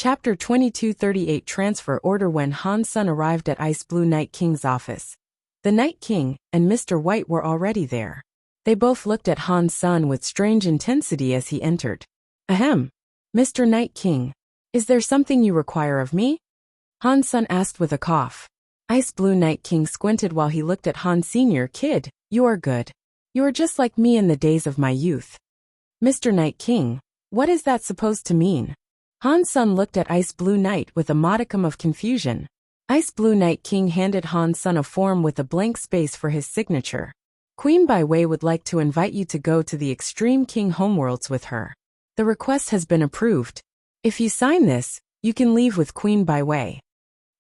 Chapter 2238 Transfer Order. When Han Sun arrived at Ice Blue Night King's office, the Night King and Mr. White were already there. They both looked at Han Sun with strange intensity as he entered. Ahem. Mr. Night King, is there something you require of me? Han Sun asked with a cough. Ice Blue Night King squinted while he looked at Han Sr. Kid, you are good. You are just like me in the days of my youth. Mr. Night King, what is that supposed to mean? Han Sun looked at Ice Blue Knight with a modicum of confusion. Ice Blue Night King handed Han Sun a form with a blank space for his signature. Queen Bai Wei would like to invite you to go to the Extreme King homeworlds with her. The request has been approved. If you sign this, you can leave with Queen Bai Wei.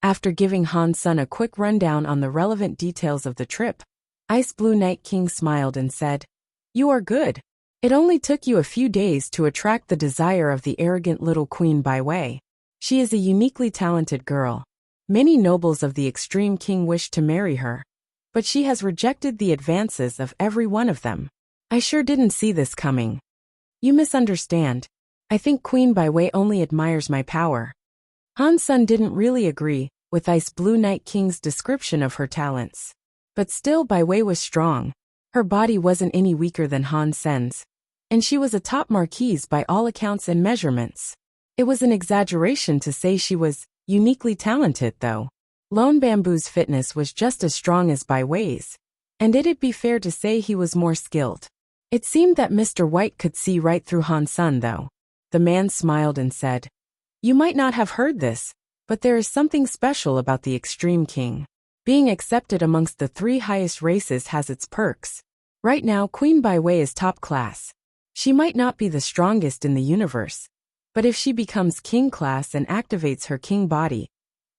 After giving Han Sun a quick rundown on the relevant details of the trip, Ice Blue Night King smiled and said, "You are good. It only took you a few days to attract the desire of the arrogant little Queen Bai Wei. She is a uniquely talented girl. Many nobles of the Extreme King wish to marry her, but she has rejected the advances of every one of them. I sure didn't see this coming. You misunderstand. I think Queen Bai Wei only admires my power." Han Sun didn't really agree with Ice Blue Night King's description of her talents. But still, Bai Wei was strong. Her body wasn't any weaker than Han Sen's, and she was a top marquise by all accounts and measurements. It was an exaggeration to say she was uniquely talented, though. Lone Bamboo's fitness was just as strong as Bai Wei's, and it'd be fair to say he was more skilled. It seemed that Mr. White could see right through Han Sun, though. The man smiled and said, "You might not have heard this, but there is something special about the Extreme King. Being accepted amongst the 3 highest races has its perks. Right now, Queen Bai Wei is top class. She might not be the strongest in the universe, but if she becomes king class and activates her king body,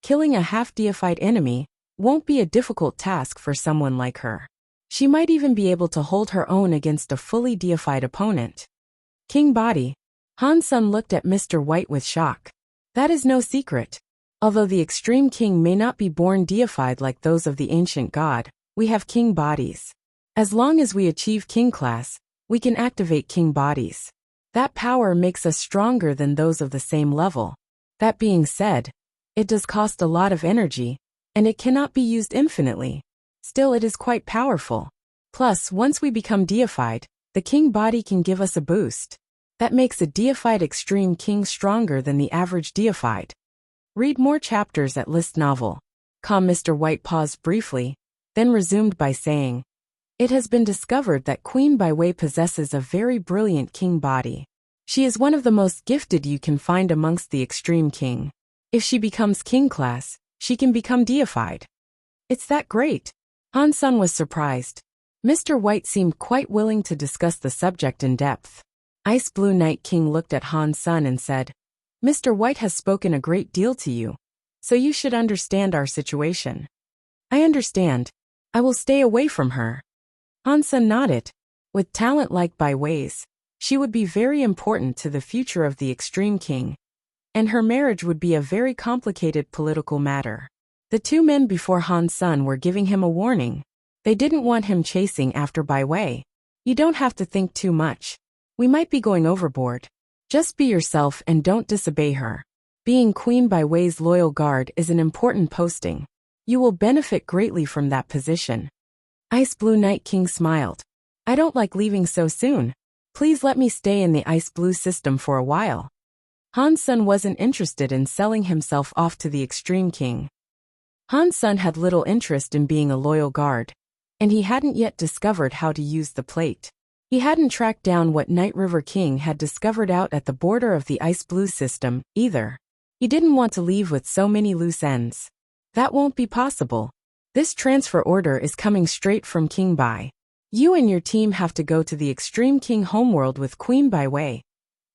killing a half-deified enemy won't be a difficult task for someone like her. She might even be able to hold her own against a fully deified opponent." King body? Han Sun looked at Mr. White with shock. That is no secret. Although the Extreme King may not be born deified like those of the ancient god, we have king bodies. As long as we achieve king class, we can activate king bodies. That power makes us stronger than those of the same level. That being said, it does cost a lot of energy, and it cannot be used infinitely. Still, it is quite powerful. Plus, once we become deified, the king body can give us a boost. That makes a deified Extreme King stronger than the average deified. Read more chapters at List Novel. Mr. White paused briefly, then resumed by saying, "It has been discovered that Queen Bai Wei possesses a very brilliant king body. She is one of the most gifted you can find amongst the Extreme King. If she becomes king class, she can become deified." "It's that great?" Han Sun was surprised. Mr. White seemed quite willing to discuss the subject in depth. Ice Blue Night King looked at Han Sun and said, "Mr. White has spoken a great deal to you, so you should understand our situation." "I understand. I will stay away from her." Han Sun nodded. With talent like Bai Wei's, she would be very important to the future of the Extreme King, and her marriage would be a very complicated political matter. The 2 men before Han Sun were giving him a warning. They didn't want him chasing after Bai Wei. "You don't have to think too much. We might be going overboard. Just be yourself and don't disobey her. Being Queen Bai Wei's loyal guard is an important posting. You will benefit greatly from that position." Ice Blue Night King smiled. "I don't like leaving so soon. Please let me stay in the Ice Blue system for a while." Han Sun wasn't interested in selling himself off to the Extreme King. Han Sun had little interest in being a loyal guard, and he hadn't yet discovered how to use the plate. He hadn't tracked down what Night River King had discovered out at the border of the Ice Blue system, either. He didn't want to leave with so many loose ends. That won't be possible. This transfer order is coming straight from King Bai. You and your team have to go to the Extreme King homeworld with Queen Bai Wei.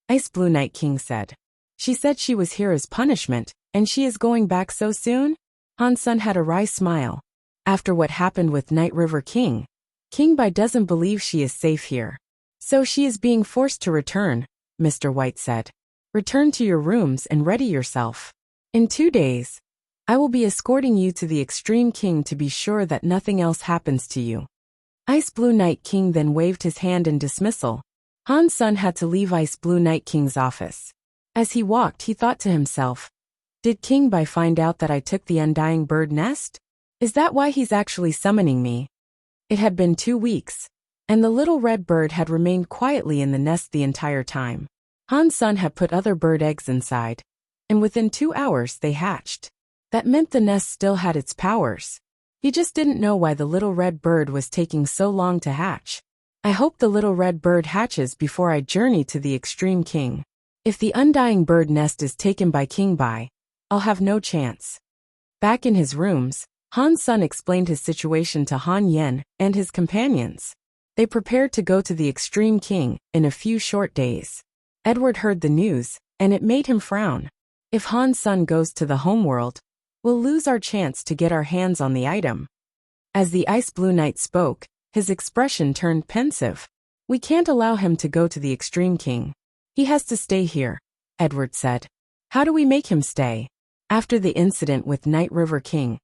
Ice Blue Night King said. She said she was here as punishment, and she is going back so soon? Han Sun had a wry smile. After what happened with Night River King, King Bai doesn't believe she is safe here. So she is being forced to return, Mr. White said. Return to your rooms and ready yourself. In 2 days, I will be escorting you to the Extreme King to be sure that nothing else happens to you. Ice Blue Night King then waved his hand in dismissal. Han Sun had to leave Ice Blue Night King's office. As he walked, he thought to himself, did King Bai find out that I took the undying bird nest? Is that why he's actually summoning me? It had been 2 weeks, and the little red bird had remained quietly in the nest the entire time. Han Sun had put other bird eggs inside, and within 2 hours they hatched. That meant the nest still had its powers. He just didn't know why the little red bird was taking so long to hatch. I hope the little red bird hatches before I journey to the Extreme King. If the undying bird nest is taken by King Bai, I'll have no chance. Back in his rooms, Han Sun explained his situation to Han Yen and his companions. They prepared to go to the Extreme King in a few short days. Edward heard the news, and it made him frown. If Han Sun goes to the homeworld, we'll lose our chance to get our hands on the item. As the Ice Blue Knight spoke, his expression turned pensive. We can't allow him to go to the Extreme King. He has to stay here, Edward said. How do we make him stay? After the incident with Night River King,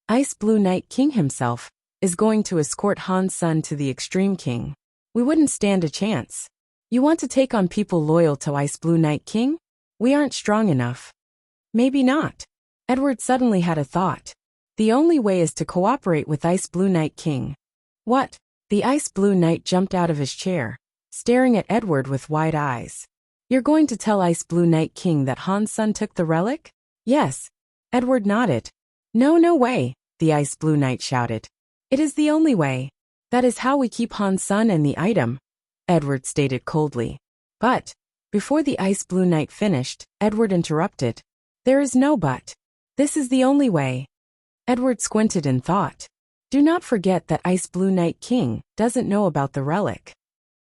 Ice Blue Knight King himself is going to escort Han Sun to the Extreme King. We wouldn't stand a chance. You want to take on people loyal to Ice Blue Knight King? We aren't strong enough. Maybe not. Edward suddenly had a thought. The only way is to cooperate with Ice Blue Knight King. What? The Ice Blue Knight jumped out of his chair, staring at Edward with wide eyes. You're going to tell Ice Blue Knight King that Han Sun took the relic? Yes. Edward nodded. No way, the Ice Blue Knight shouted. It is the only way. That is how we keep Han Sun and the item, Edward stated coldly. But, before the Ice Blue Knight finished, Edward interrupted. There is no but. This is the only way. Edward squinted and thought. Do not forget that Ice Blue Knight King doesn't know about the relic.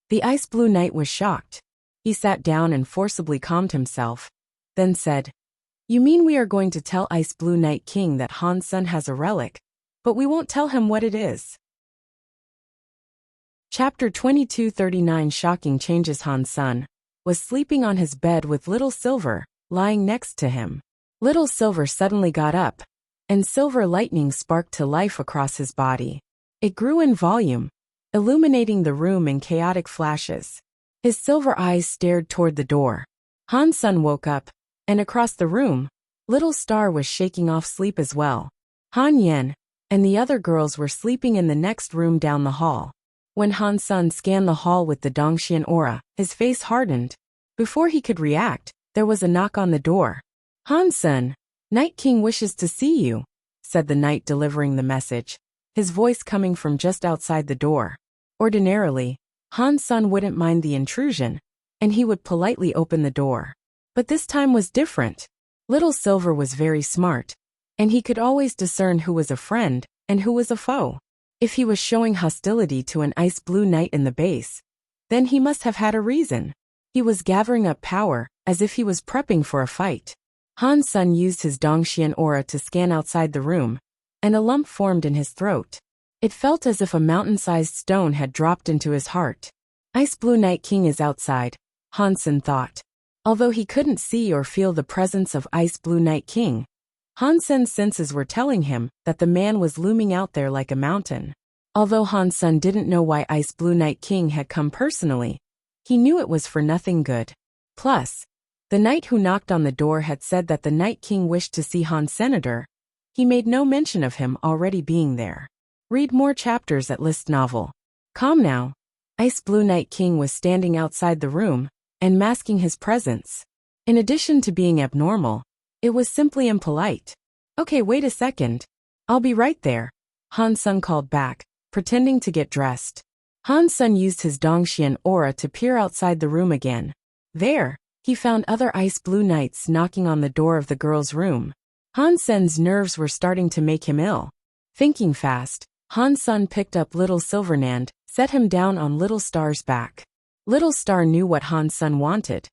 The Ice Blue Knight was shocked. He sat down and forcibly calmed himself, then said, You mean we are going to tell Ice Blue Knight King that Han Sun has a relic, but we won't tell him what it is? Chapter 2239 Shocking Changes. Han Sun was sleeping on his bed with Little Silver lying next to him. Little Silver suddenly got up, and silver lightning sparked to life across his body. It grew in volume, illuminating the room in chaotic flashes. His silver eyes stared toward the door. Han Sun woke up, and across the room, Little Star was shaking off sleep as well. Han Yen and the other girls were sleeping in the next room down the hall. When Han Sun scanned the hall with the Dongxian aura, his face hardened. Before he could react, there was a knock on the door. Han Sun, Night King wishes to see you, said the knight delivering the message, his voice coming from just outside the door. Ordinarily, Han Sun wouldn't mind the intrusion, and he would politely open the door. But this time was different. Little Silver was very smart, and he could always discern who was a friend and who was a foe. If he was showing hostility to an Ice Blue Knight in the base, then he must have had a reason. He was gathering up power, as if he was prepping for a fight. Han Sun used his Dongxian aura to scan outside the room, and a lump formed in his throat. It felt as if a mountain-sized stone had dropped into his heart. Ice Blue Knight King is outside, Han Sun thought. Although he couldn't see or feel the presence of Ice Blue Knight King, Han Sun's senses were telling him that the man was looming out there like a mountain. Although Han Sun didn't know why Ice Blue Knight King had come personally, he knew it was for nothing good. Plus, the knight who knocked on the door had said that the Night King wished to see Han Senator. He made no mention of him already being there. Read more chapters at List Novel. Calm now. Ice Blue Knight King was standing outside the room and masking his presence. In addition to being abnormal, it was simply impolite. Okay, wait a second. I'll be right there, Han Sun called back, pretending to get dressed. Han Sun used his Dongxian aura to peer outside the room again. There, he found other Ice Blue Knights knocking on the door of the girl's room. Han Sun's nerves were starting to make him ill. Thinking fast, Han Sun picked up Little Silvernand, set him down on Little Star's back. Little Star knew what Han Sun wanted,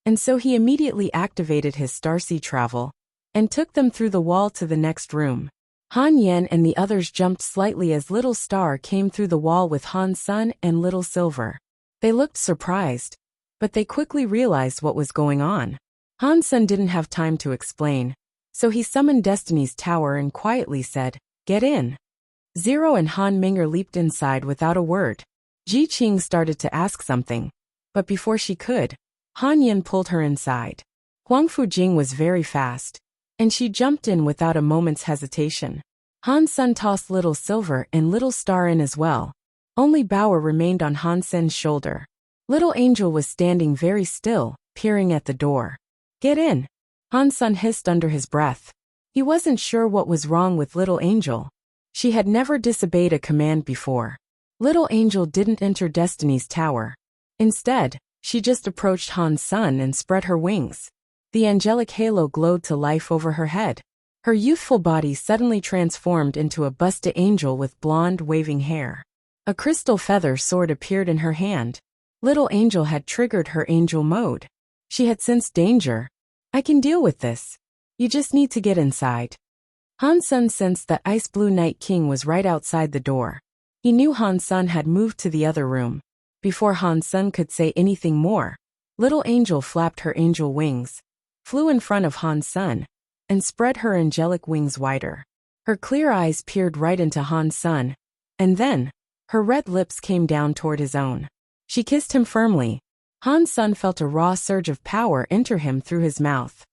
and so he immediately activated his Starsea travel and took them through the wall to the next room. Han Yen and the others jumped slightly as Little Star came through the wall with Han Sun and Little Silver. They looked surprised, but they quickly realized what was going on. Han Sun didn't have time to explain, so he summoned Destiny's Tower and quietly said, "Get in." Zero and Han Ming'er leaped inside without a word. Ji Qing started to ask something, but before she could, Han Yin pulled her inside. Huang Fujing was very fast, and she jumped in without a moment's hesitation. Han Sen tossed Little Silver and Little Star in as well. Only Bauer remained on Han Sen's shoulder. Little Angel was standing very still, peering at the door. "Get in," Han Sen hissed under his breath. He wasn't sure what was wrong with Little Angel. She had never disobeyed a command before. Little Angel didn't enter Destiny's tower. Instead, she just approached Han Sen and spread her wings. The angelic halo glowed to life over her head. Her youthful body suddenly transformed into a busty angel with blonde, waving hair. A crystal feather sword appeared in her hand. Little Angel had triggered her angel mode. She had sensed danger. "I can deal with this. You just need to get inside." Han Sen sensed that Ice Blue Night King was right outside the door. He knew Han Sen had moved to the other room. Before Han Sen could say anything more, Little Angel flapped her angel wings, flew in front of Han Sen, and spread her angelic wings wider. Her clear eyes peered right into Han Sen, and then, her red lips came down toward his own. She kissed him firmly. Han Sen felt a raw surge of power enter him through his mouth.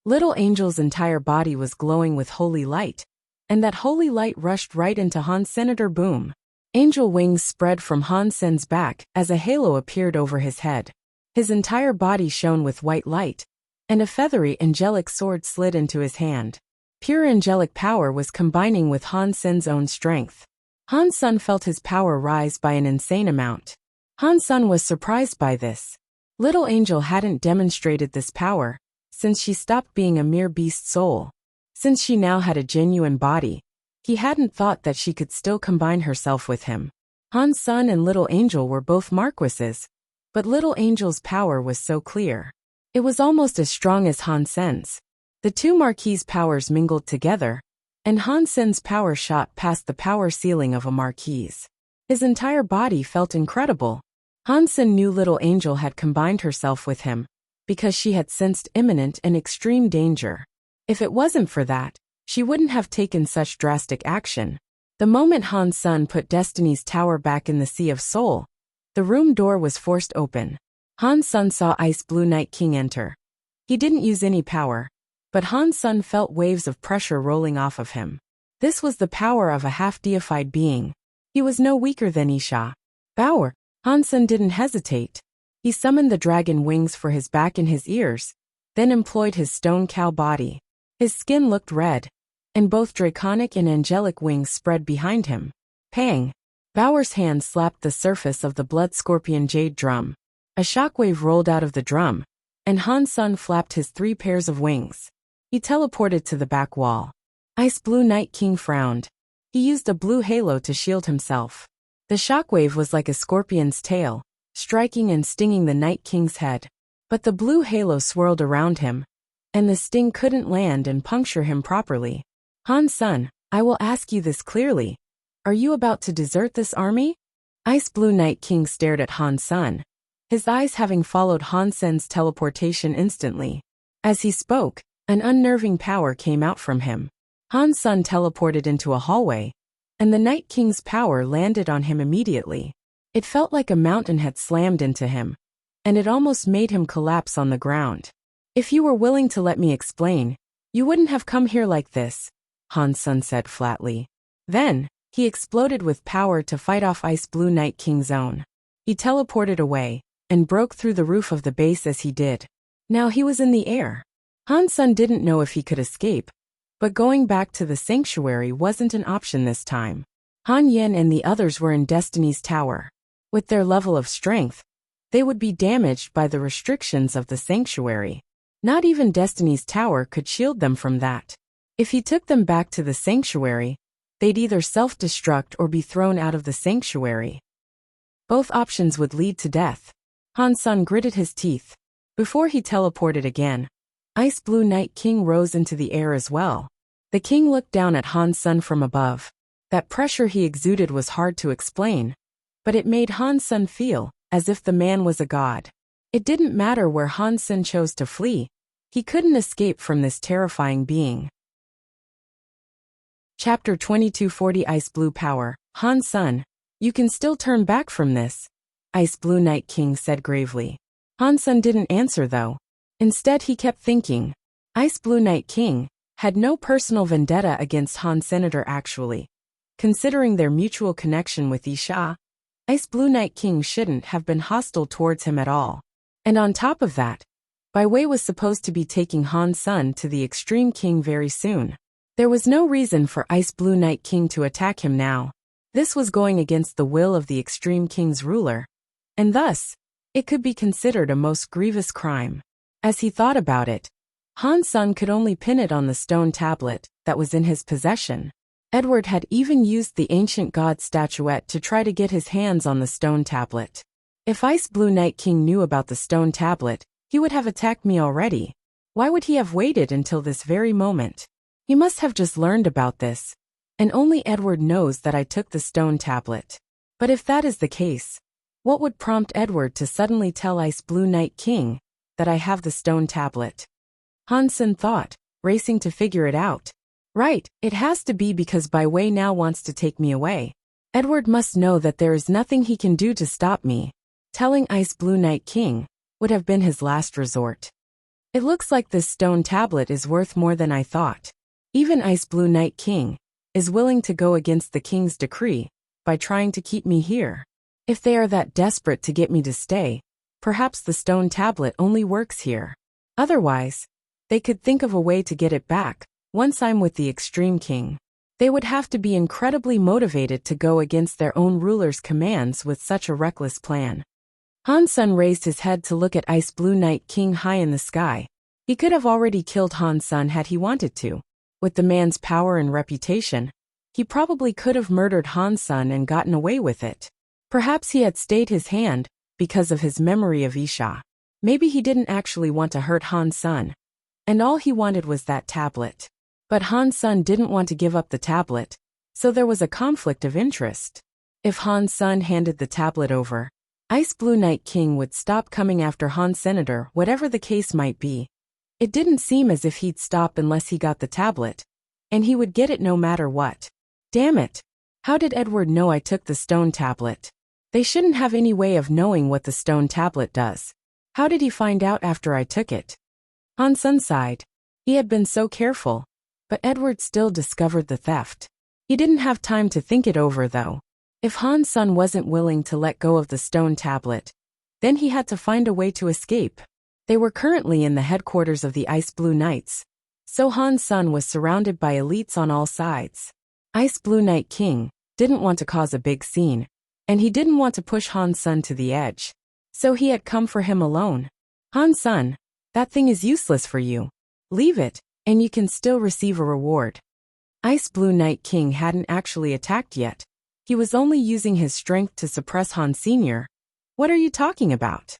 Little Angel's entire body was glowing with holy light, and that holy light rushed right into Han Senator Boom. Angel wings spread from Han Sen's back as a halo appeared over his head. His entire body shone with white light, and a feathery angelic sword slid into his hand. Pure angelic power was combining with Han Sen's own strength. Han Sen felt his power rise by an insane amount. Han Sen was surprised by this. Little Angel hadn't demonstrated this power since she stopped being a mere beast soul. Since she now had a genuine body, he hadn't thought that she could still combine herself with him. Han Sen and Little Angel were both marquises, but Little Angel's power was so clear. It was almost as strong as Han Sen's. The two Marquis' powers mingled together, and Han Sen's power shot past the power ceiling of a Marquis. His entire body felt incredible. Han Sen knew Little Angel had combined herself with him, because she had sensed imminent and extreme danger. If it wasn't for that, she wouldn't have taken such drastic action. The moment Han Sen put Destiny's tower back in the Sea of Soul, the room door was forced open. Han Sen saw Ice Blue Night King enter. He didn't use any power, but Han Sen felt waves of pressure rolling off of him. This was the power of a half-deified being. He was no weaker than Isha. Bauer. Han Sen didn't hesitate. He summoned the dragon wings for his back and his ears, then employed his stone cow body. His skin looked red, and both draconic and angelic wings spread behind him. Pang! Bauer's hand slapped the surface of the blood scorpion jade drum. A shockwave rolled out of the drum, and Han Sen flapped his 3 pairs of wings. He teleported to the back wall. Ice Blue Night King frowned. He used a blue halo to shield himself. The shockwave was like a scorpion's tail, striking and stinging the Night King's head. But the blue halo swirled around him, and the sting couldn't land and puncture him properly. Han Sen, I will ask you this clearly. Are you about to desert this army? Ice Blue Night King stared at Han Sen, his eyes having followed Han Sen's teleportation instantly. As he spoke, an unnerving power came out from him. Han Sen teleported into a hallway, and the Night King's power landed on him immediately. It felt like a mountain had slammed into him, and it almost made him collapse on the ground. If you were willing to let me explain, you wouldn't have come here like this, Han Sen said flatly. Then, he exploded with power to fight off Ice Blue Night King's own. He teleported away, and broke through the roof of the base as he did. Now he was in the air. Han Sen didn't know if he could escape, but going back to the sanctuary wasn't an option this time. Han Yen and the others were in Destiny's tower. With their level of strength, they would be damaged by the restrictions of the sanctuary. Not even Destiny's tower could shield them from that. If he took them back to the sanctuary, they'd either self-destruct or be thrown out of the sanctuary. Both options would lead to death. Han Sen gritted his teeth. Before he teleported again, Ice Blue Night King rose into the air as well. The king looked down at Han Sen from above. That pressure he exuded was hard to explain, but it made Han Sen feel as if the man was a god. It didn't matter where Han Sen chose to flee, he couldn't escape from this terrifying being. Chapter 2240 Ice Blue Power. Han Sen, you can still turn back from this, Ice Blue Night King said gravely. Han Sen didn't answer though. Instead he kept thinking, Ice Blue Night King had no personal vendetta against Han Senator actually. Considering their mutual connection with Wuxia, Ice Blue Night King shouldn't have been hostile towards him at all. And on top of that, Bai Wei was supposed to be taking Han Sun to the Extreme King very soon. There was no reason for Ice Blue Night King to attack him now. This was going against the will of the Extreme King's ruler, and thus, it could be considered a most grievous crime. As he thought about it, Han Sun could only pin it on the stone tablet that was in his possession. Edward had even used the ancient god statuette to try to get his hands on the stone tablet. If Ice Blue Night King knew about the stone tablet, he would have attacked me already. Why would he have waited until this very moment? He must have just learned about this, and only Edward knows that I took the stone tablet. But if that is the case, what would prompt Edward to suddenly tell Ice Blue Night King that I have the stone tablet? Han Sun thought, racing to figure it out. Right, it has to be because Bai Wei now wants to take me away. Edward must know that there is nothing he can do to stop me. Telling Ice Blue Night King would have been his last resort. It looks like this stone tablet is worth more than I thought. Even Ice Blue Night King is willing to go against the king's decree by trying to keep me here. If they are that desperate to get me to stay, perhaps the stone tablet only works here. Otherwise, they could think of a way to get it back. Once I'm with the Extreme King, they would have to be incredibly motivated to go against their own ruler's commands with such a reckless plan. Han Sun raised his head to look at Ice Blue Night King high in the sky. He could have already killed Han Sun had he wanted to. With the man's power and reputation, he probably could have murdered Han Sun and gotten away with it. Perhaps he had stayed his hand because of his memory of Wuxia. Maybe he didn't actually want to hurt Han Sun, and all he wanted was that tablet. But Han Sun didn't want to give up the tablet, so there was a conflict of interest. If Han Sun handed the tablet over, Ice Blue Night King would stop coming after Han Senator, whatever the case might be. It didn't seem as if he'd stop unless he got the tablet, and he would get it no matter what. Damn it! How did Edward know I took the stone tablet? They shouldn't have any way of knowing what the stone tablet does. How did he find out after I took it? Han Sun sighed. He had been so careful. But Edward still discovered the theft. He didn't have time to think it over though. If Han Sun wasn't willing to let go of the stone tablet, then he had to find a way to escape. They were currently in the headquarters of the Ice Blue Knights, so Han Sun was surrounded by elites on all sides. Ice Blue Night King didn't want to cause a big scene, and he didn't want to push Han Sun to the edge, so he had come for him alone. Han Sun, that thing is useless for you. Leave it, and you can still receive a reward. Ice Blue Night King hadn't actually attacked yet. He was only using his strength to suppress Han Sr. What are you talking about?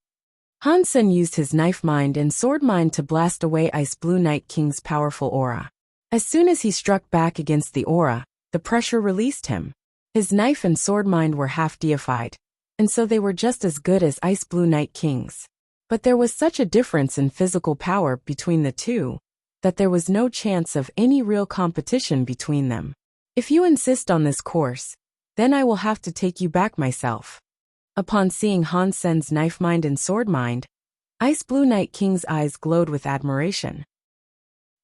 Han Sun used his knife mind and sword mind to blast away Ice Blue Night King's powerful aura. As soon as he struck back against the aura, the pressure released him. His knife and sword mind were half deified, and so they were just as good as Ice Blue Night King's. But there was such a difference in physical power between the two, that there was no chance of any real competition between them. If you insist on this course, then I will have to take you back myself. Upon seeing Han Sun's knife mind and sword mind, Ice Blue Night King's eyes glowed with admiration.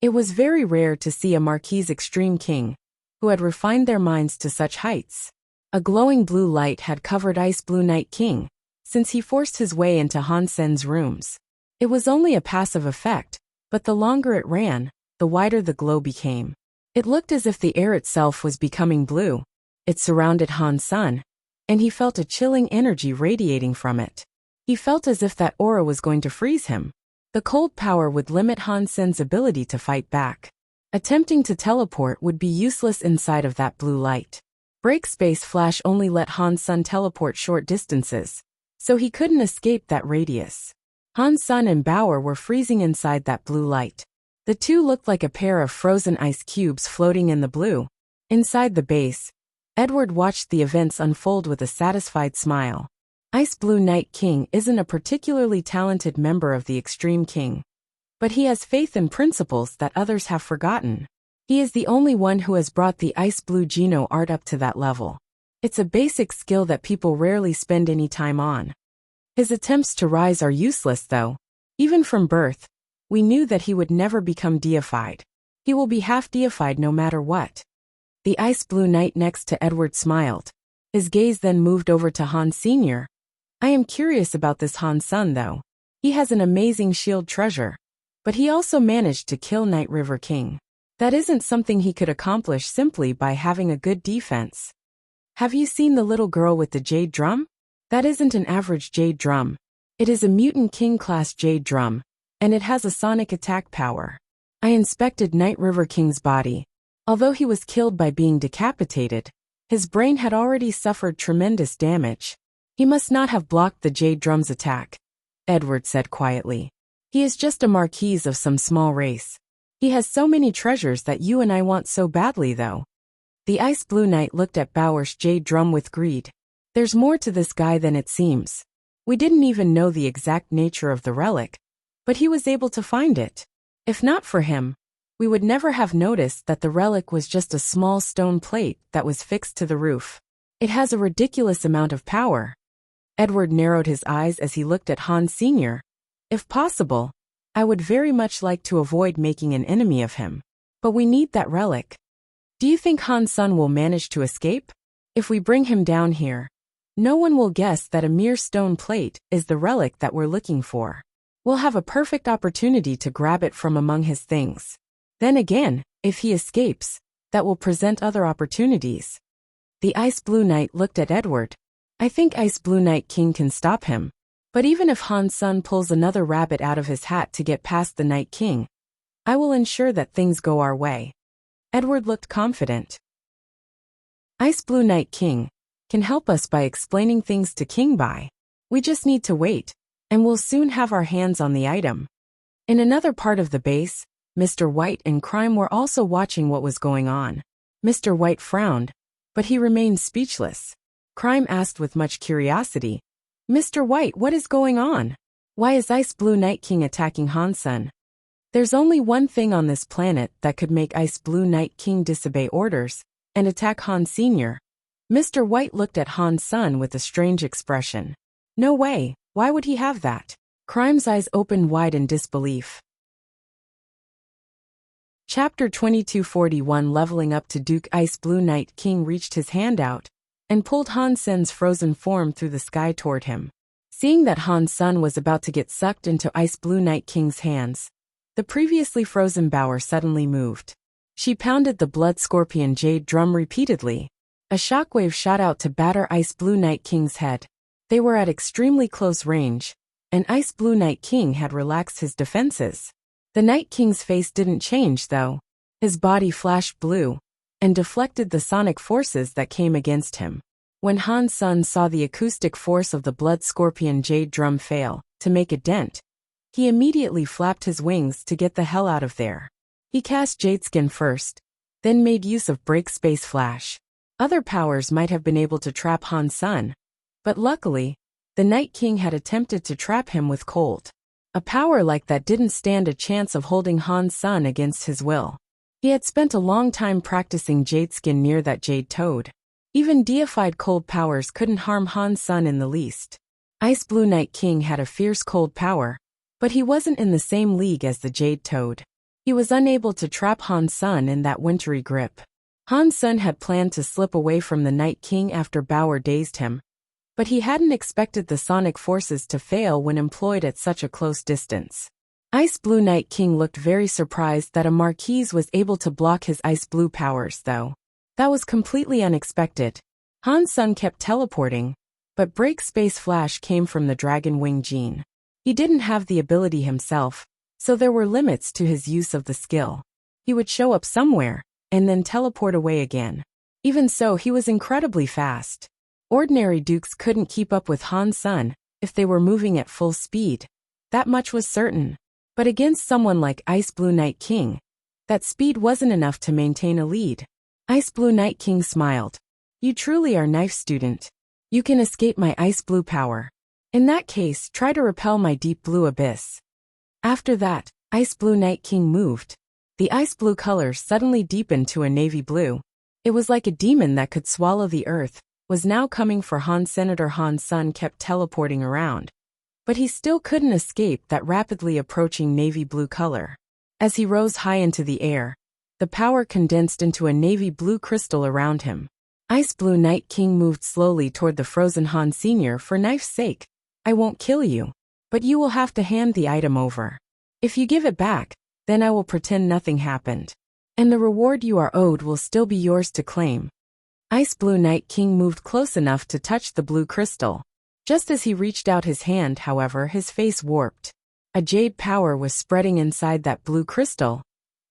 It was very rare to see a Marquis Extreme King who had refined their minds to such heights. A glowing blue light had covered Ice Blue Night King since he forced his way into Han Sen's rooms. It was only a passive effect, but the longer it ran, the wider the glow became. It looked as if the air itself was becoming blue. It surrounded Han Sun, and he felt a chilling energy radiating from it. He felt as if that aura was going to freeze him. The cold power would limit Han Sen's ability to fight back. Attempting to teleport would be useless inside of that blue light. Break space flash only let Han Sun teleport short distances, so he couldn't escape that radius. Han Sun and Bauer were freezing inside that blue light. The two looked like a pair of frozen ice cubes floating in the blue. Inside the base, Edward watched the events unfold with a satisfied smile. Ice Blue Night King isn't a particularly talented member of the Extreme King, but he has faith in principles that others have forgotten. He is the only one who has brought the Ice Blue Geno art up to that level. It's a basic skill that people rarely spend any time on. His attempts to rise are useless though. Even from birth, We knew that he would never become deified. He will be half deified no matter what. The ice blue knight next to Edward smiled. His gaze then moved over to Han Sr. I am curious about this Han Sun though. He has an amazing shield treasure. But he also managed to kill Night River King. That isn't something he could accomplish simply by having a good defense. Have you seen the little girl with the jade drum? That isn't an average jade drum. It is a mutant king class jade drum, and it has a sonic attack power. I inspected Night River King's body. Although he was killed by being decapitated, his brain had already suffered tremendous damage. He must not have blocked the jade drum's attack, Edward said quietly. He is just a marquis of some small race. He has so many treasures that you and I want so badly though. The ice blue knight looked at Bauer's jade drum with greed. There's more to this guy than it seems. We didn't even know the exact nature of the relic, but he was able to find it. If not for him, we would never have noticed that the relic was just a small stone plate that was fixed to the roof. It has a ridiculous amount of power. Edward narrowed his eyes as he looked at Han Sr. If possible, I would very much like to avoid making an enemy of him. But we need that relic. Do you think Han Sun will manage to escape? If we bring him down here, no one will guess that a mere stone plate is the relic that we're looking for. We'll have a perfect opportunity to grab it from among his things. Then again, if he escapes, that will present other opportunities. The Ice Blue Knight looked at Edward. I think Ice Blue Knight King can stop him. But even if Han Sun pulls another rabbit out of his hat to get past the Night King, I will ensure that things go our way. Edward looked confident. Ice Blue Knight King can help us by explaining things to King Bai. We just need to wait, and we'll soon have our hands on the item. In another part of the base, Mr. White and Crime were also watching what was going on. Mr. White frowned, but he remained speechless. Crime asked with much curiosity, Mr. White, what is going on? Why is Ice Blue Knight King attacking Han Sun? There's only one thing on this planet that could make Ice Blue Knight King disobey orders and attack Han Sr. Mr. White looked at Han Sun with a strange expression. No way, why would he have that? Crime's eyes opened wide in disbelief. Chapter 2241 Leveling up to Duke. Ice Blue Knight King reached his hand out and pulled Han Sun's frozen form through the sky toward him. Seeing that Han Sun was about to get sucked into Ice Blue Knight King's hands, the previously frozen Bauer suddenly moved. She pounded the blood scorpion jade drum repeatedly. A shockwave shot out to batter Ice Blue Knight King's head. They were at extremely close range, and Ice Blue Knight King had relaxed his defenses. The Night King's face didn't change though. His body flashed blue and deflected the sonic forces that came against him. When Han Sun saw the acoustic force of the blood scorpion jade drum fail to make a dent, he immediately flapped his wings to get the hell out of there. He cast Jadeskin first, then made use of Break Space Flash. Other powers might have been able to trap Han Sun, but luckily, the Night King had attempted to trap him with Cold. A power like that didn't stand a chance of holding Han Sun against his will. He had spent a long time practicing Jadeskin near that Jade Toad. Even deified cold powers couldn't harm Han Sun in the least. Ice Blue Knight King had a fierce cold power, but he wasn't in the same league as the Jade Toad. He was unable to trap Han Sun in that wintry grip. Han Sun had planned to slip away from the Night King after Bauer dazed him, but he hadn't expected the sonic forces to fail when employed at such a close distance. Ice Blue Knight King looked very surprised that a marquis was able to block his ice blue powers though. That was completely unexpected. Han Sun kept teleporting, but Break Space Flash came from the Dragon Wing gene. He didn't have the ability himself, so there were limits to his use of the skill. He would show up somewhere, and then teleport away again. Even so, he was incredibly fast. Ordinary dukes couldn't keep up with Han Sun if they were moving at full speed. That much was certain. But against someone like Ice Blue Knight King, that speed wasn't enough to maintain a lead. Ice Blue Knight King smiled. You truly are knife student. You can escape my ice blue power. In that case, try to repel my deep blue abyss. After that, Ice Blue Knight King moved. The ice blue color suddenly deepened to a navy blue. It was like a demon that could swallow the earth, was now coming for Han. Senator Han Sun kept teleporting around, But he still couldn't escape that rapidly approaching navy blue color. As he rose high into the air, the power condensed into a navy blue crystal around him. Ice Blue Night King moved slowly toward the frozen Han Sr. For knife's sake, I won't kill you. But you will have to hand the item over. If you give it back, then I will pretend nothing happened. And the reward you are owed will still be yours to claim. Ice Blue Night King moved close enough to touch the blue crystal. Just as he reached out his hand, however, his face warped. A jade power was spreading inside that blue crystal,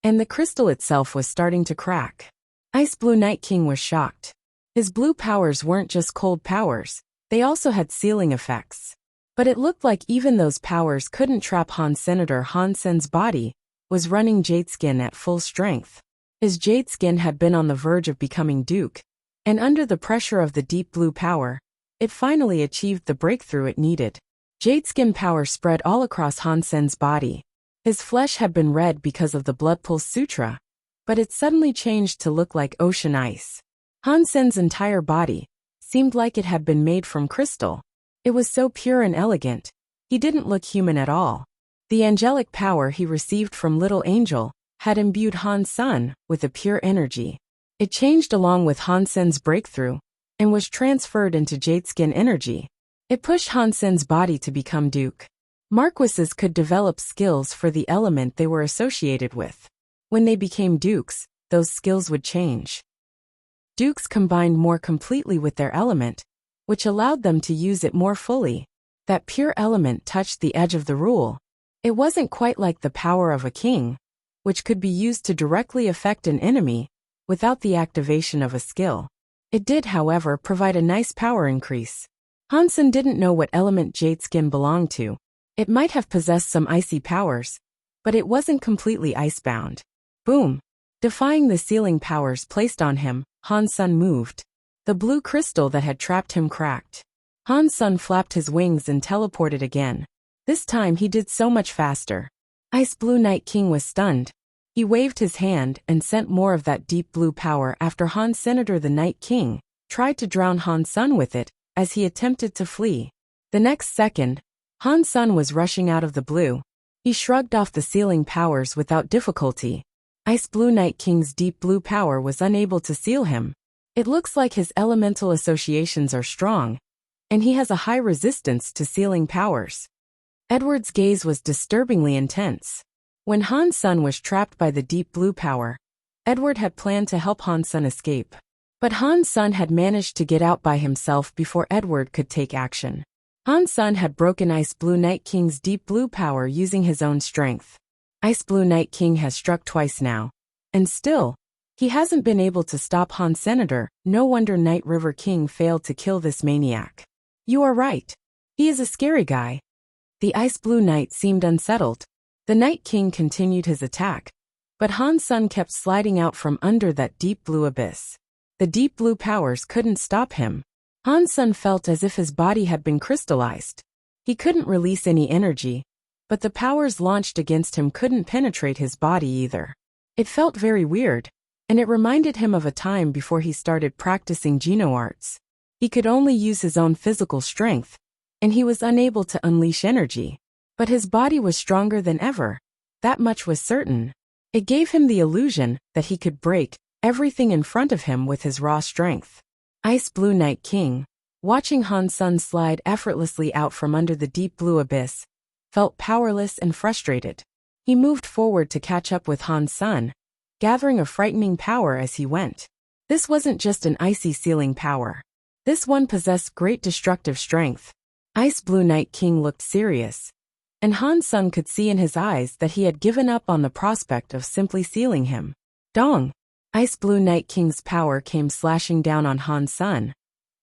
and the crystal itself was starting to crack. Ice Blue Night King was shocked. His blue powers weren't just cold powers, they also had sealing effects. But it looked like even those powers couldn't trap Han. Senator Han Sen's body was running jade skin at full strength. His jade skin had been on the verge of becoming Duke, and under the pressure of the deep blue power, it finally achieved the breakthrough it needed. Jade skin power spread all across Han Sen's body. His flesh had been red because of the Blood Pulse Sutra, but it suddenly changed to look like ocean ice. Han Sen's entire body seemed like it had been made from crystal. It was so pure and elegant, he didn't look human at all. The angelic power he received from Little Angel had imbued Han Sen with a pure energy. It changed along with Han Sen's breakthrough, and was transferred into jade skin energy. It pushed Han Sen's body to become Duke. Marquises could develop skills for the element they were associated with. When they became Dukes, those skills would change. Dukes combined more completely with their element, which allowed them to use it more fully. That pure element touched the edge of the rule. It wasn't quite like the power of a king, which could be used to directly affect an enemy without the activation of a skill. It did, however, provide a nice power increase. Han Sen didn't know what element jade skin belonged to. It might have possessed some icy powers, but it wasn't completely icebound. Boom! Defying the sealing powers placed on him, Han Sen moved. The blue crystal that had trapped him cracked. Han Sen flapped his wings and teleported again. This time he did so much faster. Ice Blue Night King was stunned. He waved his hand and sent more of that deep blue power after Han. Senator the Night King tried to drown Han Sen with it as he attempted to flee. The next second, Han Sen was rushing out of the blue. He shrugged off the sealing powers without difficulty. Ice Blue Night King's deep blue power was unable to seal him. It looks like his elemental associations are strong, and he has a high resistance to sealing powers. Edward's gaze was disturbingly intense. When Han Sen was trapped by the deep blue power, Edward had planned to help Han Sen escape. But Han Sen had managed to get out by himself before Edward could take action. Han Sen had broken Ice Blue Night King's deep blue power using his own strength. Ice Blue Night King has struck twice now, and still, he hasn't been able to stop Han Senator. No wonder Night River King failed to kill this maniac. You are right. He is a scary guy. The Ice Blue Knight seemed unsettled. The Night King continued his attack, but Han Sen kept sliding out from under that deep blue abyss. The deep blue powers couldn't stop him. Han Sen felt as if his body had been crystallized. He couldn't release any energy, but the powers launched against him couldn't penetrate his body either. It felt very weird, and it reminded him of a time before he started practicing Geno arts. He could only use his own physical strength, and he was unable to unleash energy. But his body was stronger than ever. That much was certain. It gave him the illusion that he could break everything in front of him with his raw strength. Ice Blue Night King, watching Han Sen slide effortlessly out from under the deep blue abyss, felt powerless and frustrated. He moved forward to catch up with Han Sen, gathering a frightening power as he went. This wasn't just an icy sealing power. This one possessed great destructive strength. Ice Blue Night King looked serious, and Han Sen could see in his eyes that he had given up on the prospect of simply sealing him. Dong! Ice Blue Night King's power came slashing down on Han Sen,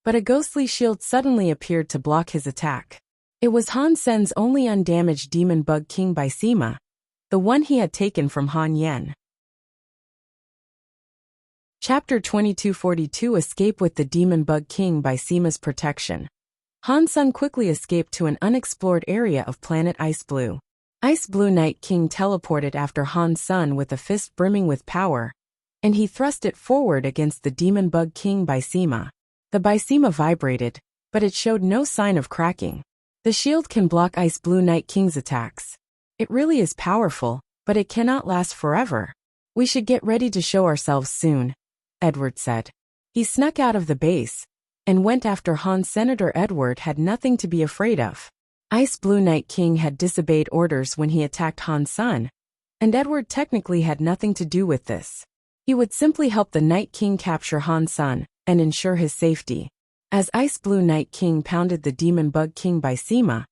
but a ghostly shield suddenly appeared to block his attack. It was Han Sen's only undamaged Demon Bug King by Sima, the one he had taken from Han Yen. Chapter 2242 Escape with the Demon Bug King by Sima's protection. Han Sen quickly escaped to an unexplored area of planet Ice Blue. Ice Blue Night King teleported after Han Sen with a fist brimming with power, and he thrust it forward against the Demon Bug King by Sima. The Bysema vibrated, but it showed no sign of cracking. The shield can block Ice Blue Night King's attacks. It really is powerful, but it cannot last forever. We should get ready to show ourselves soon, Edward said. He snuck out of the base and went after Hans. Senator Edward had nothing to be afraid of. Ice Blue Night King had disobeyed orders when he attacked Hans' son, and Edward technically had nothing to do with this. He would simply help the Night King capture Hans' son and ensure his safety. As Ice Blue Night King pounded the Demon Bug King Bysema,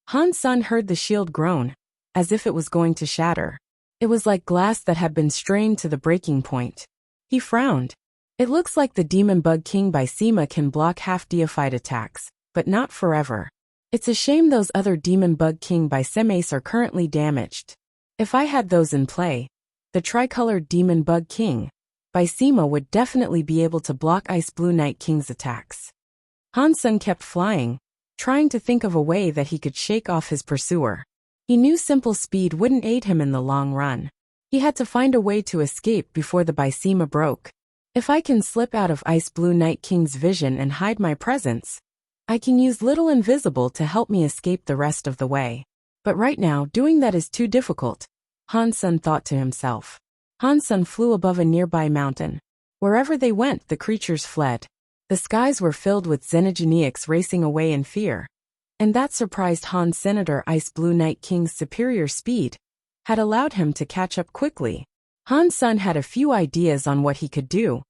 Hans' son heard the shield groan, as if it was going to shatter. It was like glass that had been strained to the breaking point. He frowned. It looks like the Demon Bug King Bysema can block half-deified attacks, but not forever. It's a shame those other Demon Bug King Bysemas are currently damaged. If I had those in play, the tricolored Demon Bug King Bysema would definitely be able to block Ice Blue Night King's attacks. Hans' son kept flying, trying to think of a way that he could shake off his pursuer. He knew simple speed wouldn't aid him in the long run. He had to find a way to escape before the Bysema broke. If I can slip out of Ice Blue Night King's vision and hide my presence, I can use Little Invisible to help me escape the rest of the way. But right now, doing that is too difficult, Hans' son thought to himself. Hans' son flew above a nearby mountain. Wherever they went, the creatures fled. The skies were filled with Xenogeneics racing away in fear. And that surprised Hans. Senator Ice Blue Night King's superior speed had allowed him to catch up quickly. Hans' son had a few ideas on what he could do,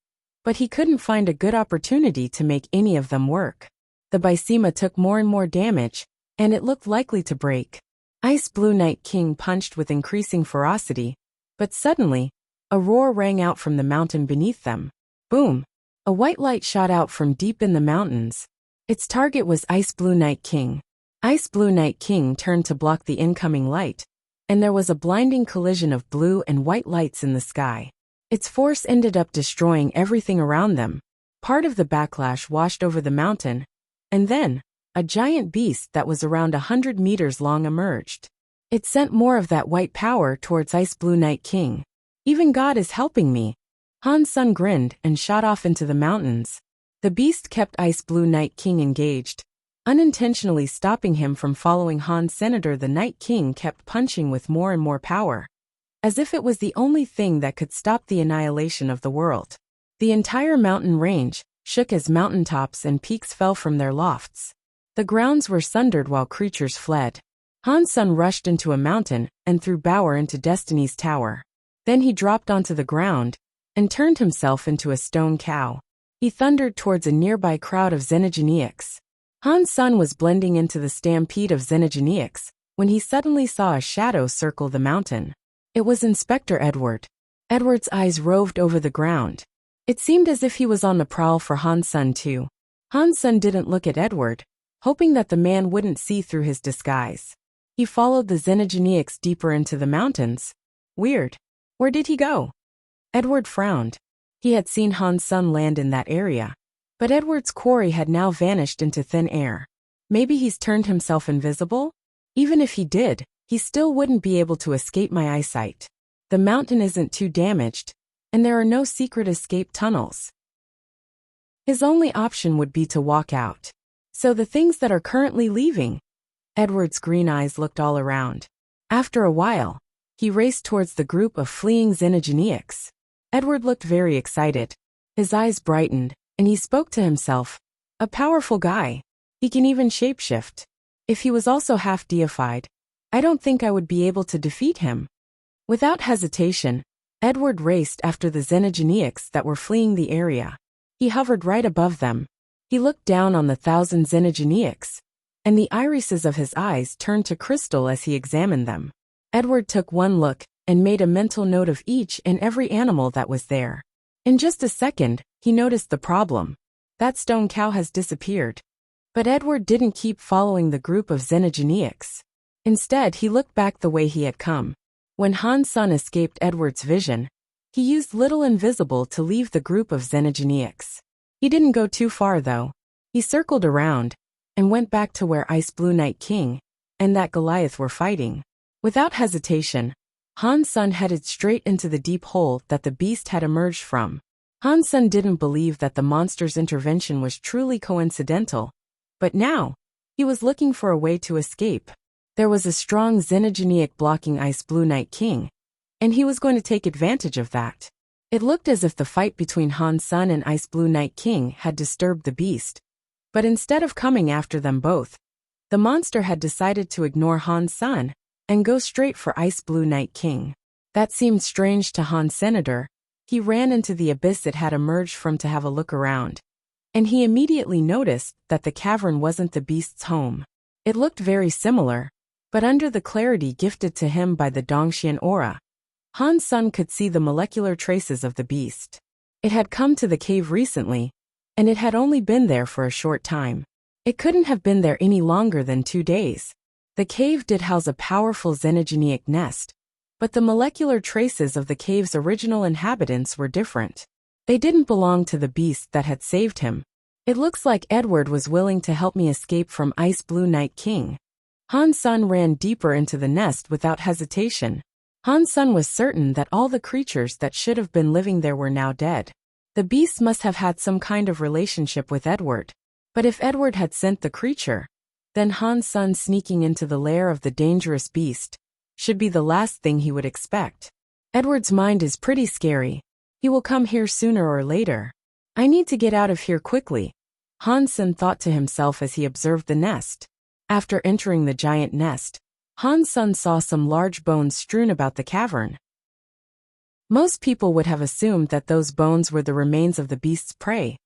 but he couldn't find a good opportunity to make any of them work. The Bysema took more and more damage, and it looked likely to break. Ice Blue Night King punched with increasing ferocity, but suddenly, a roar rang out from the mountain beneath them. Boom! A white light shot out from deep in the mountains. Its target was Ice Blue Night King. Ice Blue Night King turned to block the incoming light, and there was a blinding collision of blue and white lights in the sky. Its force ended up destroying everything around them. Part of the backlash washed over the mountain, and then, a giant beast that was around 100 meters long emerged. It sent more of that white power towards Ice Blue Night King. Even God is helping me. Hans' son grinned and shot off into the mountains. The beast kept Ice Blue Night King engaged, unintentionally stopping him from following Hans. Senator the Night King kept punching with more and more power, as if it was the only thing that could stop the annihilation of the world. The entire mountain range shook as mountaintops and peaks fell from their lofts. The grounds were sundered while creatures fled. Hans' son rushed into a mountain and threw Bauer into Destiny's tower. Then he dropped onto the ground and turned himself into a stone cow. He thundered towards a nearby crowd of Xenogeneics. Hans' son was blending into the stampede of Xenogeneics when he suddenly saw a shadow circle the mountain. It was Inspector Edward. Edward's eyes roved over the ground. It seemed as if he was on the prowl for Hans' son too. Hans' son didn't look at Edward, hoping that the man wouldn't see through his disguise. He followed the Xenogeneics deeper into the mountains. Weird. Where did he go? Edward frowned. He had seen Hans' son land in that area, but Edward's quarry had now vanished into thin air. Maybe he's turned himself invisible? Even if he did, he still wouldn't be able to escape my eyesight. The mountain isn't too damaged, and there are no secret escape tunnels. His only option would be to walk out. So the things that are currently leaving. Edward's green eyes looked all around. After a while, he raced towards the group of fleeing Xenogeneics. Edward looked very excited. His eyes brightened, and he spoke to himself. A powerful guy. He can even shapeshift. If he was also half deified, I don't think I would be able to defeat him. Without hesitation, Edward raced after the Xenogeneics that were fleeing the area. He hovered right above them. He looked down on the 1,000 Xenogeneics, and the irises of his eyes turned to crystal as he examined them. Edward took one look and made a mental note of each and every animal that was there. In just a second, he noticed the problem. That stone cow has disappeared. But Edward didn't keep following the group of Xenogeneics. Instead, he looked back the way he had come. When Hans' son escaped Edward's vision, he used Little Invisible to leave the group of Xenogeneics. He didn't go too far, though. He circled around and went back to where Ice Blue Night King and that Goliath were fighting. Without hesitation, Hans' son headed straight into the deep hole that the beast had emerged from. Hans' son didn't believe that the monster's intervention was truly coincidental, but now, He was looking for a way to escape. There was a strong xenogeniac blocking Ice Blue Night King, and he was going to take advantage of that. It looked as if the fight between Han Sun and Ice Blue Night King had disturbed the beast, but instead of coming after them both, the monster had decided to ignore Han Sun and go straight for Ice Blue Night King. That seemed strange to Han Senator. He ran into the abyss it had emerged from to have a look around, and he immediately noticed that the cavern wasn't the beast's home. It looked very similar, but under the clarity gifted to him by the Dongxian aura, Han Sun could see the molecular traces of the beast. It had come to the cave recently, and it had only been there for a short time. It couldn't have been there any longer than 2 days. The cave did house a powerful xenogeniac nest, but the molecular traces of the cave's original inhabitants were different. They didn't belong to the beast that had saved him. It looks like Edward was willing to help me escape from Ice Blue Night King. Han Sun ran deeper into the nest without hesitation. Han Sun was certain that all the creatures that should have been living there were now dead. The beast must have had some kind of relationship with Edward. But if Edward had sent the creature, then Han Sun sneaking into the lair of the dangerous beast should be the last thing he would expect. Edward's mind is pretty scary. He will come here sooner or later. I need to get out of here quickly, Han Sun thought to himself as he observed the nest. After entering the giant nest, Han Sun saw some large bones strewn about the cavern. Most people would have assumed that those bones were the remains of the beast's prey,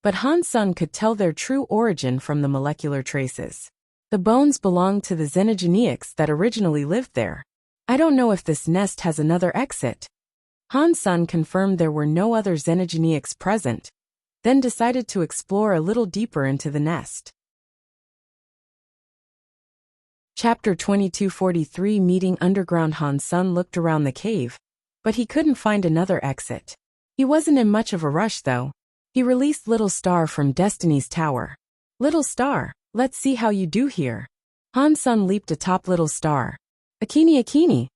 but Han Sun could tell their true origin from the molecular traces. The bones belonged to the xenogeniacs that originally lived there. I don't know if this nest has another exit. Han Sun confirmed there were no other xenogeniacs present, then decided to explore a little deeper into the nest. Chapter 2243 Meeting Underground. Han Sun looked around the cave, but he couldn't find another exit. He wasn't in much of a rush though. He released Little Star from Destiny's Tower. Little Star, let's see how you do here. Han Sun leaped atop Little Star. Akini Akini!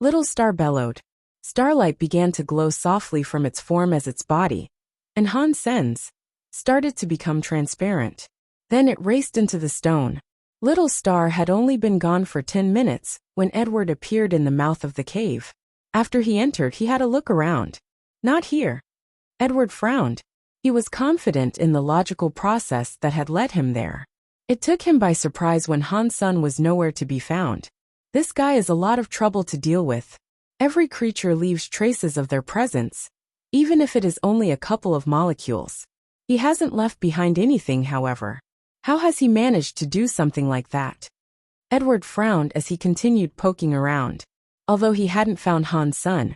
Little Star bellowed. Starlight began to glow softly from its form as its body, and Han Sun's started to become transparent. Then it raced into the stone. Little Star had only been gone for 10 minutes when Edward appeared in the mouth of the cave. After he entered, he had a look around. Not here. Edward frowned. He was confident in the logical process that had led him there. It took him by surprise when Han Sun was nowhere to be found. This guy is a lot of trouble to deal with. Every creature leaves traces of their presence, even if it is only a couple of molecules. He hasn't left behind anything, however. How has he managed to do something like that? Edward frowned as he continued poking around. Although he hadn't found Han Sun,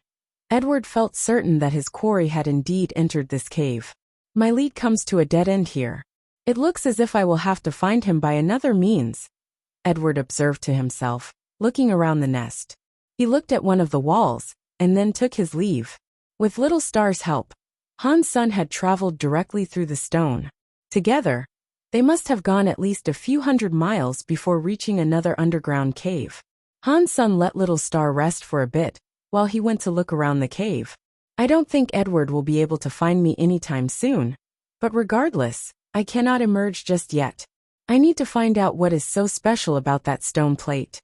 Edward felt certain that his quarry had indeed entered this cave. My lead comes to a dead end here. It looks as if I will have to find him by another means, Edward observed to himself, looking around the nest. He looked at one of the walls, and then took his leave. With Little Star's help, Han Sun had traveled directly through the stone. Together, they must have gone at least a few hundred miles before reaching another underground cave. Han Sun let Little Star rest for a bit, while he went to look around the cave. I don't think Edward will be able to find me anytime soon. But regardless, I cannot emerge just yet. I need to find out what is so special about that stone plate.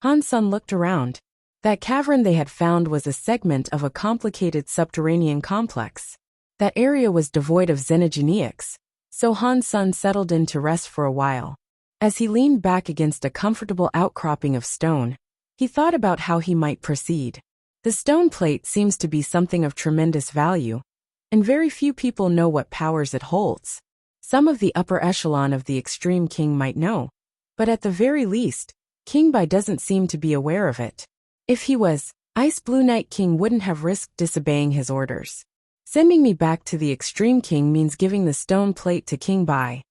Han Sun looked around. That cavern they had found was a segment of a complicated subterranean complex. That area was devoid of xenogeniacs, so Han Sun settled in to rest for a while. As he leaned back against a comfortable outcropping of stone, he thought about how he might proceed. The stone plate seems to be something of tremendous value, and very few people know what powers it holds. Some of the upper echelon of the Extreme King might know, but at the very least, King Bai doesn't seem to be aware of it. If he was, Ice Blue Night King wouldn't have risked disobeying his orders. Sending me back to the Extreme King means giving the stone plate to King Bai.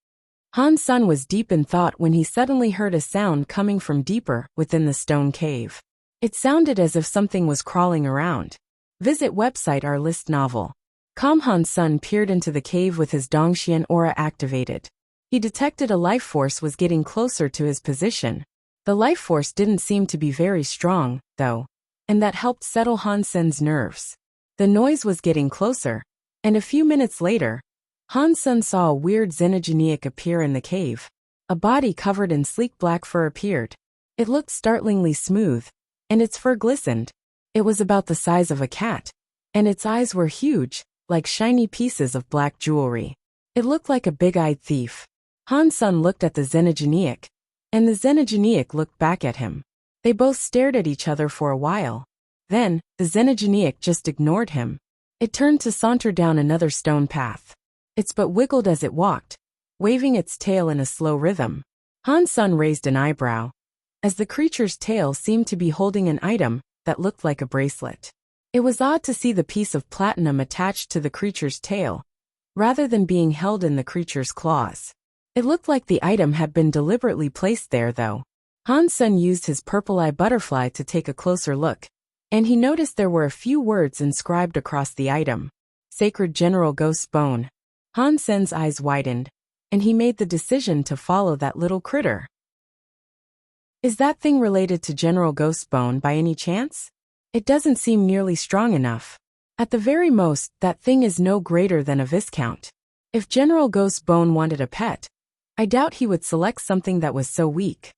Han Sun was deep in thought when he suddenly heard a sound coming from deeper within the stone cave. It sounded as if something was crawling around. Visit website our list novel. Han Sun peered into the cave with his Dongxian aura activated. He detected a life force was getting closer to his position. The life force didn't seem to be very strong, though, and that helped settle Han Sun's nerves. The noise was getting closer, and a few minutes later, Han Sun saw a weird xenogeniac appear in the cave. A body covered in sleek black fur appeared. It looked startlingly smooth, and its fur glistened. It was about the size of a cat, and its eyes were huge, like shiny pieces of black jewelry. It looked like a big-eyed thief. Han Sun looked at the Xenogeniac, and the Xenogeniac looked back at him. They both stared at each other for a while. Then, the Xenogeniac just ignored him. It turned to saunter down another stone path. Its butt wiggled as it walked, waving its tail in a slow rhythm. Han Sun raised an eyebrow, as the creature's tail seemed to be holding an item that looked like a bracelet. It was odd to see the piece of platinum attached to the creature's tail, rather than being held in the creature's claws. It looked like the item had been deliberately placed there, though. Han Sun used his purple eye butterfly to take a closer look, and he noticed there were a few words inscribed across the item. Sacred General Ghost's Bone. Han Sun's eyes widened, and he made the decision to follow that little critter. Is that thing related to General Ghost's Bone by any chance? It doesn't seem nearly strong enough. At the very most, that thing is no greater than a viscount. If General Ghost's Bone wanted a pet, I doubt he would select something that was so weak.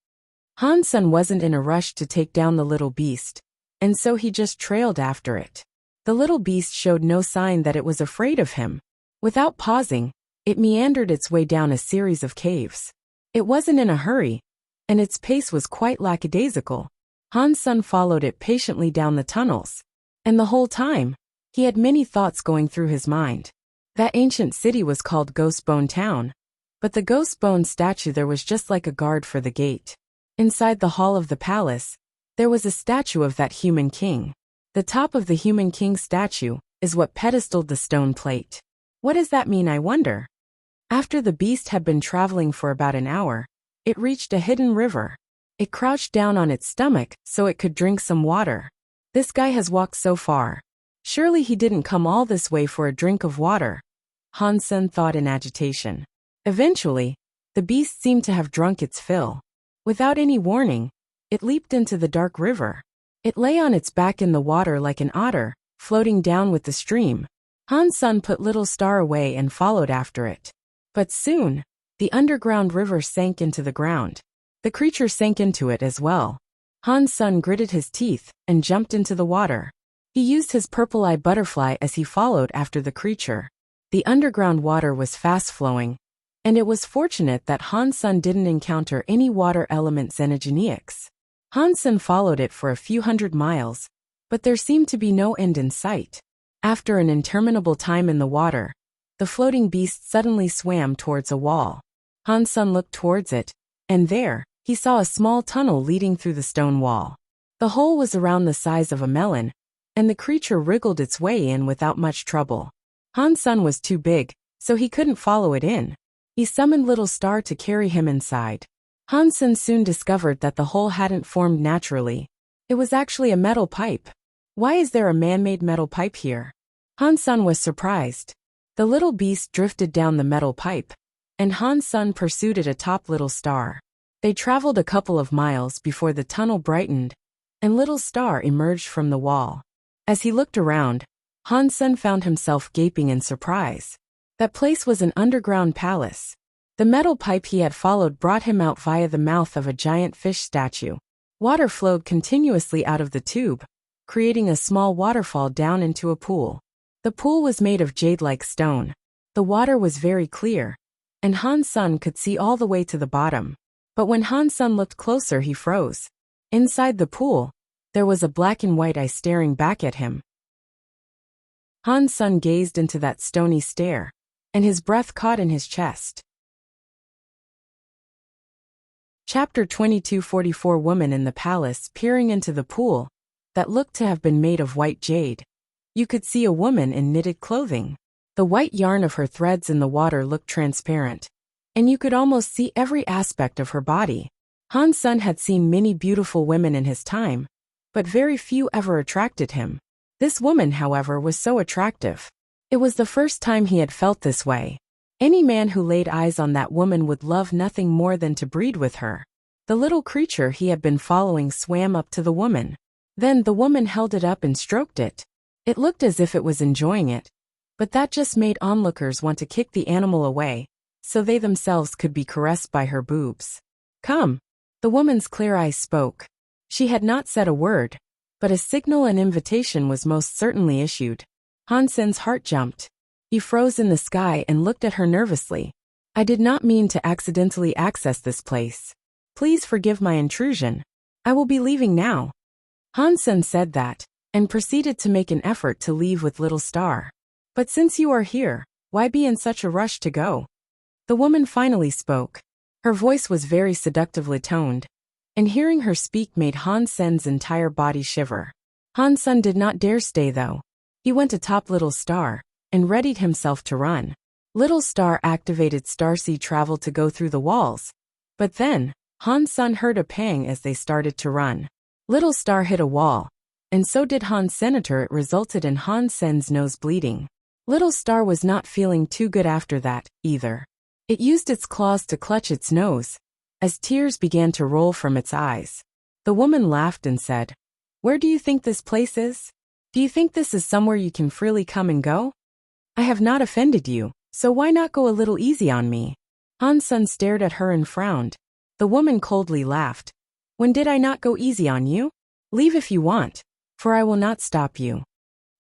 Han Sun wasn't in a rush to take down the little beast, and so he just trailed after it. The little beast showed no sign that it was afraid of him. Without pausing, it meandered its way down a series of caves. It wasn't in a hurry, and its pace was quite lackadaisical. Han Sun followed it patiently down the tunnels, and the whole time, he had many thoughts going through his mind. That ancient city was called Ghostbone Town, but the Ghostbone statue there was just like a guard for the gate. Inside the hall of the palace, there was a statue of that human king. The top of the human king statue is what pedestaled the stone plate. What does that mean, I wonder? After the beast had been traveling for about an hour, it reached a hidden river. It crouched down on its stomach so it could drink some water. This guy has walked so far. Surely he didn't come all this way for a drink of water, Han Sun thought in agitation. Eventually, the beast seemed to have drunk its fill. Without any warning, it leaped into the dark river. It lay on its back in the water like an otter, floating down with the stream. Han Sun put Little Star away and followed after it. But soon, the underground river sank into the ground. The creature sank into it as well. Han Sun gritted his teeth and jumped into the water. He used his purple eye butterfly as he followed after the creature. The underground water was fast-flowing, and it was fortunate that Han Sun didn't encounter any water element Xenogeniacs. Han Sun followed it for a few hundred miles, but there seemed to be no end in sight. After an interminable time in the water, the floating beast suddenly swam towards a wall. Han Sun looked towards it, and there, he saw a small tunnel leading through the stone wall. The hole was around the size of a melon, and the creature wriggled its way in without much trouble. Han Sun was too big, so he couldn't follow it in. He summoned Little Star to carry him inside. Han Sun soon discovered that the hole hadn't formed naturally. It was actually a metal pipe. Why is there a man-made metal pipe here? Han Sun was surprised. The little beast drifted down the metal pipe, and Han Sun pursued it atop Little Star. They traveled a couple of miles before the tunnel brightened, and Little Star emerged from the wall. As he looked around, Han Sun found himself gaping in surprise. That place was an underground palace. The metal pipe he had followed brought him out via the mouth of a giant fish statue. Water flowed continuously out of the tube, creating a small waterfall down into a pool. The pool was made of jade-like stone. The water was very clear, and Han Sun could see all the way to the bottom. But when Han Sun looked closer, he froze. Inside the pool, there was a black and white eye staring back at him. Han Sun gazed into that stony stare, and his breath caught in his chest. Chapter 2244 Woman in the palace peering into the pool, that looked to have been made of white jade. You could see a woman in knitted clothing. The white yarn of her threads in the water looked transparent, and you could almost see every aspect of her body. Han Sun had seen many beautiful women in his time, but very few ever attracted him. This woman, however, was so attractive. It was the first time he had felt this way. Any man who laid eyes on that woman would love nothing more than to breed with her. The little creature he had been following swam up to the woman. Then the woman held it up and stroked it. It looked as if it was enjoying it, but that just made onlookers want to kick the animal away, so they themselves could be caressed by her boobs. Come. The woman's clear eyes spoke. She had not said a word, but a signal and invitation was most certainly issued. Han Sen's heart jumped. He froze in the sky and looked at her nervously. I did not mean to accidentally access this place. Please forgive my intrusion. I will be leaving now. Han Sen said that, and proceeded to make an effort to leave with Little Star. But since you are here, why be in such a rush to go? The woman finally spoke. Her voice was very seductively toned, and hearing her speak made Han Sen's entire body shiver. Han Sen did not dare stay though. He went atop Little Star, and readied himself to run. Little Star activated Starseed travel to go through the walls. But then, Han Sen heard a pang as they started to run. Little Star hit a wall, and so did Han Senator. It resulted in Han Sen's nose bleeding. Little Star was not feeling too good after that, either. It used its claws to clutch its nose, as tears began to roll from its eyes. The woman laughed and said, "Where do you think this place is? Do you think this is somewhere you can freely come and go? I have not offended you, so why not go a little easy on me?" Han Sen stared at her and frowned. The woman coldly laughed. "When did I not go easy on you? Leave if you want, for I will not stop you.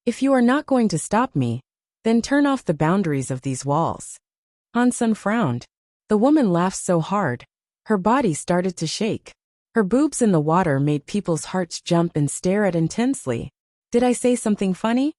If you are not going to stop me, then turn off the boundaries of these walls." Han Sen frowned. The woman laughed so hard, her body started to shake. Her boobs in the water made people's hearts jump and stare at intensely. "Did I say something funny?"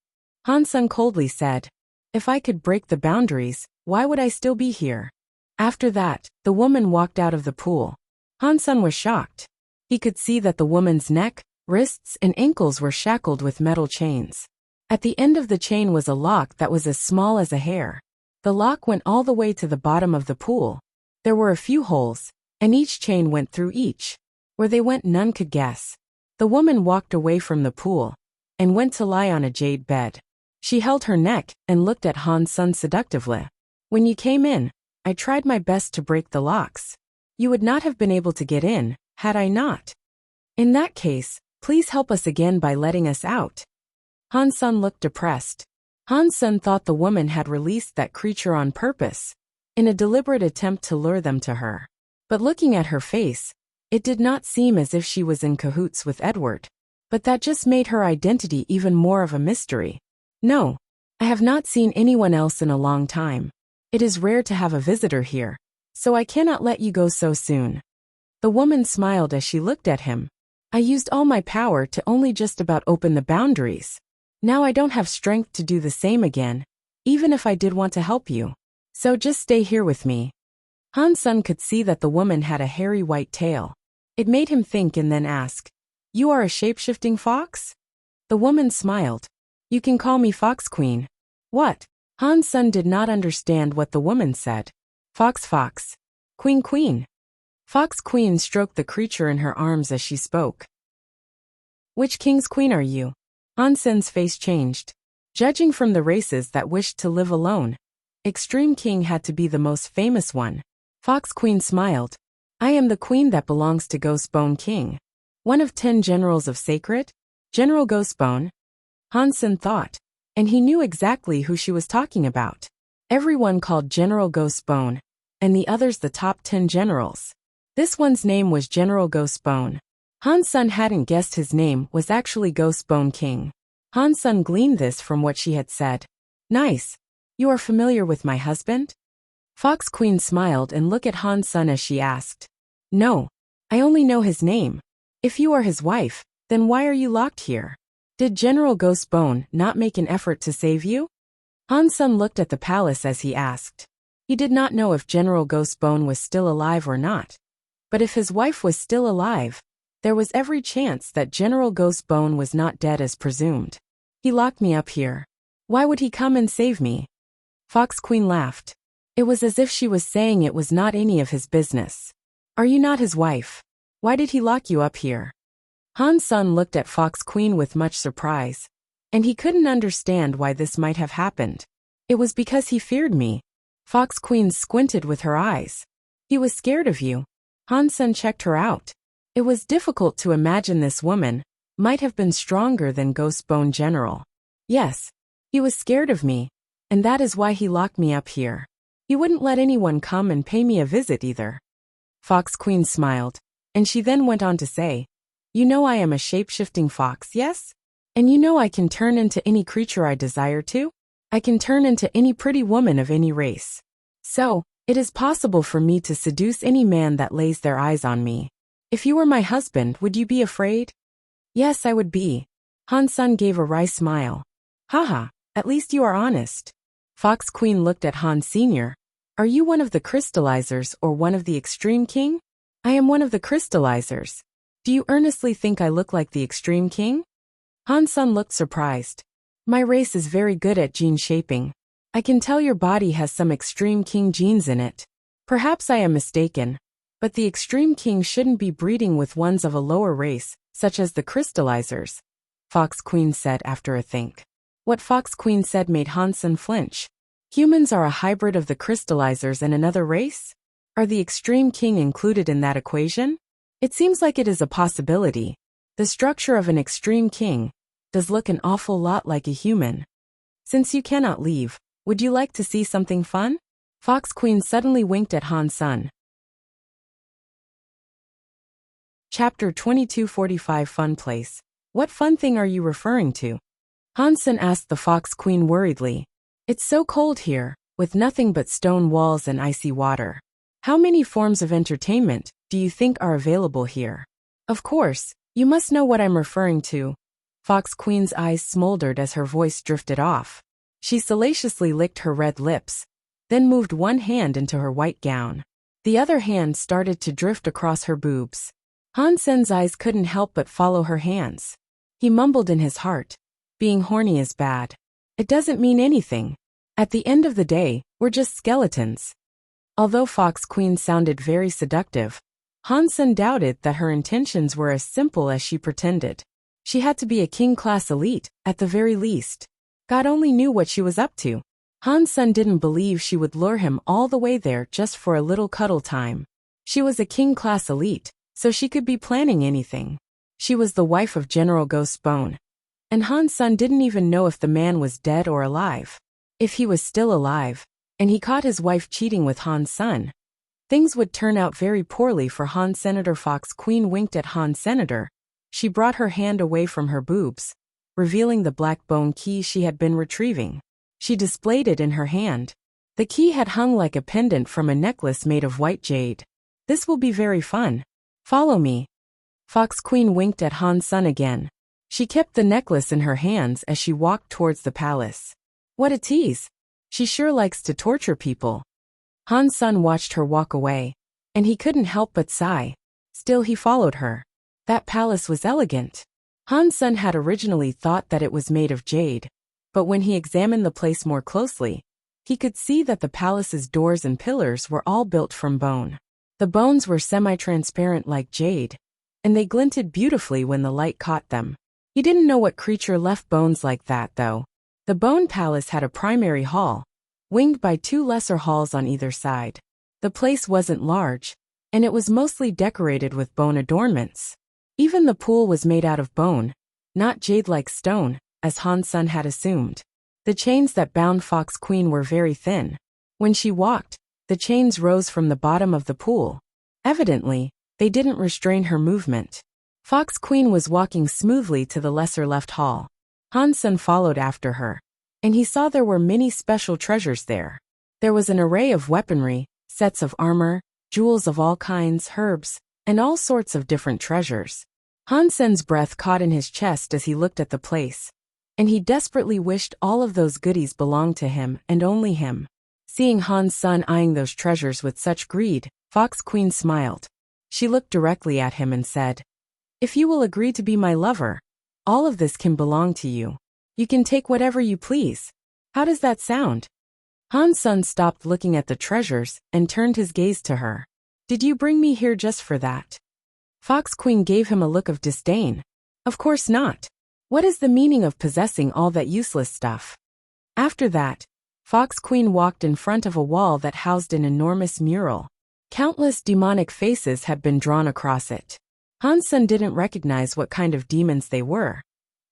Han Sen coldly said. "If I could break the boundaries, why would I still be here?" After that, the woman walked out of the pool. Han Sen was shocked. He could see that the woman's neck, wrists, and ankles were shackled with metal chains. At the end of the chain was a lock that was as small as a hair. The lock went all the way to the bottom of the pool. There were a few holes, and each chain went through each. Where they went none could guess. The woman walked away from the pool, and went to lie on a jade bed. She held her neck and looked at Han Sen seductively. "When you came in, I tried my best to break the locks. You would not have been able to get in, had I not. In that case, please help us again by letting us out." Han Sen looked depressed. Han Sen thought the woman had released that creature on purpose, in a deliberate attempt to lure them to her. But looking at her face, it did not seem as if she was in cahoots with Edward. But that just made her identity even more of a mystery. "No, I have not seen anyone else in a long time. It is rare to have a visitor here, so I cannot let you go so soon." The woman smiled as she looked at him. "I used all my power to only just about open the boundaries. Now I don't have strength to do the same again, even if I did want to help you. So just stay here with me." Han Sen could see that the woman had a hairy white tail. It made him think and then ask, "You are a shape-shifting fox?" The woman smiled. "You can call me Fox Queen." "What?" Han Sen did not understand what the woman said. "Fox Fox. Queen Queen." Fox Queen stroked the creature in her arms as she spoke. "Which king's queen are you?" Han Sen's face changed. Judging from the races that wished to live alone, Extreme King had to be the most famous one. Fox Queen smiled. "I am the queen that belongs to Ghostbone King. One of 10 generals of Sacred? General Ghostbone?" Han Sen thought, and he knew exactly who she was talking about. Everyone called General Ghostbone, and the others the top 10 generals. This one's name was General Ghostbone. Han Sen hadn't guessed his name was actually Ghostbone King. Han Sen gleaned this from what she had said. "Nice. You are familiar with my husband?" Fox Queen smiled and looked at Han Sen as she asked. "No. I only know his name. If you are his wife, then why are you locked here? Did General Ghostbone not make an effort to save you?" Han Sen looked at the palace as he asked. He did not know if General Ghostbone was still alive or not. But if his wife was still alive, there was every chance that General Ghostbone was not dead as presumed. "He locked me up here. Why would he come and save me?" Fox Queen laughed. It was as if she was saying it was not any of his business. "Are you not his wife? Why did he lock you up here?" Han Sen looked at Fox Queen with much surprise, and he couldn't understand why this might have happened. "It was because he feared me." Fox Queen squinted with her eyes. "He was scared of you." Han Sen checked her out. It was difficult to imagine this woman might have been stronger than Ghostbone General. "Yes, he was scared of me, and that is why he locked me up here." You wouldn't let anyone come and pay me a visit either. Fox Queen smiled, and she then went on to say, you know I am a shape-shifting fox, yes? And you know I can turn into any creature I desire to? I can turn into any pretty woman of any race. So, it is possible for me to seduce any man that lays their eyes on me. If you were my husband, would you be afraid? Yes, I would be. Han Sun gave a wry smile. Haha, at least you are honest. Fox Queen looked at Han Sr. Are you one of the crystallizers or one of the Extreme King? I am one of the crystallizers. Do you earnestly think I look like the Extreme King? Han Sun looked surprised. My race is very good at gene shaping. I can tell your body has some Extreme King genes in it. Perhaps I am mistaken, but the Extreme King shouldn't be breeding with ones of a lower race, such as the crystallizers, Fox Queen said after a think. What Fox Queen said made Han Sun flinch. Humans are a hybrid of the crystallizers and another race? Are the Extreme King included in that equation? It seems like it is a possibility. The structure of an Extreme King does look an awful lot like a human. Since you cannot leave, would you like to see something fun? Fox Queen suddenly winked at Han Sun. Chapter 2245 Fun Place. What fun thing are you referring to? Han Sun asked the Fox Queen worriedly. It's so cold here, with nothing but stone walls and icy water. How many forms of entertainment do you think are available here? Of course, you must know what I'm referring to. Fox Queen's eyes smoldered as her voice drifted off. She salaciously licked her red lips, then moved one hand into her white gown. The other hand started to drift across her boobs. Han Sun's eyes couldn't help but follow her hands. He mumbled in his heart, being horny is bad. It doesn't mean anything. At the end of the day, we're just skeletons. Although Fox Queen sounded very seductive, Han Sun doubted that her intentions were as simple as she pretended. She had to be a king-class elite, at the very least. God only knew what she was up to. Han Sun didn't believe she would lure him all the way there just for a little cuddle time. She was a king-class elite, so she could be planning anything. She was the wife of General Ghost Bone. And Han Sun didn't even know if the man was dead or alive. If he was still alive, and he caught his wife cheating with Han Sun, things would turn out very poorly for Han Senator. Fox Queen winked at Han Senator. She brought her hand away from her boobs, revealing the black bone key she had been retrieving. She displayed it in her hand. The key had hung like a pendant from a necklace made of white jade. This will be very fun. Follow me. Fox Queen winked at Han Sun again. She kept the necklace in her hands as she walked towards the palace. What a tease. She sure likes to torture people. Han Sun watched her walk away, and he couldn't help but sigh. Still he followed her. That palace was elegant. Han Sun had originally thought that it was made of jade, but when he examined the place more closely, he could see that the palace's doors and pillars were all built from bone. The bones were semi-transparent like jade, and they glinted beautifully when the light caught them. He didn't know what creature left bones like that, though. The Bone Palace had a primary hall, winged by two lesser halls on either side. The place wasn't large, and it was mostly decorated with bone adornments. Even the pool was made out of bone, not jade-like stone, as Han Sun had assumed. The chains that bound Fox Queen were very thin. When she walked, the chains rose from the bottom of the pool. Evidently, they didn't restrain her movement. Fox Queen was walking smoothly to the lesser left hall. Han Sun followed after her, and he saw there were many special treasures there. There was an array of weaponry, sets of armor, jewels of all kinds, herbs, and all sorts of different treasures. Han Sun's breath caught in his chest as he looked at the place, and he desperately wished all of those goodies belonged to him and only him. Seeing Han Sun eyeing those treasures with such greed, Fox Queen smiled. She looked directly at him and said, "If you will agree to be my lover, all of this can belong to you. You can take whatever you please. How does that sound?" Han Sun stopped looking at the treasures and turned his gaze to her. "Did you bring me here just for that?" Fox Queen gave him a look of disdain. "Of course not. What is the meaning of possessing all that useless stuff?" After that, Fox Queen walked in front of a wall that housed an enormous mural. Countless demonic faces had been drawn across it. Han Sun didn't recognize what kind of demons they were,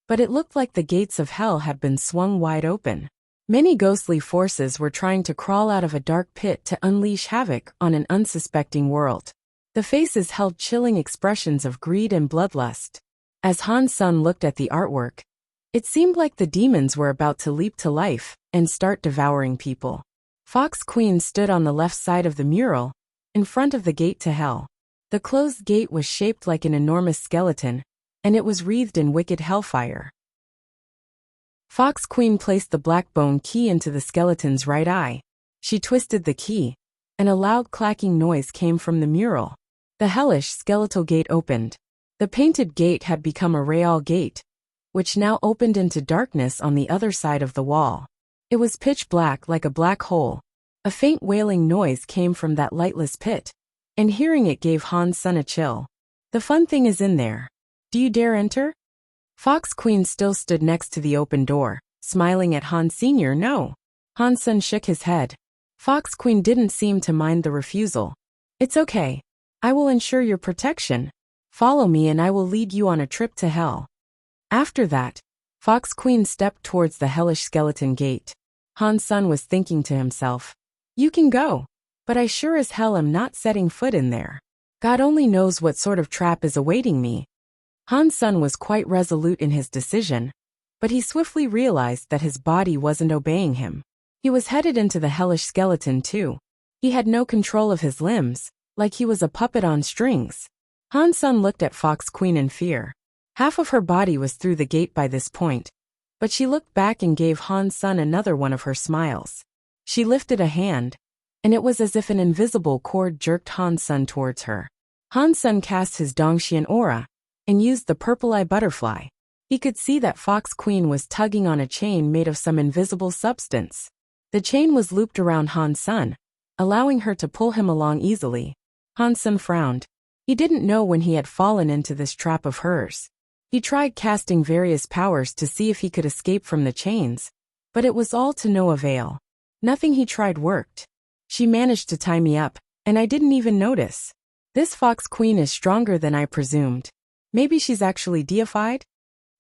but it looked like the gates of hell had been swung wide open. Many ghostly forces were trying to crawl out of a dark pit to unleash havoc on an unsuspecting world. The faces held chilling expressions of greed and bloodlust. As Han Sun looked at the artwork, it seemed like the demons were about to leap to life and start devouring people. Fox Queen stood on the left side of the mural, in front of the gate to hell. The closed gate was shaped like an enormous skeleton, and it was wreathed in wicked hellfire. Fox Queen placed the black bone key into the skeleton's right eye. She twisted the key, and a loud clacking noise came from the mural. The hellish skeletal gate opened. The painted gate had become a real gate, which now opened into darkness on the other side of the wall. It was pitch black like a black hole. A faint wailing noise came from that lightless pit, and hearing it gave Han Sun a chill. The fun thing is in there. Do you dare enter? Fox Queen still stood next to the open door, smiling at Han Sr. No. Han Sun shook his head. Fox Queen didn't seem to mind the refusal. It's okay. I will ensure your protection. Follow me and I will lead you on a trip to hell. After that, Fox Queen stepped towards the hellish skeleton gate. Han Sun was thinking to himself, you can go, but I sure as hell am not setting foot in there. God only knows what sort of trap is awaiting me. Han Sun was quite resolute in his decision, but he swiftly realized that his body wasn't obeying him. He was headed into the hellish skeleton too. He had no control of his limbs, like he was a puppet on strings. Han Sun looked at Fox Queen in fear. Half of her body was through the gate by this point, but she looked back and gave Han Sun another one of her smiles. She lifted a hand, and it was as if an invisible cord jerked Han Sun towards her. Han Sun cast his Dongxian aura, and used the purple eye butterfly. He could see that Fox Queen was tugging on a chain made of some invisible substance. The chain was looped around Han Sun, allowing her to pull him along easily. Han Sun frowned. He didn't know when he had fallen into this trap of hers. He tried casting various powers to see if he could escape from the chains, but it was all to no avail. Nothing he tried worked. She managed to tie me up, and I didn't even notice. This Fox Queen is stronger than I presumed. Maybe she's actually deified?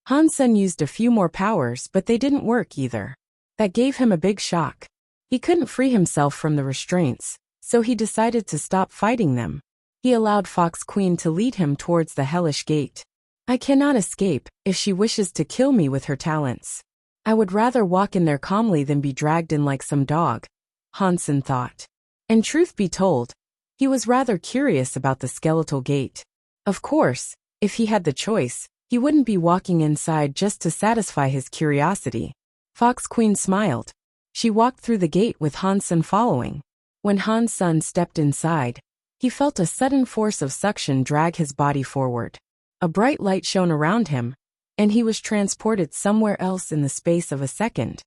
Han Sun used a few more powers, but they didn't work either. That gave him a big shock. He couldn't free himself from the restraints, so he decided to stop fighting them. He allowed Fox Queen to lead him towards the hellish gate. I cannot escape if she wishes to kill me with her talents. I would rather walk in there calmly than be dragged in like some dog, Han Sun thought. And truth be told, he was rather curious about the skeletal gate. Of course, if he had the choice, he wouldn't be walking inside just to satisfy his curiosity. Fox Queen smiled. She walked through the gate with Han Sun following. When Han Sun stepped inside, he felt a sudden force of suction drag his body forward. A bright light shone around him, and he was transported somewhere else in the space of a second.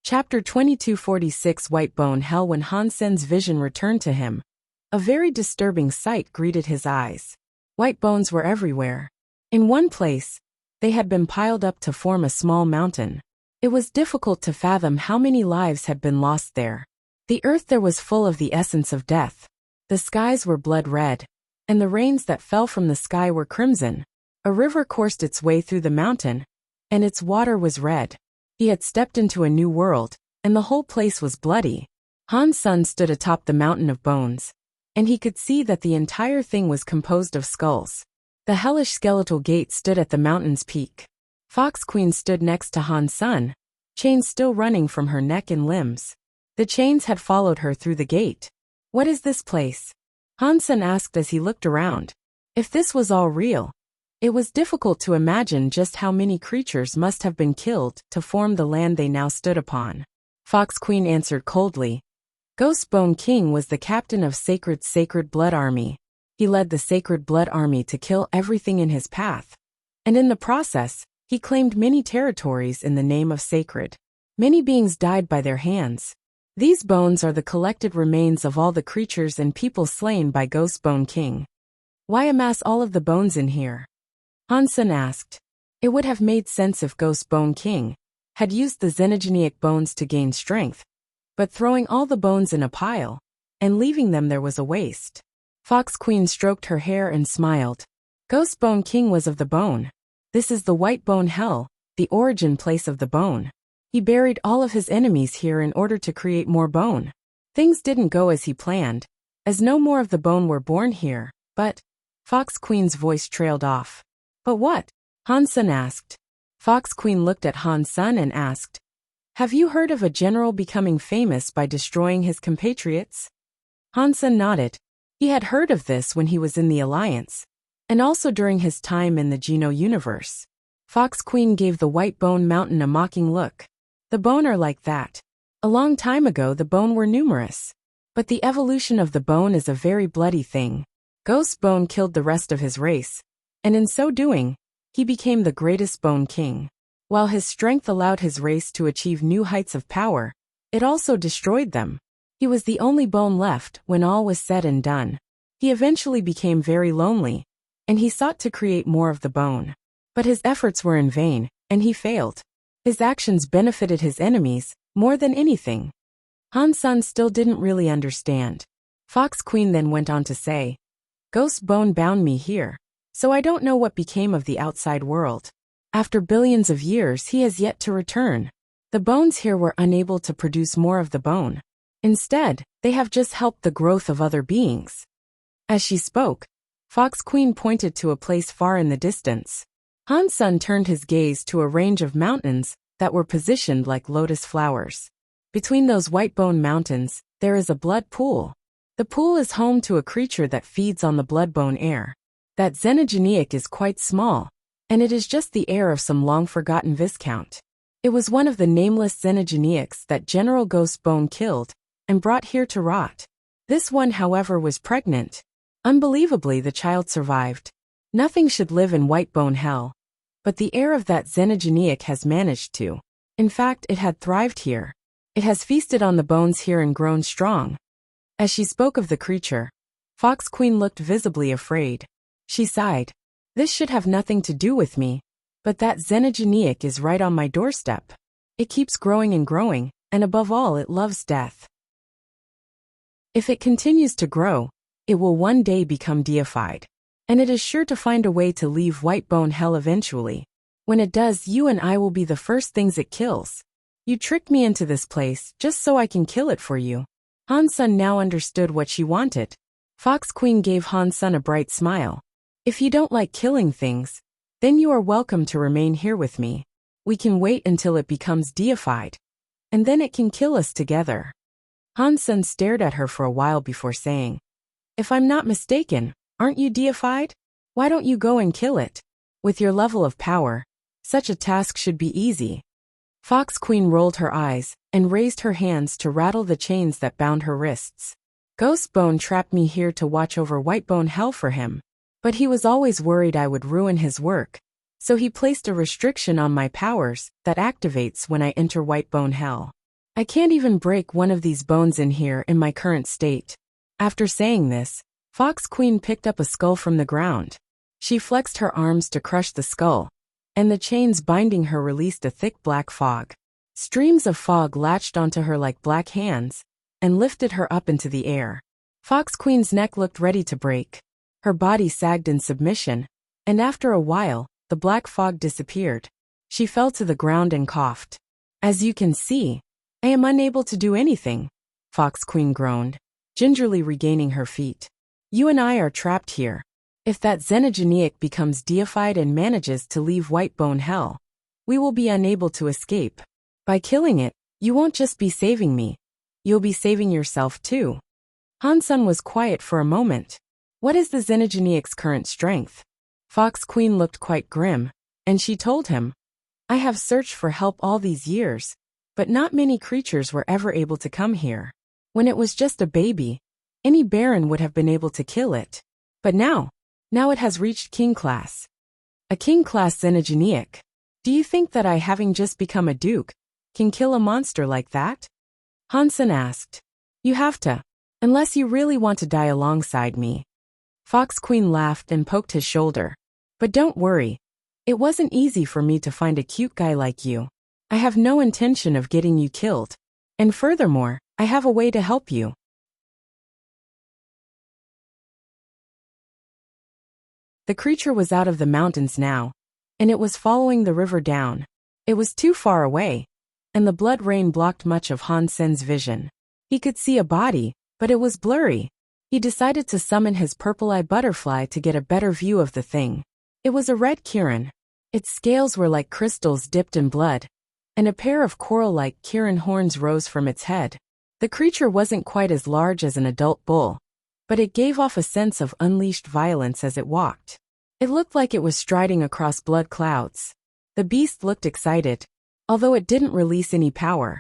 Chapter 2246 White Bone Hell. When Han Sun's vision returned to him, a very disturbing sight greeted his eyes. White bones were everywhere. In one place, they had been piled up to form a small mountain. It was difficult to fathom how many lives had been lost there. The earth there was full of the essence of death. The skies were blood red, and the rains that fell from the sky were crimson. A river coursed its way through the mountain, and its water was red. He had stepped into a new world, and the whole place was bloody. Han Sun stood atop the mountain of bones, and he could see that the entire thing was composed of skulls. The hellish skeletal gate stood at the mountain's peak. Fox Queen stood next to Han Sun, chains still running from her neck and limbs. The chains had followed her through the gate. What is this place? Han Sun asked as he looked around. If this was all real, it was difficult to imagine just how many creatures must have been killed to form the land they now stood upon. Fox Queen answered coldly. Ghostbone King was the captain of Sacred Blood Army. He led the Sacred Blood Army to kill everything in his path. And in the process, he claimed many territories in the name of Sacred. Many beings died by their hands. These bones are the collected remains of all the creatures and people slain by Ghostbone King. Why amass all of the bones in here? Han Sun asked. It would have made sense if Ghostbone King had used the xenogenic bones to gain strength, but throwing all the bones in a pile and leaving them there was a waste. Fox Queen stroked her hair and smiled. Ghostbone King was of the bone. This is the White Bone Hell, the origin place of the bone. He buried all of his enemies here in order to create more bone. Things didn't go as he planned, as no more of the bone were born here, but Fox Queen's voice trailed off. But what? Han Sen asked. Fox Queen looked at Han Sen and asked, have you heard of a general becoming famous by destroying his compatriots? Han Sen nodded. He had heard of this when he was in the Alliance, and also during his time in the Geno universe. Fox Queen gave the White Bone Mountain a mocking look. The bone are like that. A long time ago the bone were numerous. But the evolution of the bone is a very bloody thing. Ghost Bone killed the rest of his race, and in so doing, he became the greatest Bone King. While his strength allowed his race to achieve new heights of power, it also destroyed them. He was the only bone left when all was said and done. He eventually became very lonely, and he sought to create more of the bone. But his efforts were in vain, and he failed. His actions benefited his enemies more than anything. Han Sen still didn't really understand. Fox Queen then went on to say, Ghost Bone bound me here, so I don't know what became of the outside world. After billions of years he has yet to return. The bones here were unable to produce more of the bone. Instead, they have just helped the growth of other beings. As she spoke, Fox Queen pointed to a place far in the distance. Han Sen turned his gaze to a range of mountains that were positioned like lotus flowers. Between those white bone mountains, there is a blood pool. The pool is home to a creature that feeds on the blood bone air. That xenogeniac is quite small, and it is just the heir of some long-forgotten viscount. It was one of the nameless xenogeniacs that General Ghost Bone killed and brought here to rot. This one, however, was pregnant. Unbelievably, the child survived. Nothing should live in White Bone Hell, but the heir of that xenogeniac has managed to. In fact, it had thrived here. It has feasted on the bones here and grown strong. As she spoke of the creature, Fox Queen looked visibly afraid. She sighed. This should have nothing to do with me, but that xenogeniac is right on my doorstep. It keeps growing and growing, and above all it loves death. If it continues to grow, it will one day become deified. And it is sure to find a way to leave White Bone Hell eventually. When it does, you and I will be the first things it kills. You tricked me into this place just so I can kill it for you. Han Sen now understood what she wanted. Fox Queen gave Han Sen a bright smile. If you don't like killing things, then you are welcome to remain here with me. We can wait until it becomes deified, and then it can kill us together. Han Sen stared at her for a while before saying, if I'm not mistaken, aren't you deified? Why don't you go and kill it? With your level of power, such a task should be easy. Fox Queen rolled her eyes and raised her hands to rattle the chains that bound her wrists. Ghost Bone trapped me here to watch over White Bone Hell for him, but he was always worried I would ruin his work, so he placed a restriction on my powers that activates when I enter White Bone Hell. I can't even break one of these bones in here in my current state. After saying this, Fox Queen picked up a skull from the ground. She flexed her arms to crush the skull, and the chains binding her released a thick black fog. Streams of fog latched onto her like black hands, and lifted her up into the air. Fox Queen's neck looked ready to break. Her body sagged in submission, and after a while, the black fog disappeared. She fell to the ground and coughed. As you can see, I am unable to do anything, Fox Queen groaned, gingerly regaining her feet. You and I are trapped here. If that xenogeniac becomes deified and manages to leave White Bone Hell, we will be unable to escape. By killing it, you won't just be saving me. You'll be saving yourself too. Han Sen was quiet for a moment. What is the xenogeniac's current strength? Fox Queen looked quite grim, and she told him, I have searched for help all these years, but not many creatures were ever able to come here. When it was just a baby, any baron would have been able to kill it. But now it has reached king class. A king class xenogeniac. Do you think that I, having just become a duke, can kill a monster like that? Han Sen asked. You have to, unless you really want to die alongside me. Fox Queen laughed and poked his shoulder. But don't worry. It wasn't easy for me to find a cute guy like you. I have no intention of getting you killed. And furthermore, I have a way to help you. The creature was out of the mountains now, and it was following the river down. It was too far away, and the blood rain blocked much of Han Sen's vision. He could see a body, but it was blurry. He decided to summon his purple-eye butterfly to get a better view of the thing. It was a red Kirin. Its scales were like crystals dipped in blood, and a pair of coral-like Kirin horns rose from its head. The creature wasn't quite as large as an adult bull, but it gave off a sense of unleashed violence as it walked. It looked like it was striding across blood clouds. The beast looked excited, although it didn't release any power.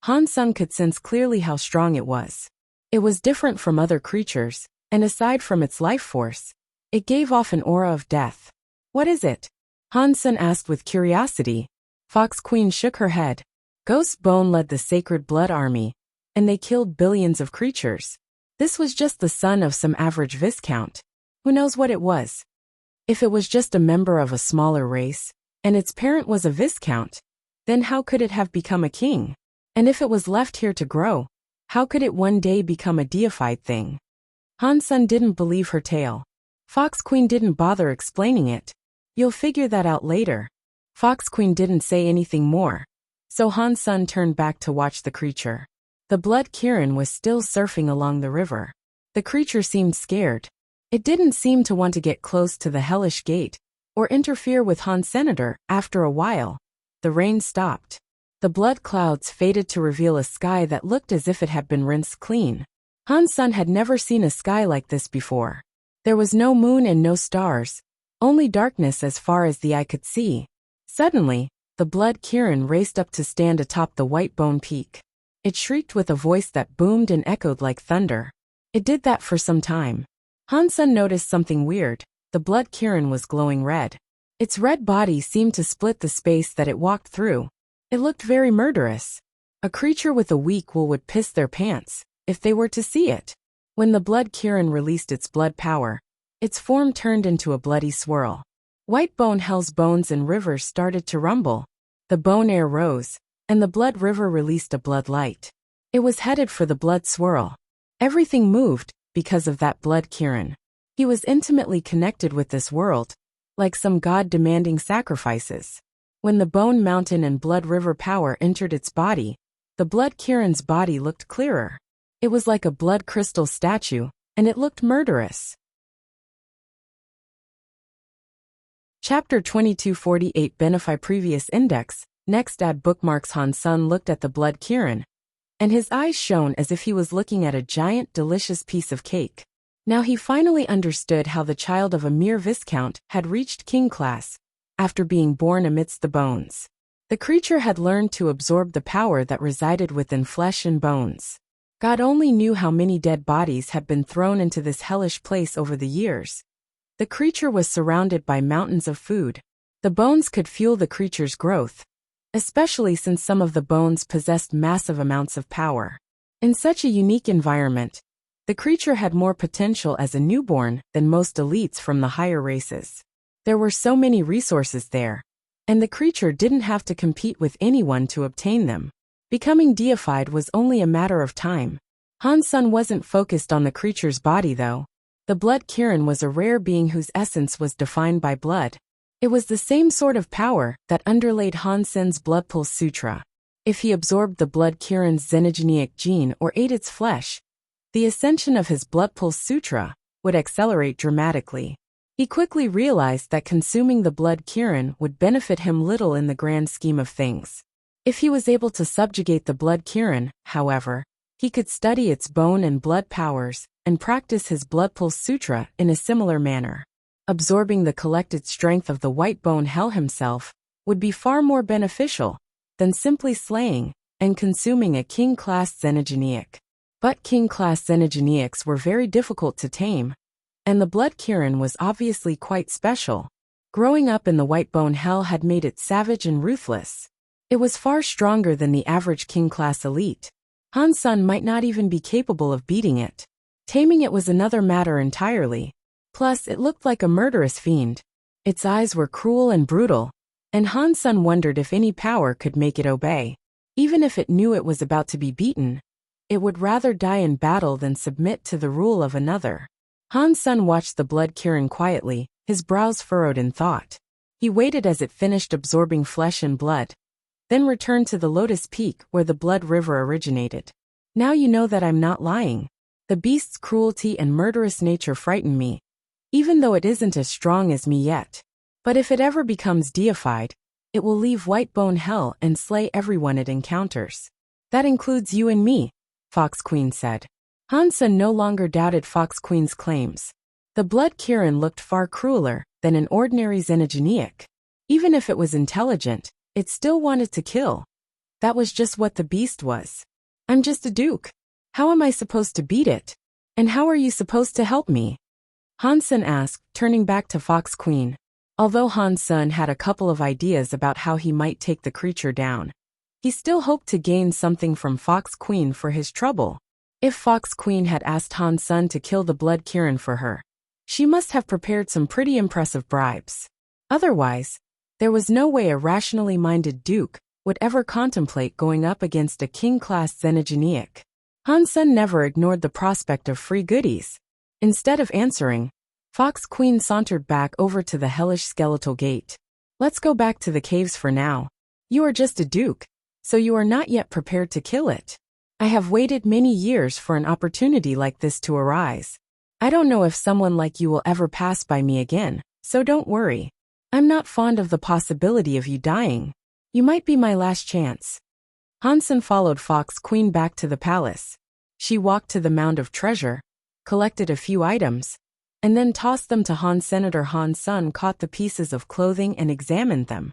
Han Sen could sense clearly how strong it was. It was different from other creatures, and aside from its life force, it gave off an aura of death. "What is it?" Han Sen asked with curiosity. Fox Queen shook her head. Ghost Bone led the Sacred Blood Army, and they killed billions of creatures. This was just the son of some average viscount. Who knows what it was? If it was just a member of a smaller race, and its parent was a viscount, then how could it have become a king? And if it was left here to grow, how could it one day become a deified thing? Han Sen didn't believe her tale. Fox Queen didn't bother explaining it. "You'll figure that out later." Fox Queen didn't say anything more, so Han Sen turned back to watch the creature. The blood Kirin was still surfing along the river. The creature seemed scared. It didn't seem to want to get close to the hellish gate, or interfere with Han Senator. After a while, the rain stopped. The blood clouds faded to reveal a sky that looked as if it had been rinsed clean. Han Sen had never seen a sky like this before. There was no moon and no stars, only darkness as far as the eye could see. Suddenly, the blood Kirin raced up to stand atop the white bone peak. It shrieked with a voice that boomed and echoed like thunder. It did that for some time. Han Sen noticed something weird. The blood Kirin was glowing red. Its red body seemed to split the space that it walked through. It looked very murderous. A creature with a weak will would piss their pants if they were to see it. When the blood Kirin released its blood power, its form turned into a bloody swirl. White Bone Hell's bones and rivers started to rumble. The bone air rose, and the blood river released a blood light. It was headed for the blood swirl. Everything moved because of that blood Kirin. He was intimately connected with this world, like some god demanding sacrifices. When the bone mountain and blood river power entered its body, the blood Kirin's body looked clearer. It was like a blood crystal statue, and it looked murderous. Chapter 2248 Benefy Previous Index. Next add bookmarks. Han Sen looked at the blood Kirin, and his eyes shone as if he was looking at a giant, delicious piece of cake. Now he finally understood how the child of a mere viscount had reached king class, after being born amidst the bones. The creature had learned to absorb the power that resided within flesh and bones. God only knew how many dead bodies had been thrown into this hellish place over the years. The creature was surrounded by mountains of food. The bones could fuel the creature's growth, especially since some of the bones possessed massive amounts of power. In such a unique environment, the creature had more potential as a newborn than most elites from the higher races. There were so many resources there, and the creature didn't have to compete with anyone to obtain them. Becoming deified was only a matter of time. Han Sen wasn't focused on the creature's body though. The blood Kirin was a rare being whose essence was defined by blood. It was the same sort of power that underlaid Han Sen's Blood Pulse Sutra. If he absorbed the blood Kirin's xenogenic gene or ate its flesh, the ascension of his Blood Pulse Sutra would accelerate dramatically. He quickly realized that consuming the blood Kirin would benefit him little in the grand scheme of things. If he was able to subjugate the blood Kirin, however, he could study its bone and blood powers and practice his Blood Pulse Sutra in a similar manner. Absorbing the collected strength of the White Bone Hell himself would be far more beneficial than simply slaying and consuming a king-class xenogeniac. But king-class xenogeniacs were very difficult to tame, and the blood Kirin was obviously quite special. Growing up in the White Bone Hell had made it savage and ruthless. It was far stronger than the average king-class elite. Han Sen might not even be capable of beating it. Taming it was another matter entirely. Plus, it looked like a murderous fiend. Its eyes were cruel and brutal, and Han Sen wondered if any power could make it obey. Even if it knew it was about to be beaten, it would rather die in battle than submit to the rule of another. Han Sen watched the blood Kirin quietly, his brows furrowed in thought. He waited as it finished absorbing flesh and blood, then return to the Lotus Peak where the Blood River originated. Now you know that I'm not lying. The beast's cruelty and murderous nature frighten me, even though it isn't as strong as me yet. But if it ever becomes deified, it will leave Whitebone Hell and slay everyone it encounters. That includes you and me, Fox Queen said. Han Sen no longer doubted Fox Queen's claims. The Blood Kirin looked far crueler than an ordinary xenogeniac. Even if it was intelligent, it still wanted to kill. That was just what the beast was. I'm just a duke. How am I supposed to beat it? And how are you supposed to help me? Han Sen asked, turning back to Fox Queen. Although Han Sen had a couple of ideas about how he might take the creature down, he still hoped to gain something from Fox Queen for his trouble. If Fox Queen had asked Han Sen to kill the Blood Kirin for her, she must have prepared some pretty impressive bribes. Otherwise, there was no way a rationally minded duke would ever contemplate going up against a king-class xenogeniac. Han Sen never ignored the prospect of free goodies. Instead of answering, Fox Queen sauntered back over to the hellish skeletal gate. Let's go back to the caves for now. You are just a duke, so you are not yet prepared to kill it. I have waited many years for an opportunity like this to arise. I don't know if someone like you will ever pass by me again, so don't worry. I'm not fond of the possibility of you dying. You might be my last chance. Han Sen followed Fox Queen back to the palace. She walked to the mound of treasure, collected a few items, and then tossed them to Han. Senator Han Sen caught the pieces of clothing and examined them.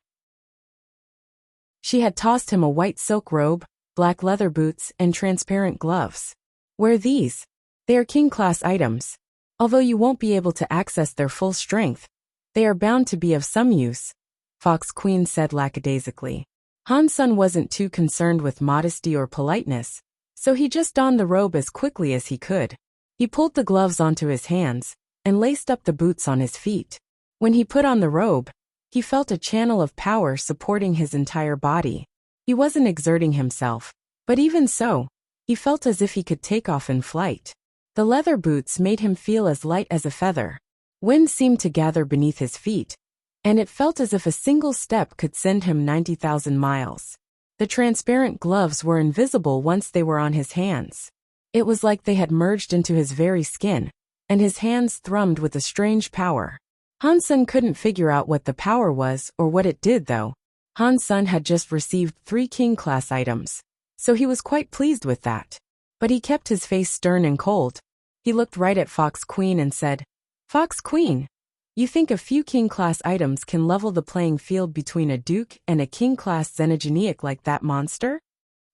She had tossed him a white silk robe, black leather boots, and transparent gloves. Wear these. They are king-class items. Although you won't be able to access their full strength, they are bound to be of some use, Fox Queen said lackadaisically. Han Sen wasn't too concerned with modesty or politeness, so he just donned the robe as quickly as he could. He pulled the gloves onto his hands and laced up the boots on his feet. When he put on the robe, he felt a channel of power supporting his entire body. He wasn't exerting himself, but even so, he felt as if he could take off in flight. The leather boots made him feel as light as a feather. Wind seemed to gather beneath his feet, and it felt as if a single step could send him 90,000 miles. The transparent gloves were invisible once they were on his hands. It was like they had merged into his very skin, and his hands thrummed with a strange power. Han Sen couldn't figure out what the power was or what it did though. Han Sen had just received 3 king-class items, so he was quite pleased with that. But he kept his face stern and cold. He looked right at Fox Queen and said, Fox Queen, you think a few king-class items can level the playing field between a duke and a king-class xenogeniac like that monster?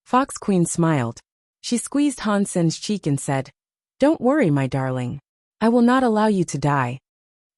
Fox Queen smiled. She squeezed Han Sen's cheek and said, Don't worry, my darling. I will not allow you to die.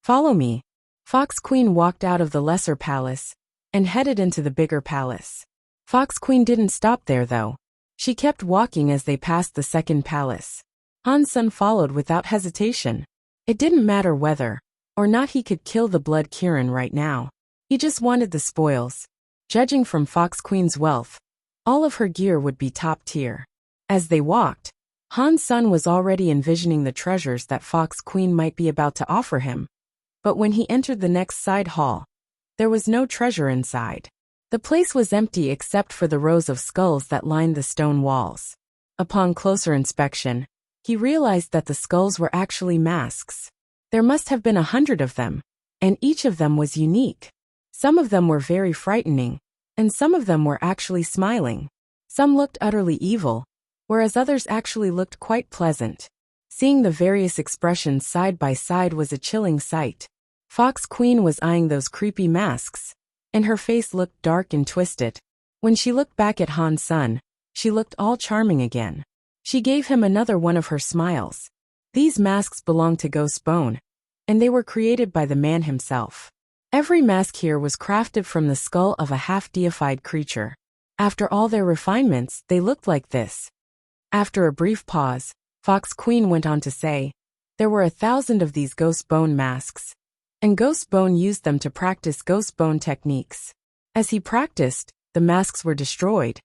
Follow me. Fox Queen walked out of the lesser palace and headed into the bigger palace. Fox Queen didn't stop there though. She kept walking as they passed the second palace. Han Sen followed without hesitation. It didn't matter whether or not he could kill the Blood Kirin right now. He just wanted the spoils. Judging from Fox Queen's wealth, all of her gear would be top tier. As they walked, Han Sen was already envisioning the treasures that Fox Queen might be about to offer him. But when he entered the next side hall, there was no treasure inside. The place was empty except for the rows of skulls that lined the stone walls. Upon closer inspection, he realized that the skulls were actually masks. There must have been 100 of them, and each of them was unique. Some of them were very frightening, and some of them were actually smiling. Some looked utterly evil, whereas others actually looked quite pleasant. Seeing the various expressions side by side was a chilling sight. Fox Queen was eyeing those creepy masks, and her face looked dark and twisted. When she looked back at Han Sen, she looked all charming again. She gave him another one of her smiles. These masks belonged to Ghost Bone, and they were created by the man himself. Every mask here was crafted from the skull of a half-deified creature. After all their refinements, they looked like this. After a brief pause, Fox Queen went on to say, there were 1,000 of these Ghost Bone masks, and Ghost Bone used them to practice Ghost Bone techniques. As he practiced, the masks were destroyed.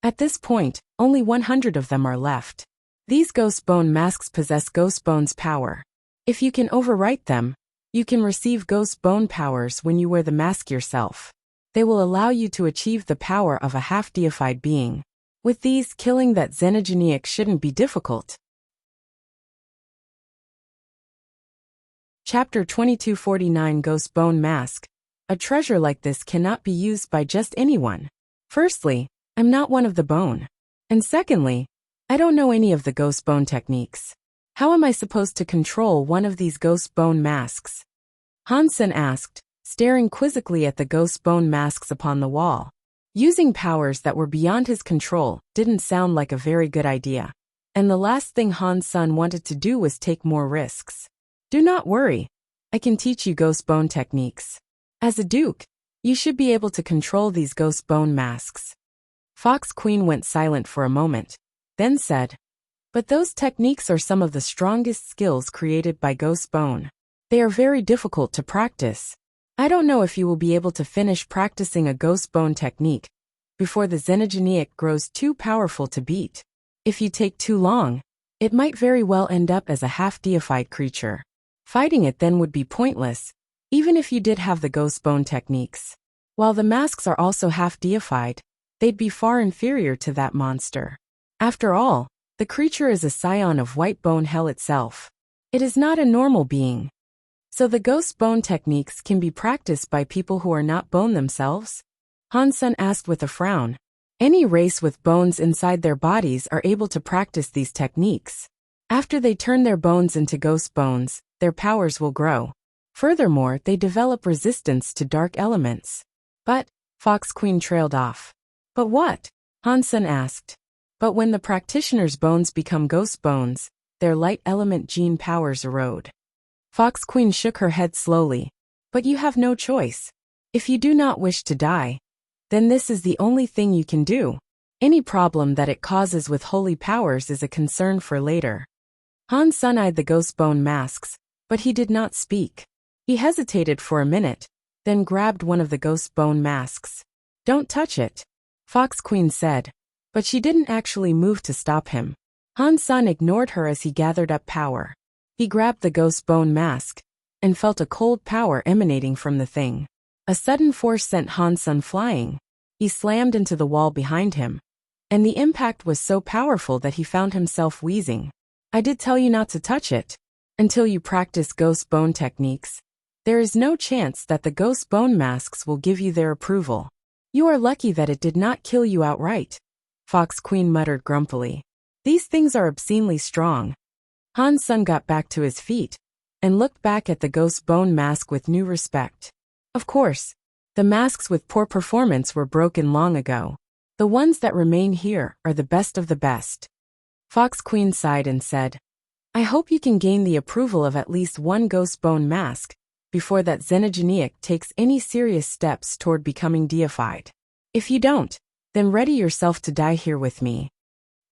At this point, only 100 of them are left. These Ghost Bone masks possess Ghost Bone's power. If you can overwrite them, you can receive Ghost Bone powers when you wear the mask yourself. They will allow you to achieve the power of a half-deified being. With these, killing that xenogeniac shouldn't be difficult. Chapter 2249 Ghost Bone Mask. A treasure like this cannot be used by just anyone. Firstly, I'm not one of the bone. And secondly, I don't know any of the ghost bone techniques. How am I supposed to control one of these ghost bone masks? Han Sen asked, staring quizzically at the ghost bone masks upon the wall. Using powers that were beyond his control didn't sound like a very good idea. And the last thing Han Sen wanted to do was take more risks. Do not worry. I can teach you ghost bone techniques. As a duke, you should be able to control these ghost bone masks. Fox Queen went silent for a moment, then said, but those techniques are some of the strongest skills created by ghost bone. They are very difficult to practice. I don't know if you will be able to finish practicing a ghost bone technique before the xenogeniac grows too powerful to beat. If you take too long, it might very well end up as a half-deified creature. Fighting it then would be pointless, even if you did have the ghost bone techniques. While the masks are also half-deified, they'd be far inferior to that monster. After all, the creature is a scion of white bone hell itself. It is not a normal being. So the ghost bone techniques can be practiced by people who are not bone themselves? Han Sen asked with a frown. Any race with bones inside their bodies are able to practice these techniques. After they turn their bones into ghost bones, their powers will grow. Furthermore, they develop resistance to dark elements. But, Fox Queen trailed off. But what? Han Sen asked. But when the practitioner's bones become ghost bones, their light element gene powers erode. Fox Queen shook her head slowly. But you have no choice. If you do not wish to die, then this is the only thing you can do. Any problem that it causes with holy powers is a concern for later. Han Sen eyed the ghost bone masks, but he did not speak. He hesitated for a minute, then grabbed one of the ghost bone masks. Don't touch it, Fox Queen said, but she didn't actually move to stop him. Han Sen ignored her as he gathered up power. He grabbed the ghost bone mask, and felt a cold power emanating from the thing. A sudden force sent Han Sen flying. He slammed into the wall behind him, and the impact was so powerful that he found himself wheezing. I did tell you not to touch it. Until you practice ghost bone techniques, there is no chance that the ghost bone masks will give you their approval. You are lucky that it did not kill you outright, Fox Queen muttered grumpily. These things are obscenely strong. Han Sen got back to his feet and looked back at the ghost bone mask with new respect. Of course, the masks with poor performance were broken long ago. The ones that remain here are the best of the best. Fox Queen sighed and said, I hope you can gain the approval of at least one ghost bone mask before that xenogeniac takes any serious steps toward becoming deified. If you don't, then ready yourself to die here with me.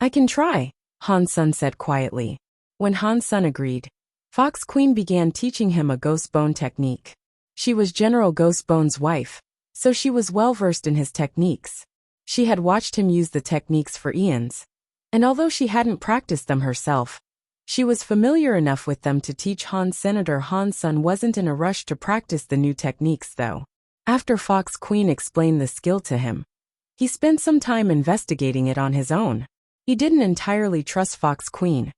I can try, Han Sen said quietly. When Han Sen agreed, Fox Queen began teaching him a ghost bone technique. She was General Ghost Bone's wife, so she was well versed in his techniques. She had watched him use the techniques for eons, and although she hadn't practiced them herself, she was familiar enough with them to teach Han. Senator Han Sen wasn't in a rush to practice the new techniques though. After Fox Queen explained the skill to him, he spent some time investigating it on his own. He didn't entirely trust Fox Queen,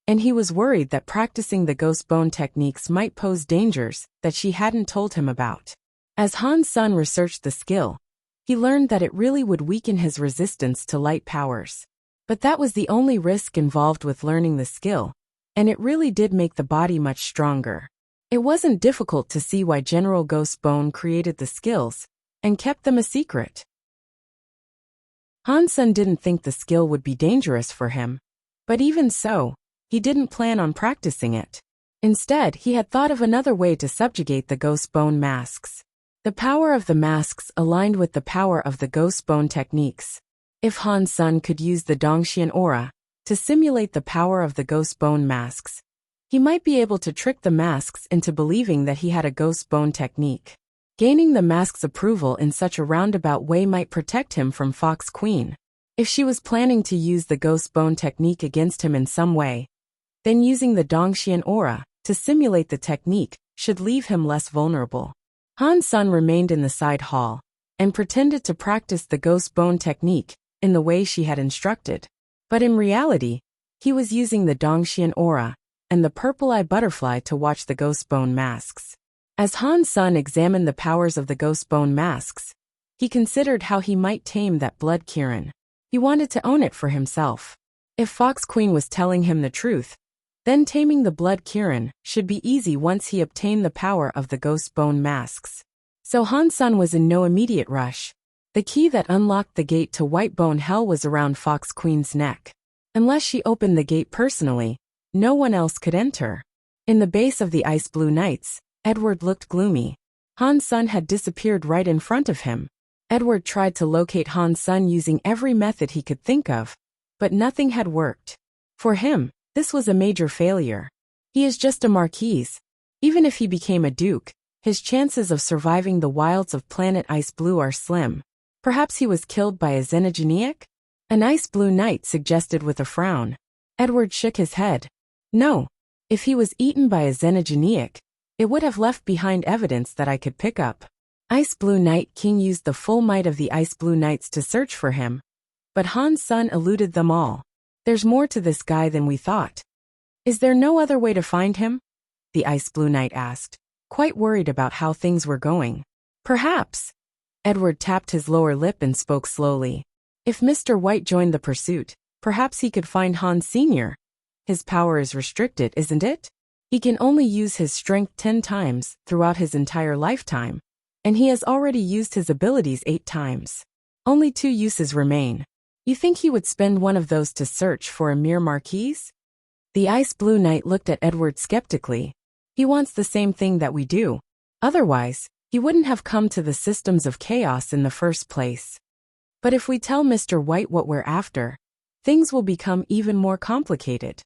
and he was worried that practicing the ghost bone techniques might pose dangers that she hadn't told him about. As Han Sen researched the skill, he learned that it really would weaken his resistance to light powers. But that was the only risk involved with learning the skill, and it really did make the body much stronger. It wasn't difficult to see why General Ghost Bone created the skills and kept them a secret. Han Sen didn't think the skill would be dangerous for him, but even so, he didn't plan on practicing it. Instead, he had thought of another way to subjugate the ghost bone masks. The power of the masks aligned with the power of the ghost bone techniques. If Han Sen could use the Dongxian aura to simulate the power of the ghost bone masks, he might be able to trick the masks into believing that he had a ghost bone technique. Gaining the mask's approval in such a roundabout way might protect him from Fox Queen. If she was planning to use the ghost bone technique against him in some way, then using the Dongxian aura to simulate the technique should leave him less vulnerable. Han Sen remained in the side hall, and pretended to practice the ghost bone technique in the way she had instructed. But in reality, he was using the Dongxian aura and the purple eye butterfly to watch the ghost bone masks. As Han Sun examined the powers of the ghost bone masks, he considered how he might tame that blood Kirin. He wanted to own it for himself. If Fox Queen was telling him the truth, then taming the blood Kirin should be easy once he obtained the power of the ghost bone masks. So Han Sun was in no immediate rush. The key that unlocked the gate to White Bone Hell was around Fox Queen's neck. Unless she opened the gate personally, no one else could enter. In the base of the Ice Blue Knights, Edward looked gloomy. Han Sun had disappeared right in front of him. Edward tried to locate Han Sun using every method he could think of, but nothing had worked. For him, this was a major failure. He is just a marquis. Even if he became a duke, his chances of surviving the wilds of planet Ice Blue are slim. Perhaps he was killed by a xenogeniac? An Ice Blue Knight suggested with a frown. Edward shook his head. No. If he was eaten by a xenogeniac, it would have left behind evidence that I could pick up. Ice Blue Knight King used the full might of the Ice Blue Knights to search for him, but Han Sun eluded them all. There's more to this guy than we thought. Is there no other way to find him? The Ice Blue Knight asked, quite worried about how things were going. Perhaps. Edward tapped his lower lip and spoke slowly. If Mr. White joined the pursuit, perhaps he could find Han Sr. His power is restricted, isn't it? He can only use his strength 10 times throughout his entire lifetime, and he has already used his abilities 8 times. Only 2 uses remain. You think he would spend one of those to search for a mere marquis? The Ice Blue Knight looked at Edward skeptically. He wants the same thing that we do. Otherwise, he wouldn't have come to the systems of chaos in the first place. But if we tell Mr. White what we're after, things will become even more complicated.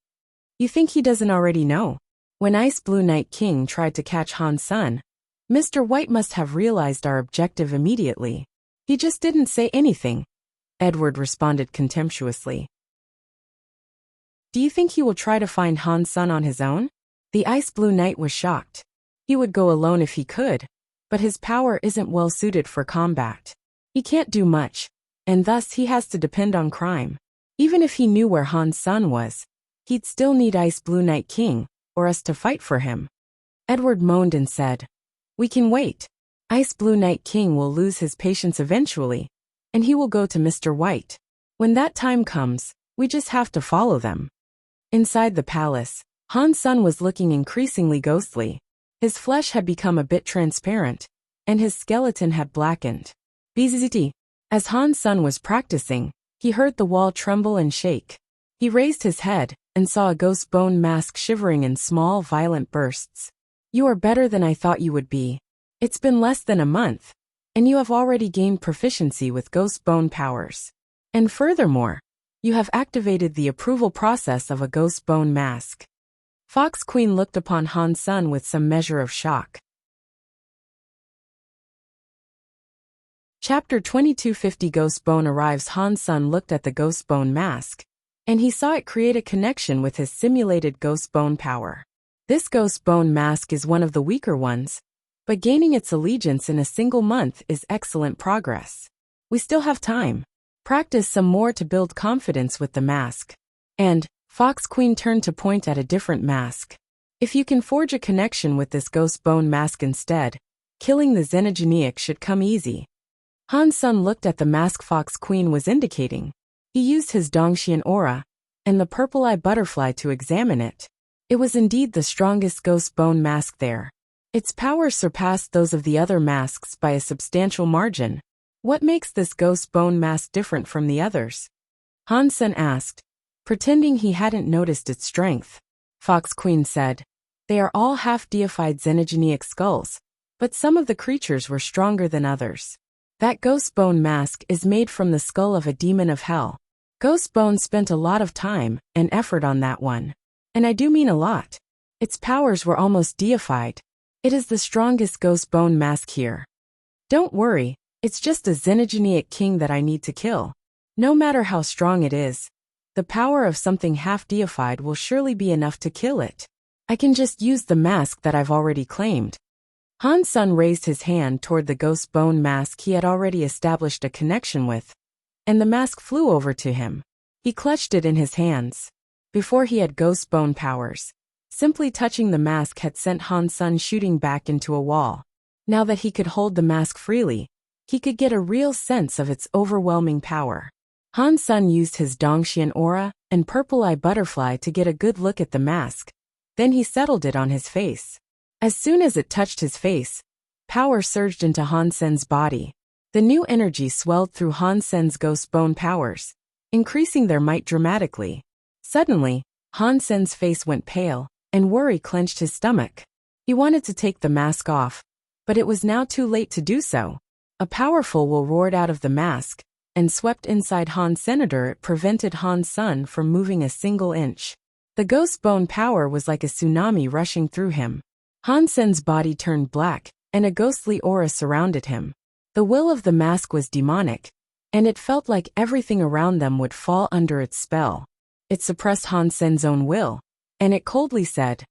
You think he doesn't already know? When Ice Blue Knight King tried to catch Han Sun, Mr. White must have realized our objective immediately. He just didn't say anything. Edward responded contemptuously. Do you think he will try to find Han Sun on his own? The Ice Blue Knight was shocked. He would go alone if he could, but his power isn't well suited for combat. He can't do much, and thus he has to depend on crime. Even if he knew where Han Sun was, he'd still need Ice Blue Knight King, or us to fight for him. Edward moaned and said, we can wait. Ice Blue Knight King will lose his patience eventually, and he will go to Mr. White. When that time comes, we just have to follow them. Inside the palace, Han Sun was looking increasingly ghostly. His flesh had become a bit transparent, and his skeleton had blackened. Bzzzt. As Han Sun was practicing, he heard the wall tremble and shake. He raised his head and saw a ghost bone mask shivering in small, violent bursts. You are better than I thought you would be. It's been less than a month, and you have already gained proficiency with ghost bone powers. And furthermore, you have activated the approval process of a ghost bone mask. Fox Queen looked upon Han Sun with some measure of shock. Chapter 2250 Ghost Bone arrives. Han Sun looked at the ghost bone mask, and he saw it create a connection with his simulated ghost bone power. This ghost bone mask is one of the weaker ones, but gaining its allegiance in a single month is excellent progress. We still have time. Practice some more to build confidence with the mask. And Fox Queen turned to point at a different mask. If you can forge a connection with this ghost bone mask instead, killing the xenogeniac should come easy. Han Sun looked at the mask Fox Queen was indicating. He used his Dongxian aura and the purple eye butterfly to examine it. It was indeed the strongest ghost bone mask there. Its power surpassed those of the other masks by a substantial margin. What makes this ghost bone mask different from the others? Han Sun asked, pretending he hadn't noticed its strength. Fox Queen said, they are all half-deified xenogeniac skulls, but some of the creatures were stronger than others. That ghost bone mask is made from the skull of a demon of hell. Ghost Bone spent a lot of time and effort on that one. And I do mean a lot. Its powers were almost deified. It is the strongest ghost bone mask here. Don't worry, it's just a xenogeniac king that I need to kill. No matter how strong it is, the power of something half-deified will surely be enough to kill it. I can just use the mask that I've already claimed. Han Sen raised his hand toward the ghost bone mask he had already established a connection with, and the mask flew over to him. He clutched it in his hands. Before he had ghost bone powers, simply touching the mask had sent Han Sen shooting back into a wall. Now that he could hold the mask freely, he could get a real sense of its overwhelming power. Han Sen used his Dongxian aura and purple eye butterfly to get a good look at the mask. Then he settled it on his face. As soon as it touched his face, power surged into Han Sen's body. The new energy swelled through Han Sen's ghost bone powers, increasing their might dramatically. Suddenly, Han Sen's face went pale, and worry clenched his stomach. He wanted to take the mask off, but it was now too late to do so. A powerful will roared out of the mask and swept inside Han Senator. It prevented Han Sen from moving a single inch. The ghost bone power was like a tsunami rushing through him. Han Sen's body turned black, and a ghostly aura surrounded him. The will of the mask was demonic, and it felt like everything around them would fall under its spell. It suppressed Han Sen's own will, and it coldly said,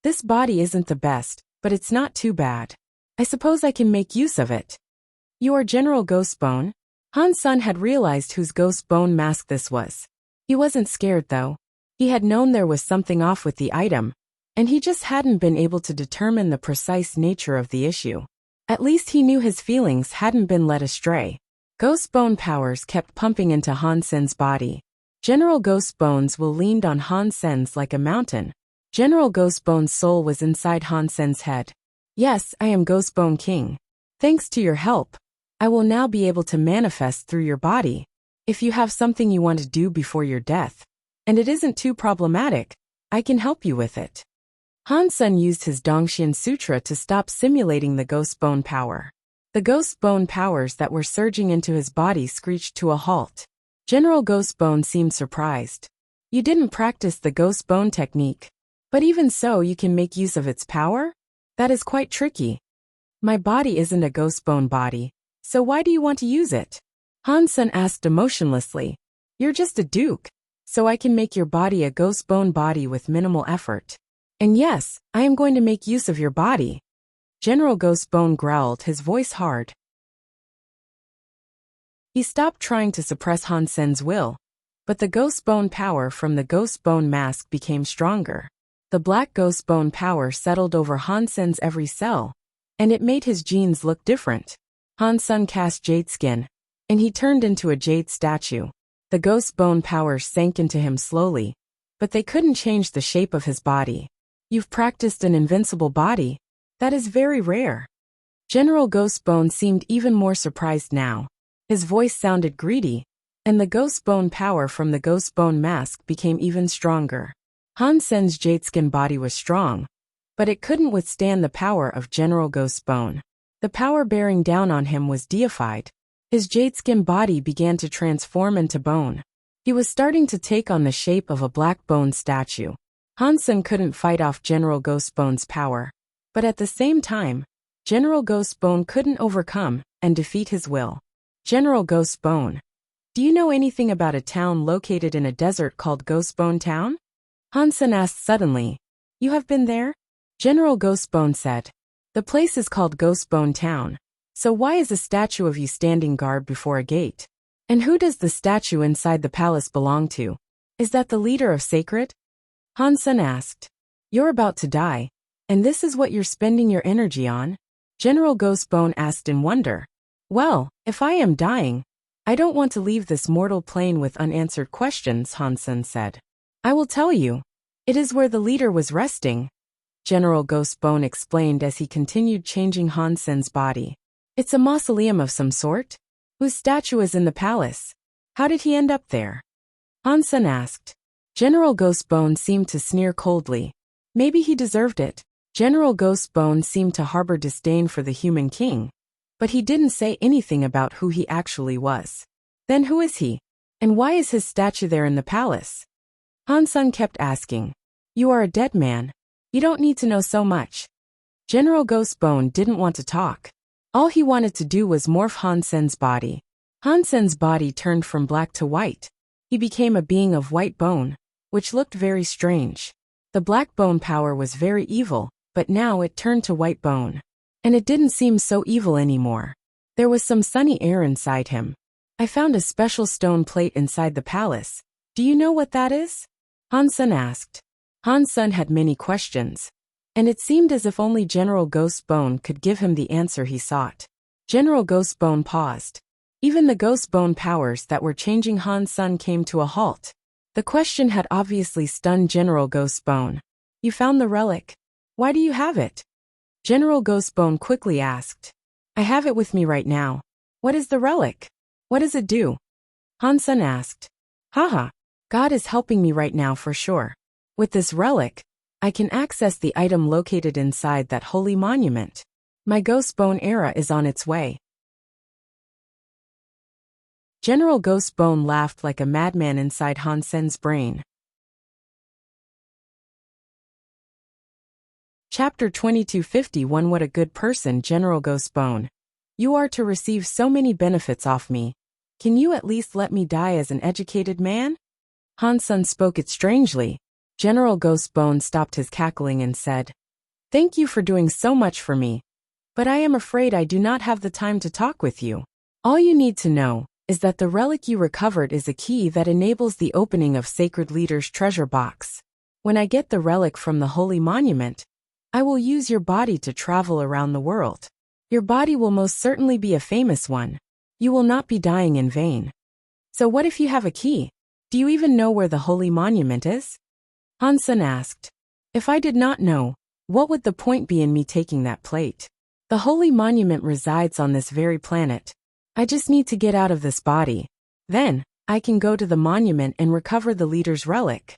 "This body isn't the best, but it's not too bad. I suppose I can make use of it." "You are General Ghostbone?" Han Sen had realized whose ghost bone mask this was. He wasn't scared though. He had known there was something off with the item, and he just hadn't been able to determine the precise nature of the issue. At least he knew his feelings hadn't been led astray. Ghost bone powers kept pumping into Han Sen's body. General Ghostbone's will leaned on Han Sen's like a mountain. General Ghostbone's soul was inside Han Sen's head. "Yes, I am Ghostbone King. Thanks to your help, I will now be able to manifest through your body. If you have something you want to do before your death, and it isn't too problematic, I can help you with it." Han Sen used his Dongxian Sutra to stop simulating the ghost bone power. The ghost bone powers that were surging into his body screeched to a halt. General Ghostbone seemed surprised. "You didn't practice the ghost bone technique, but even so you can make use of its power? That is quite tricky." "My body isn't a ghost bone body, so why do you want to use it?" Han Sen asked emotionlessly. "You're just a duke, so I can make your body a ghost bone body with minimal effort. And yes, I am going to make use of your body." General Ghostbone growled, his voice hard. He stopped trying to suppress Han Sen's will, but the ghost bone power from the ghost bone mask became stronger. The black ghost bone power settled over Han Sen's every cell, and it made his genes look different. Han Sen cast jade skin, and he turned into a jade statue. The ghost bone powers sank into him slowly, but they couldn't change the shape of his body. "You've practiced an invincible body. That is very rare." General Ghostbone seemed even more surprised now. His voice sounded greedy, and the ghost bone power from the ghost bone mask became even stronger. Han Sen's jadeskin body was strong, but it couldn't withstand the power of General Ghostbone. The power bearing down on him was deified. His jadeskin body began to transform into bone. He was starting to take on the shape of a black bone statue. Han Sen couldn't fight off General Ghostbone's power, but at the same time, General Ghostbone couldn't overcome and defeat his will. "General Ghostbone, do you know anything about a town located in a desert called Ghostbone Town?" Han Sen asked suddenly. "You have been there?" General Ghostbone said. "The place is called Ghostbone Town, so why is a statue of you standing guard before a gate? And who does the statue inside the palace belong to? Is that the leader of Sacred?" Han Sen asked. "You're about to die, and this is what you're spending your energy on?" General Ghostbone asked in wonder. "Well, if I am dying, I don't want to leave this mortal plane with unanswered questions," Han Sen said. "I will tell you. It is where the leader was resting," General Ghostbone explained as he continued changing Han Sen's body. "It's a mausoleum of some sort? Whose statue is in the palace? How did he end up there?" Han Sen asked. General Ghostbone seemed to sneer coldly. Maybe he deserved it. General Ghostbone seemed to harbor disdain for the human king, but he didn't say anything about who he actually was. "Then who is he? And why is his statue there in the palace?" Han Sen kept asking. "You are a dead man. You don't need to know so much." General Ghostbone didn't want to talk. All he wanted to do was morph Han Sen's body. Han Sen's body turned from black to white. He became a being of white bone, which looked very strange. The black bone power was very evil, but now it turned to white bone. And it didn't seem so evil anymore. There was some sunny air inside him. I found a special stone plate inside the palace. Do you know what that is? Han Sen asked. Han Sen had many questions, and it seemed as if only General Ghost Bone could give him the answer he sought. General Ghost Bone paused. Even the Ghost Bone powers that were changing Han Sen came to a halt. The question had obviously stunned General Ghost Bone. You found the relic. Why do you have it? General Ghost Bone quickly asked. I have it with me right now. What is the relic? What does it do? Han Sen asked. Haha. God is helping me right now for sure. With this relic, I can access the item located inside that holy monument. My Ghost Bone era is on its way. General Ghost Bone laughed like a madman inside Han Sen's brain. Chapter 2251 What a good person, General Ghost Bone. You are to receive so many benefits off me. Can you at least let me die as an educated man? Han Sen spoke it strangely. General Ghost Bone stopped his cackling and said, Thank you for doing so much for me. But I am afraid I do not have the time to talk with you. All you need to know is that the relic you recovered is a key that enables the opening of Sacred Leader's treasure box. When I get the relic from the holy monument, I will use your body to travel around the world. Your body will most certainly be a famous one. You will not be dying in vain. So what if you have a key? Do you even know where the holy monument is? Han Sen asked. If I did not know, what would the point be in me taking that plate? The holy monument resides on this very planet. I just need to get out of this body. Then, I can go to the monument and recover the leader's relic.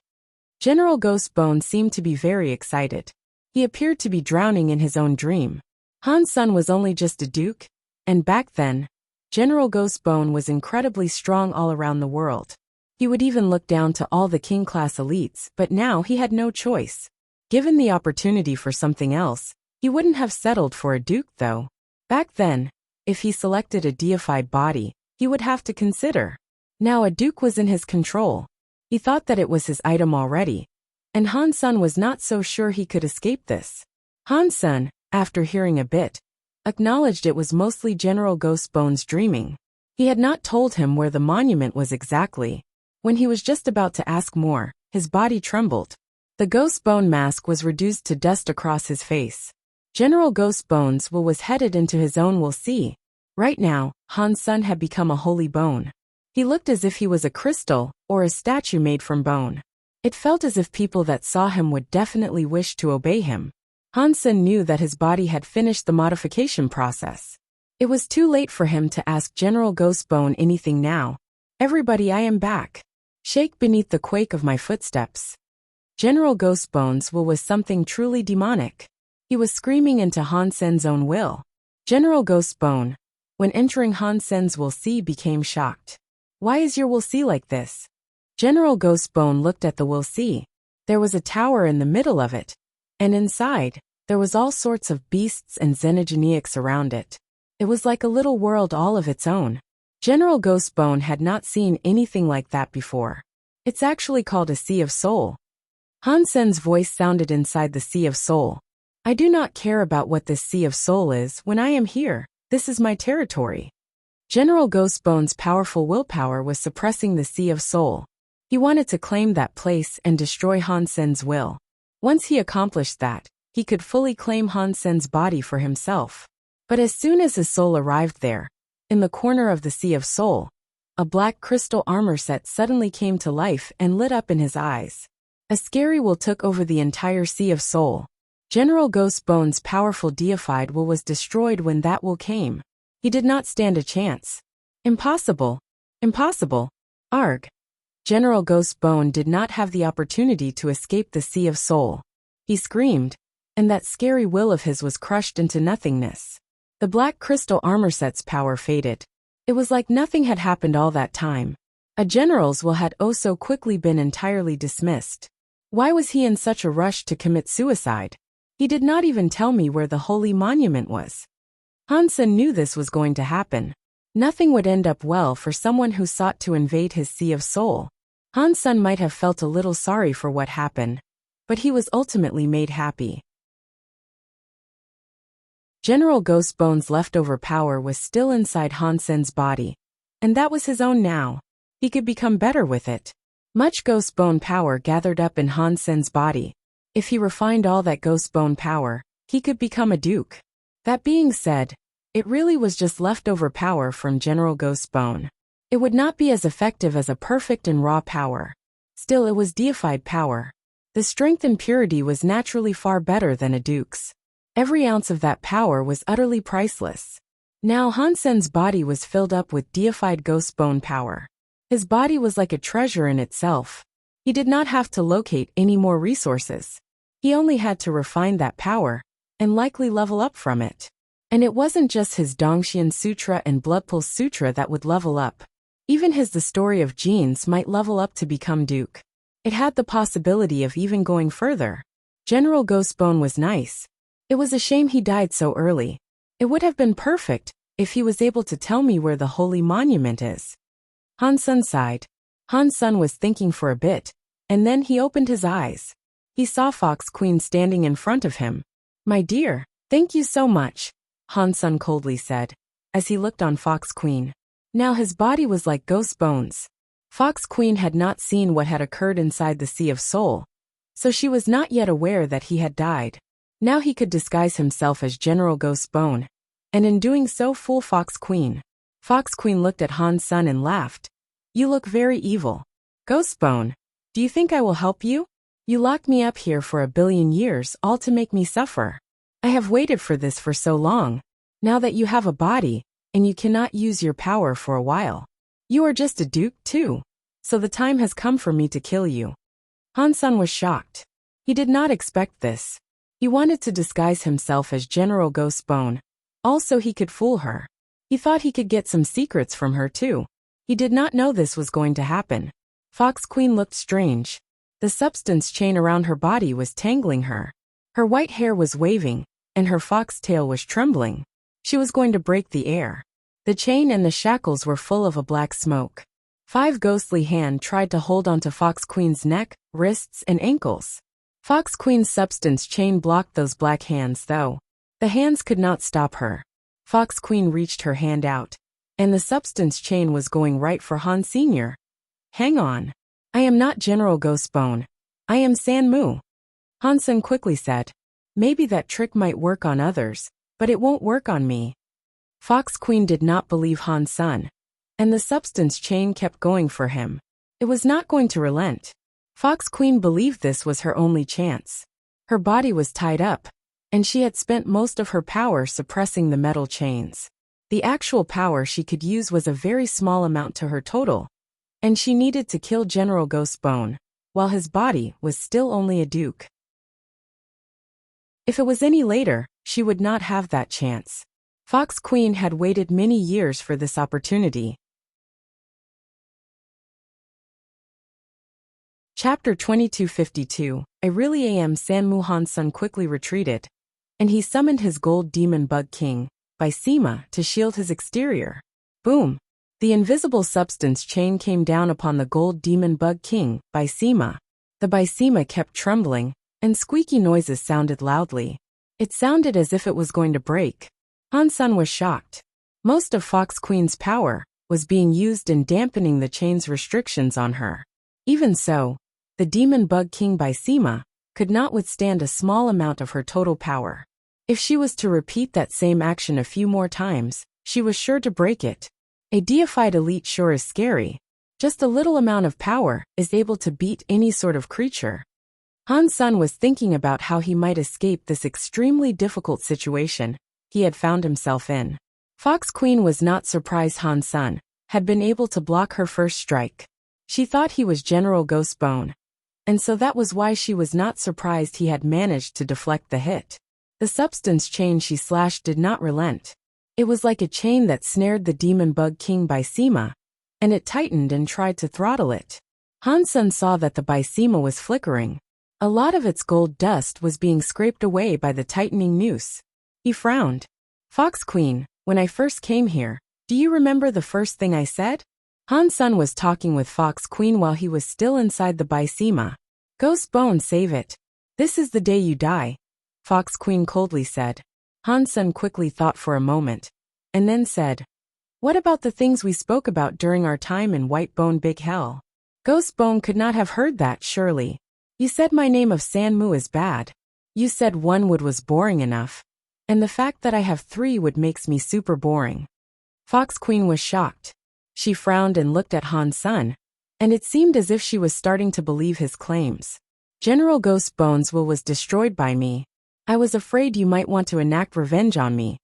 General Ghost Bone seemed to be very excited. He appeared to be drowning in his own dream. Han Sen was only just a duke, and back then, General Ghost Bone was incredibly strong all around the world. He would even look down to all the king-class elites, but now he had no choice. Given the opportunity for something else, he wouldn't have settled for a duke though. Back then, if he selected a deified body, he would have to consider. Now a duke was in his control. He thought that it was his item already, and Han Sen was not so sure he could escape this. Han Sen, after hearing a bit, acknowledged it was mostly General Ghost Bone's dreaming. He had not told him where the monument was exactly. When he was just about to ask more, his body trembled. The Ghost Bone mask was reduced to dust across his face. General Ghost Bone's will was headed into his own will see. Right now, Han Sen had become a holy bone. He looked as if he was a crystal, or a statue made from bone. It felt as if people that saw him would definitely wish to obey him. Han Sen knew that his body had finished the modification process. It was too late for him to ask General Ghost Bone anything now. Everybody, I am back. Shake beneath the quake of my footsteps. General Ghost Bone's will was something truly demonic. He was screaming into Han Sen's own will. General Ghost Bone, when entering Han Sen's will see, became shocked. Why is your will see like this? General Ghost Bone looked at the will see. There was a tower in the middle of it, and inside, there was all sorts of beasts and xenogeniacs around it. It was like a little world all of its own. General Ghost Bone had not seen anything like that before. It's actually called a Sea of Soul. Han Sen's voice sounded inside the Sea of Soul. I do not care about what this Sea of Soul is when I am here. This is my territory. General Ghost Bone's powerful willpower was suppressing the Sea of Soul. He wanted to claim that place and destroy Han Sen's will. Once he accomplished that, he could fully claim Han Sen's body for himself. But as soon as his soul arrived there, in the corner of the Sea of Soul, a black crystal armor set suddenly came to life and lit up in his eyes. A scary will took over the entire Sea of Soul. General Ghost Bone's powerful deified will was destroyed when that will came. He did not stand a chance. Impossible. Impossible. Arg. General Ghost Bone did not have the opportunity to escape the Sea of Soul. He screamed, and that scary will of his was crushed into nothingness. The black crystal armor set's power faded. It was like nothing had happened all that time. A general's will had oh so quickly been entirely dismissed. Why was he in such a rush to commit suicide? He did not even tell me where the holy monument was. Han Sen knew this was going to happen. Nothing would end up well for someone who sought to invade his Sea of Soul. Han Sen might have felt a little sorry for what happened, but he was ultimately made happy. General Ghost Bone's leftover power was still inside Han Sen's body, and that was his own now. He could become better with it. Much Ghost Bone power gathered up in Han Sen's body. If he refined all that Ghost Bone power, he could become a duke. That being said, it really was just leftover power from General Ghost Bone. It would not be as effective as a perfect and raw power. Still, it was deified power. The strength and purity was naturally far better than a duke's. Every ounce of that power was utterly priceless. Now Han Sen's body was filled up with deified Ghost Bone power. His body was like a treasure in itself. He did not have to locate any more resources. He only had to refine that power, and likely level up from it. And it wasn't just his Dongxian Sutra and Bloodpulse Sutra that would level up. Even his The Story of Genes might level up to become Duke. It had the possibility of even going further. General Ghost Bone was nice. It was a shame he died so early. It would have been perfect if he was able to tell me where the holy monument is. Han Sen sighed. Han Sen was thinking for a bit, and then he opened his eyes. He saw Fox Queen standing in front of him. "My dear, thank you so much," Han Sen coldly said, as he looked on Fox Queen. Now his body was like Ghost Bone's. Fox Queen had not seen what had occurred inside the Sea of Soul, so she was not yet aware that he had died. Now he could disguise himself as General Ghost Bone, and in doing so fool Fox Queen. Fox Queen looked at Han Sen and laughed. "You look very evil. Ghost Bone, do you think I will help you? You locked me up here for 1,000,000,000 years all to make me suffer. I have waited for this for so long. Now that you have a body, and you cannot use your power for a while. You are just a duke too, so the time has come for me to kill you." Han Sen was shocked. He did not expect this. He wanted to disguise himself as General Ghost Bone. Also, he could fool her. He thought he could get some secrets from her too. He did not know this was going to happen. Fox Queen looked strange. The substance chain around her body was tangling her. Her white hair was waving, and her fox tail was trembling. She was going to break the air. The chain and the shackles were full of a black smoke. 5 ghostly hands tried to hold onto Fox Queen's neck, wrists, and ankles. Fox Queen's substance chain blocked those black hands though. The hands could not stop her. Fox Queen reached her hand out, and the substance chain was going right for Han Sr. "Hang on. I am not General Ghost Bone. I am San Mu," Han Sen quickly said. "Maybe that trick might work on others, but it won't work on me." Fox Queen did not believe Han Sen, and the substance chain kept going for him. It was not going to relent. Fox Queen believed this was her only chance. Her body was tied up, and she had spent most of her power suppressing the metal chains. The actual power she could use was a very small amount to her total, and she needed to kill General Ghost Bone, while his body was still only a duke. If it was any later, she would not have that chance. Fox Queen had waited many years for this opportunity. Chapter 2252. I really am. Sanmu. Han Sen quickly retreated, and he summoned his gold demon bug king, Bysema, to shield his exterior. Boom! The invisible substance chain came down upon the gold demon bug king, Bysema. The Bysema kept trembling, and squeaky noises sounded loudly. It sounded as if it was going to break. Han Sen was shocked. Most of Fox Queen's power was being used in dampening the chain's restrictions on her. Even so, the demon bug king Bysema could not withstand a small amount of her total power. If she was to repeat that same action a few more times, she was sure to break it. A deified elite sure is scary. Just a little amount of power is able to beat any sort of creature. Han Sen was thinking about how he might escape this extremely difficult situation he had found himself in. Fox Queen was not surprised Han Sen had been able to block her first strike. She thought he was General Ghost Bone, and so that was why she was not surprised he had managed to deflect the hit. The substance chain she slashed did not relent. It was like a chain that snared the demon bug king Bysema, and it tightened and tried to throttle it. Han Sen saw that the Bysema was flickering. A lot of its gold dust was being scraped away by the tightening noose. He frowned. "Fox Queen, when I first came here, do you remember the first thing I said?" Han Sen was talking with Fox Queen while he was still inside the Bysema. "Ghost Bone, save it. This is the day you die," Fox Queen coldly said. Han Sen quickly thought for a moment, and then said, "What about the things we spoke about during our time in White Bone Big Hell?" Ghost Bone could not have heard that, surely. "You said my name of Sanmu is bad. You said 1 wood was boring enough. And the fact that I have 3 would makes me super boring." Fox Queen was shocked. She frowned and looked at Han Sen, and it seemed as if she was starting to believe his claims. "General Ghost Bone's will was destroyed by me. I was afraid you might want to enact revenge on me.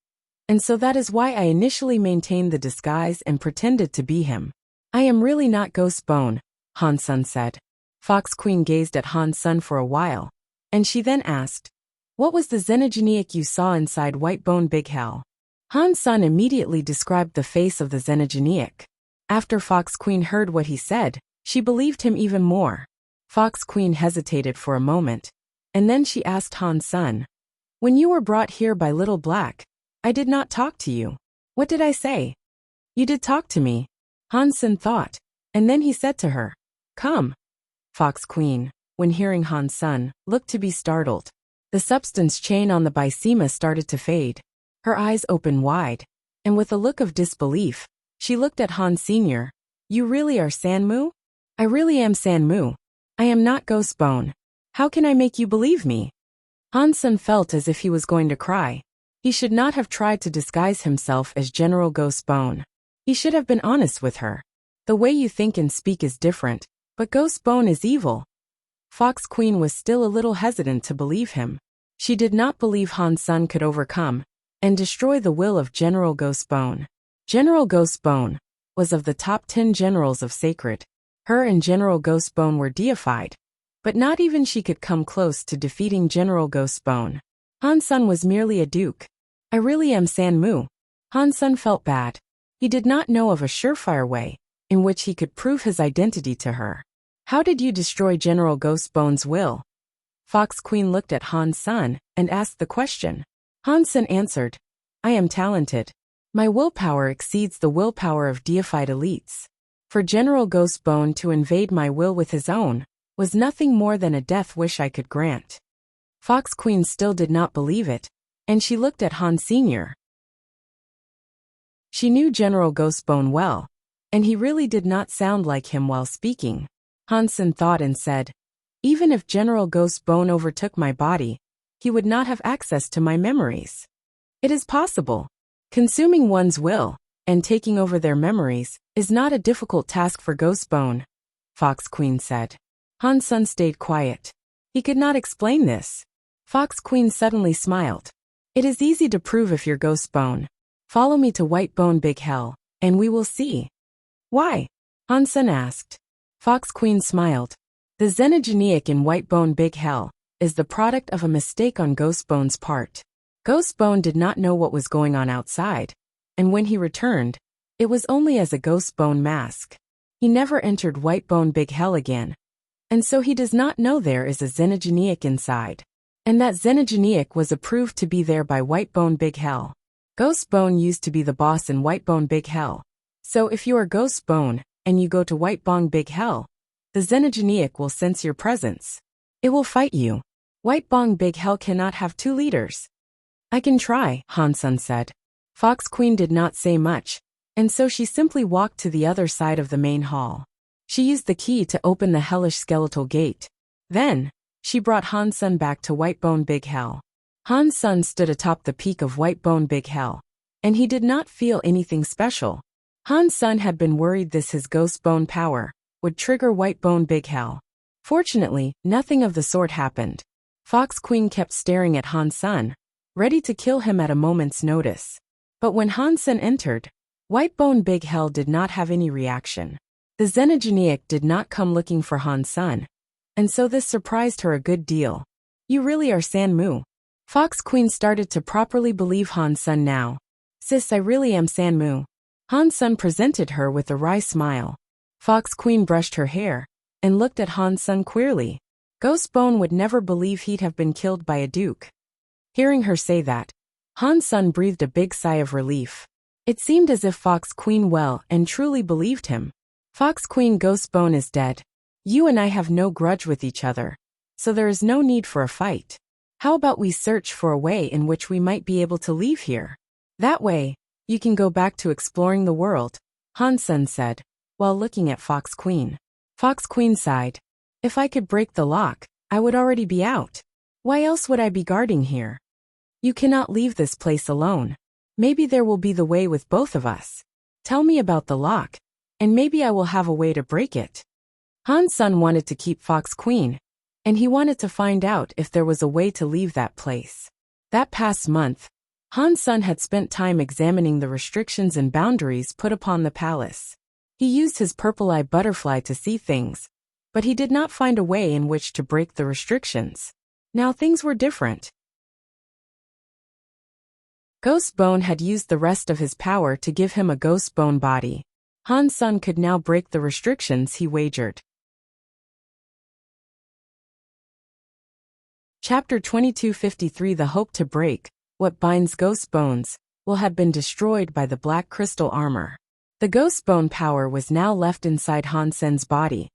And so that is why I initially maintained the disguise and pretended to be him. I am really not Ghost Bone," Han Sen said. Fox Queen gazed at Han Sen for a while, and she then asked, "What was the xenogeniac you saw inside White Bone Big Hell?" Han Sen immediately described the face of the xenogeniac. After Fox Queen heard what he said, she believed him even more. Fox Queen hesitated for a moment, and then she asked Han Sen, "When you were brought here by Little Black, I did not talk to you. What did I say?" "You did talk to me," Han Sen thought, and then he said to her, "Come." Fox Queen, when hearing Han Sen, looked to be startled. The substance chain on the Bysema started to fade. Her eyes opened wide, and with a look of disbelief, she looked at Han Sr. "You really are Sanmu?" "I really am Sanmu. I am not Ghost Bone. How can I make you believe me?" Han Sen felt as if he was going to cry. He should not have tried to disguise himself as General Ghost Bone. He should have been honest with her. The way you think and speak is different, but Ghost Bone is evil. Fox Queen was still a little hesitant to believe him. She did not believe Han Sen could overcome and destroy the will of General Ghost Bone. General Ghost Bone was of the top 10 generals of Sacred. Her and General Ghost Bone were deified, but not even she could come close to defeating General Ghost Bone. Han Sen was merely a duke. "I really am Sanmu." Han Sen felt bad. He did not know of a surefire way in which he could prove his identity to her. "How did you destroy General Ghost Bone's will?" Fox Queen looked at Han Sen and asked the question. Han Sen answered, "I am talented. My willpower exceeds the willpower of deified elites. For General Ghost Bone to invade my will with his own was nothing more than a death wish I could grant." Fox Queen still did not believe it, and she looked at Han Sr. She knew General Ghost Bone well, and he really did not sound like him while speaking. Han Sen thought and said, "Even if General Ghost Bone overtook my body, he would not have access to my memories. It is possible. Consuming one's will and taking over their memories is not a difficult task for Ghost Bone," Fox Queen said. Han Sen stayed quiet. He could not explain this. Fox Queen suddenly smiled. "It is easy to prove if you're Ghost Bone. Follow me to White Bone Big Hell, and we will see." "Why?" Han Sen asked. Fox Queen smiled. "The xenogeniac in White Bone Big Hell is the product of a mistake on Ghost Bone's part. Ghost Bone did not know what was going on outside, and when he returned, it was only as a Ghost Bone mask. He never entered White Bone Big Hell again, and so he does not know there is a xenogeniac inside. And that xenogeniac was approved to be there by White Bone Big Hell. Ghost Bone used to be the boss in White Bone Big Hell. So if you are Ghost Bone and you go to White Bone Big Hell, the xenogeniac will sense your presence. It will fight you. White Bone Big Hell cannot have 2 leaders." "I can try," Han Sen said. Fox Queen did not say much, and so she simply walked to the other side of the main hall. She used the key to open the hellish skeletal gate. Then, she brought Han Sen back to White Bone Big Hell. Han Sen stood atop the peak of White Bone Big Hell, and he did not feel anything special. Han Sen had been worried his Ghost Bone power would trigger White Bone Big Hell. Fortunately, nothing of the sort happened. Fox Queen kept staring at Han Sen, ready to kill him at a moment's notice. But when Han Sen entered, White Bone Big Hell did not have any reaction. The xenogeniac did not come looking for Han Sen, and so this surprised her a good deal. "You really are Sanmu." Fox Queen started to properly believe Han Sen now. "Sis, I really am Sanmu." Han Sen presented her with a wry smile. Fox Queen brushed her hair and looked at Han Sen queerly. Ghost Bone would never believe he'd have been killed by a duke. Hearing her say that, Han Sen breathed a big sigh of relief. It seemed as if Fox Queen well and truly believed him. "Fox Queen, Ghost Bone is dead. You and I have no grudge with each other, so there is no need for a fight." How about we search for a way in which we might be able to leave here? That way, you can go back to exploring the world, Han Sen said, while looking at Fox Queen. Fox Queen sighed. If I could break the lock, I would already be out. Why else would I be guarding here? You cannot leave this place alone. Maybe there will be the way with both of us. Tell me about the lock, and maybe I will have a way to break it. Han Sen wanted to keep Fox Queen, and he wanted to find out if there was a way to leave that place. That past month, Han Sen had spent time examining the restrictions and boundaries put upon the palace. He used his purple-eye butterfly to see things, but he did not find a way in which to break the restrictions. Now things were different. Ghost Bone had used the rest of his power to give him a Ghost Bone body. Han Sen could now break the restrictions he wagered. Chapter 2253 The Hope to Break, What Binds Ghost Bones, will have been destroyed by the black crystal armor. The Ghost Bone power was now left inside Han Sen's body,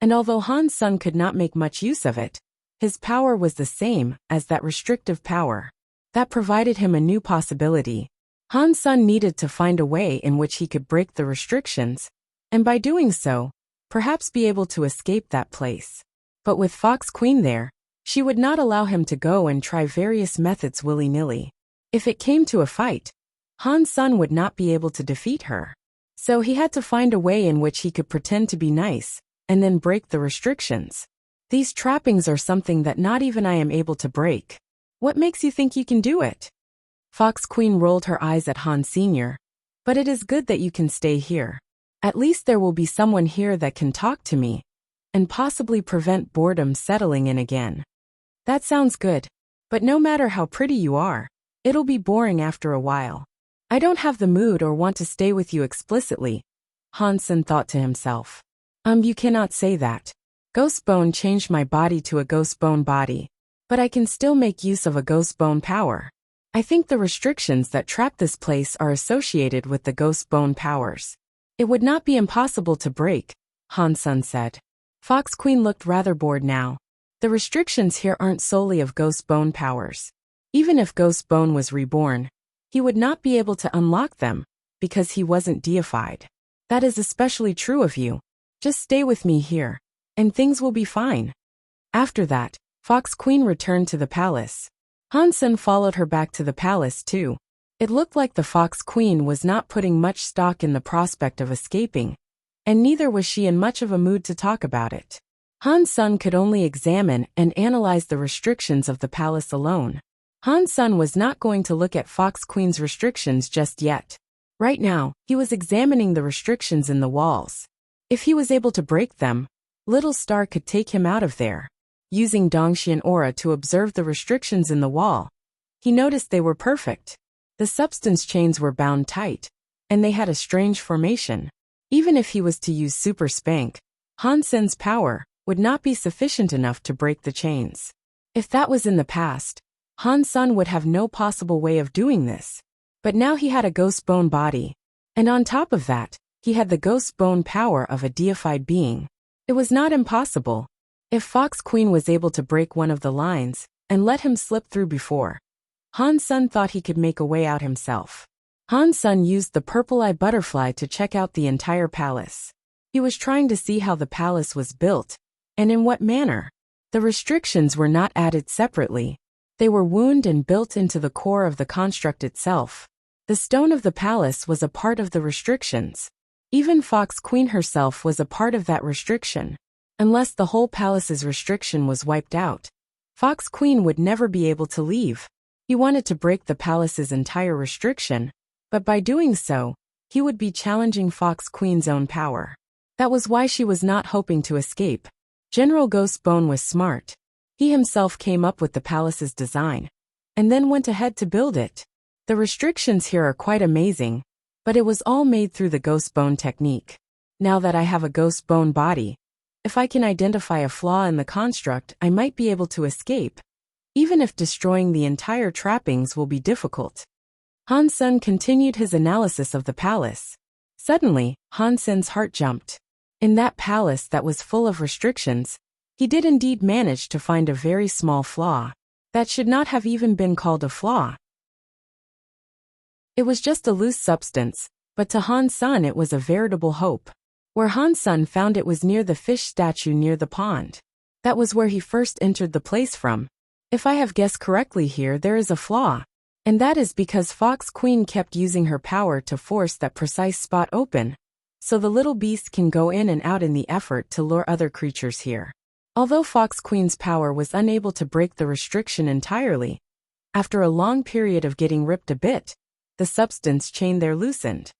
and although Han Sen could not make much use of it, his power was the same as that restrictive power. That provided him a new possibility. Han Sen needed to find a way in which he could break the restrictions, and by doing so, perhaps be able to escape that place. But with Fox Queen there, she would not allow him to go and try various methods willy-nilly. If it came to a fight, Han Sen would not be able to defeat her. So he had to find a way in which he could pretend to be nice, and then break the restrictions. These trappings are something that not even I am able to break. What makes you think you can do it? Fox Queen rolled her eyes at Han Sr. But it is good that you can stay here. At least there will be someone here that can talk to me, and possibly prevent boredom settling in again. That sounds good, but no matter how pretty you are, it'll be boring after a while. I don't have the mood or want to stay with you explicitly, Han Sen thought to himself. You cannot say that. Ghost Bone changed my body to a Ghost Bone body, but I can still make use of a Ghost Bone power. I think the restrictions that trap this place are associated with the Ghost Bone powers. It would not be impossible to break, Han Sen said. Fox Queen looked rather bored now. The restrictions here aren't solely of Ghost Bone powers. Even if Ghost Bone was reborn, he would not be able to unlock them, because he wasn't deified. That is especially true of you. Just stay with me here, and things will be fine. After that, Fox Queen returned to the palace. Han Sen followed her back to the palace too. It looked like the Fox Queen was not putting much stock in the prospect of escaping, and neither was she in much of a mood to talk about it. Han Sen could only examine and analyze the restrictions of the palace alone. Han Sen was not going to look at Fox Queen's restrictions just yet. Right now, he was examining the restrictions in the walls. If he was able to break them, Little Star could take him out of there. Using Dongxian aura to observe the restrictions in the wall, he noticed they were perfect. The substance chains were bound tight, and they had a strange formation. Even if he was to use Super Spank, Han Sen's power would not be sufficient enough to break the chains. If that was in the past, Han Sen would have no possible way of doing this. But now he had a Ghost Bone body, and on top of that, he had the Ghost Bone power of a deified being. It was not impossible. If Fox Queen was able to break one of the lines and let him slip through before, Han Sen thought he could make a way out himself. Han Sen used the purple-eye butterfly to check out the entire palace. He was trying to see how the palace was built, and in what manner. The restrictions were not added separately. They were wound and built into the core of the construct itself. The stone of the palace was a part of the restrictions. Even Fox Queen herself was a part of that restriction. Unless the whole palace's restriction was wiped out, Fox Queen would never be able to leave. He wanted to break the palace's entire restriction, but by doing so, he would be challenging Fox Queen's own power. That was why she was not hoping to escape. General Ghost Bone was smart. He himself came up with the palace's design, and then went ahead to build it. The restrictions here are quite amazing, but it was all made through the Ghost Bone technique. Now that I have a Ghost Bone body, if I can identify a flaw in the construct, I might be able to escape, even if destroying the entire trappings will be difficult. Han Sen continued his analysis of the palace. Suddenly, Han Sen's heart jumped. In that palace that was full of restrictions, he did indeed manage to find a very small flaw. That should not have even been called a flaw. It was just a loose substance, but to Han Sun it was a veritable hope. Where Han Sun found it was near the fish statue near the pond. That was where he first entered the place from. If I have guessed correctly here, there is a flaw. And that is because Fox Queen kept using her power to force that precise spot open, so the little beast can go in and out in the effort to lure other creatures here. Although Fox Queen's power was unable to break the restriction entirely, after a long period of getting ripped a bit, the substance chain there loosened.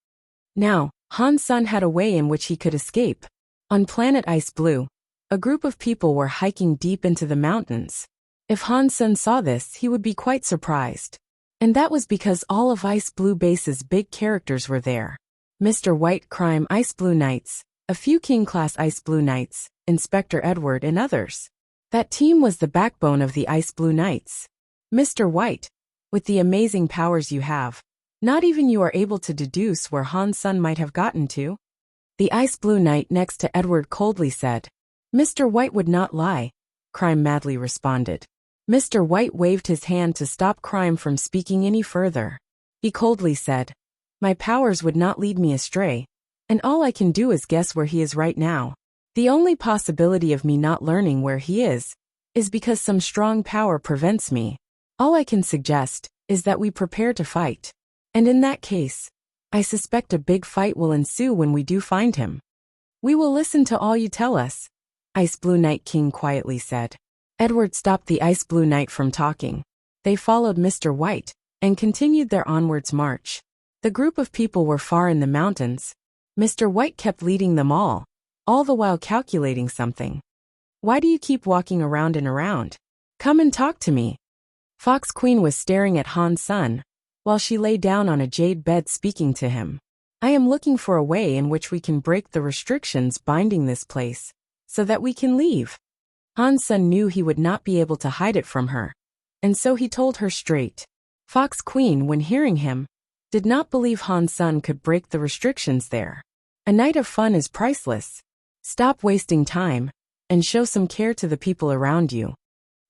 Now, Han Sun had a way in which he could escape. On planet Ice Blue, a group of people were hiking deep into the mountains. If Han Sun saw this, he would be quite surprised. And that was because all of Ice Blue Base's big characters were there. Mr. White Crime Ice Blue Knights, a few King-class Ice Blue Knights, Inspector Edward and others. That team was the backbone of the Ice Blue Knights. Mr. White, with the amazing powers you have, not even you are able to deduce where Han Sun might have gotten to? The Ice Blue Knight next to Edward coldly said. Mr. White would not lie, Crime madly responded. Mr. White waved his hand to stop Crime from speaking any further. He coldly said, my powers would not lead me astray, and all I can do is guess where he is right now. The only possibility of me not learning where he is because some strong power prevents me. All I can suggest is that we prepare to fight. And in that case, I suspect a big fight will ensue when we do find him. We will listen to all you tell us, Ice Blue Knight King quietly said. Edward stopped the Ice Blue Knight from talking. They followed Mr. White and continued their onwards march. The group of people were far in the mountains. Mr. White kept leading them all the while calculating something. Why do you keep walking around and around? Come and talk to me. Fox Queen was staring at Han Sun, while she lay down on a jade bed speaking to him. I am looking for a way in which we can break the restrictions binding this place, so that we can leave. Han Sun knew he would not be able to hide it from her, and so he told her straight. Fox Queen, when hearing him, did not believe Han Sun could break the restrictions there. A night of fun is priceless. Stop wasting time, and show some care to the people around you.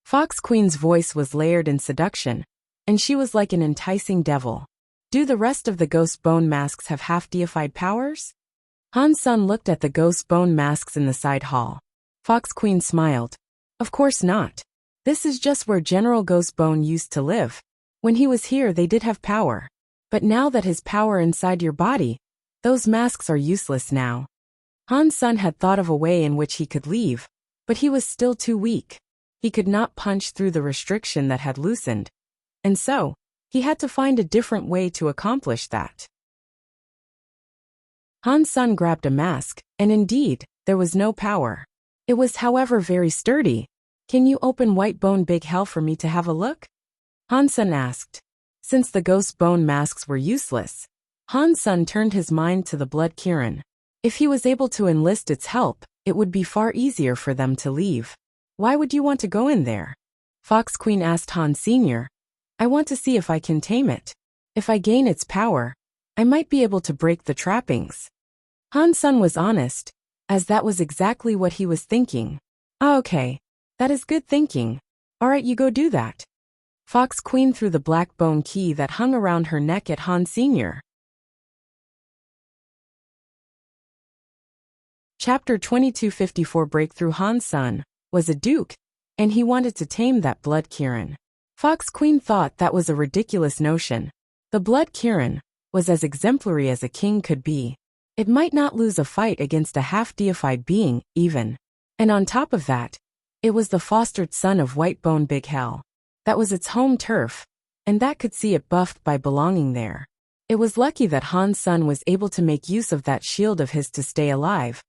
Fox Queen's voice was layered in seduction, and she was like an enticing devil. Do the rest of the ghost bone masks have half-deified powers? Han Sun looked at the ghost bone masks in the side hall. Fox Queen smiled. Of course not. This is just where General Ghost Bone used to live. When he was here they did have power. But now that his power inside your body, those masks are useless now. Han Sun had thought of a way in which he could leave, but he was still too weak. He could not punch through the restriction that had loosened, and so, he had to find a different way to accomplish that. Han Sun grabbed a mask, and indeed, there was no power. It was however very sturdy. Can you open White Bone Big Hell for me to have a look? Han Sun asked. Since the ghost bone masks were useless, Han Sun turned his mind to the Blood Kirin. If he was able to enlist its help, it would be far easier for them to leave. Why would you want to go in there? Fox Queen asked Han Sr. I want to see if I can tame it. If I gain its power, I might be able to break the trappings. Han Sun was honest, as that was exactly what he was thinking. Ah, okay. That is good thinking. Alright, you go do that. Fox Queen threw the black bone key that hung around her neck at Han Sr. Chapter 2254 Breakthrough. Han Sun was a duke, and he wanted to tame that Blood Kirin. Fox Queen thought that was a ridiculous notion. The Blood Kirin was as exemplary as a king could be. It might not lose a fight against a half-deified being, even. And on top of that, it was the fostered son of White Bone Big Hell. That was its home turf, and that could see it buffed by belonging there. It was lucky that Han Sun was able to make use of that shield of his to stay alive.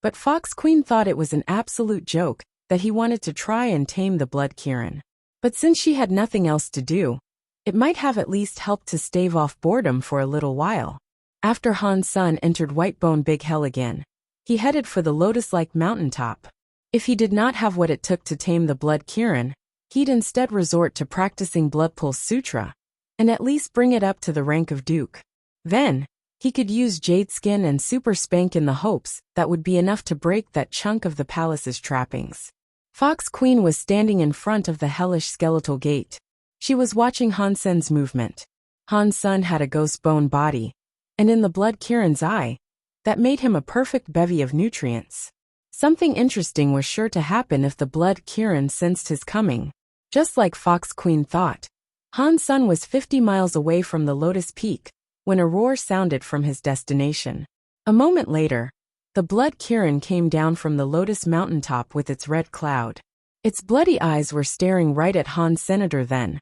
But Fox Queen thought it was an absolute joke that he wanted to try and tame the Blood Kirin. But since she had nothing else to do, it might have at least helped to stave off boredom for a little while. After Han Sun entered White Bone Big Hell again, he headed for the lotus-like mountaintop. If he did not have what it took to tame the Blood Kirin, he'd instead resort to practicing Blood Pulse Sutra, and at least bring it up to the rank of Duke. Then, he could use Jade Skin and Super Spank in the hopes that would be enough to break that chunk of the palace's trappings. Fox Queen was standing in front of the hellish skeletal gate. She was watching Han Sen's movement. Han Sen had a ghost bone body, and in the blood Kirin's eye, that made him a perfect bevy of nutrients. Something interesting was sure to happen if the blood Kirin sensed his coming. Just like Fox Queen thought, Han Sen was 50 miles away from the Lotus Peak when a roar sounded from his destination. A moment later, the blood Kirin came down from the Lotus mountaintop with its red cloud. Its bloody eyes were staring right at Han Senator then.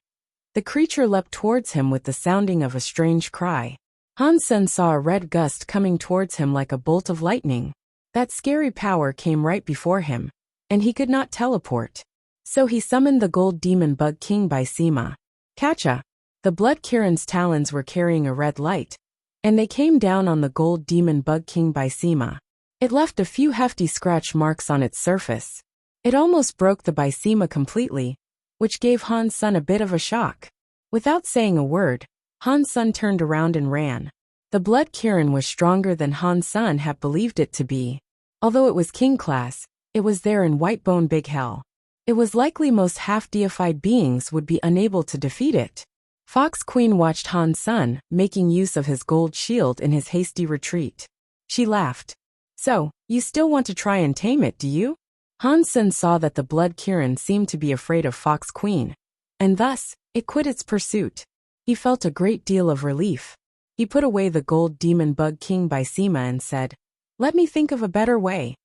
The creature leapt towards him with the sounding of a strange cry. Han Sen saw a red gust coming towards him like a bolt of lightning. That scary power came right before him, and he could not teleport. So he summoned the gold demon bug king by Sima. Catcha! The blood Kirin's talons were carrying a red light, and they came down on the gold demon bug king by Sima. It left a few hefty scratch marks on its surface. It almost broke the Bysema completely, which gave Han Sen a bit of a shock. Without saying a word, Han Sen turned around and ran. The blood Kirin was stronger than Han Sen had believed it to be. Although it was king class, it was there in Whitebone Big Hell. It was likely most half-deified beings would be unable to defeat it. Fox Queen watched Han Sen making use of his gold shield in his hasty retreat. She laughed. So, you still want to try and tame it, do you? Han Sen saw that the blood Kirin seemed to be afraid of Fox Queen, and thus, it quit its pursuit. He felt a great deal of relief. He put away the gold demon bug king Bysema and said, "Let me think of a better way."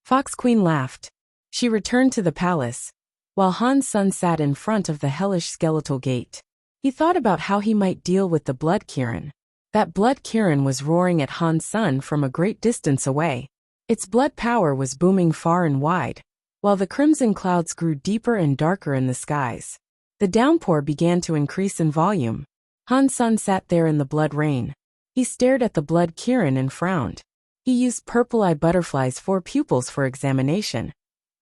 Fox Queen laughed. She returned to the palace, while Han Sen sat in front of the hellish skeletal gate. He thought about how he might deal with the blood Kirin. That blood Kirin was roaring at Han Sen from a great distance away. Its blood power was booming far and wide, while the crimson clouds grew deeper and darker in the skies. The downpour began to increase in volume. Han Sen sat there in the blood rain. He stared at the blood Kirin and frowned. He used purple-eye butterflies 4 pupils for examination,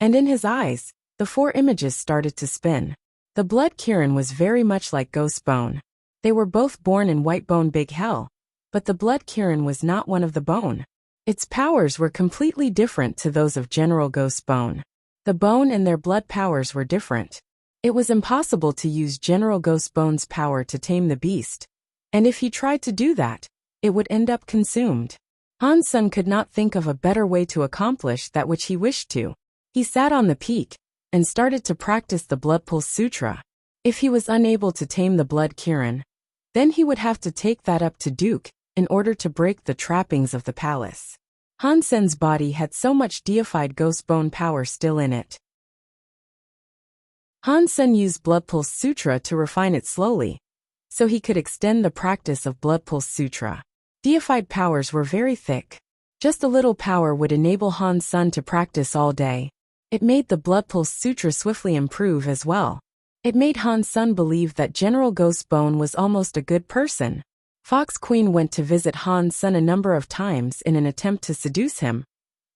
and in his eyes, the 4 images started to spin. The blood Kirin was very much like Ghost Bone. They were both born in Whitebone Big Hell, but the blood Kirin was not one of the bone. Its powers were completely different to those of General Ghost Bone. The bone and their blood powers were different. It was impossible to use General Ghost Bone's power to tame the beast, and if he tried to do that, it would end up consumed. Han Sen could not think of a better way to accomplish that which he wished to. He sat on the peak and started to practice the Blood Pulse Sutra. If he was unable to tame the blood Kirin, then he would have to take that up to Duke in order to break the trappings of the palace. Han Sen's body had so much deified ghost bone power still in it. Han Sen used Blood Pulse Sutra to refine it slowly, so he could extend the practice of Blood Pulse Sutra. Deified powers were very thick. Just a little power would enable Han Sen to practice all day. It made the Blood Pulse Sutra swiftly improve as well. It made Han Sen believe that General Ghost Bone was almost a good person. Fox Queen went to visit Han Sen a number of times in an attempt to seduce him,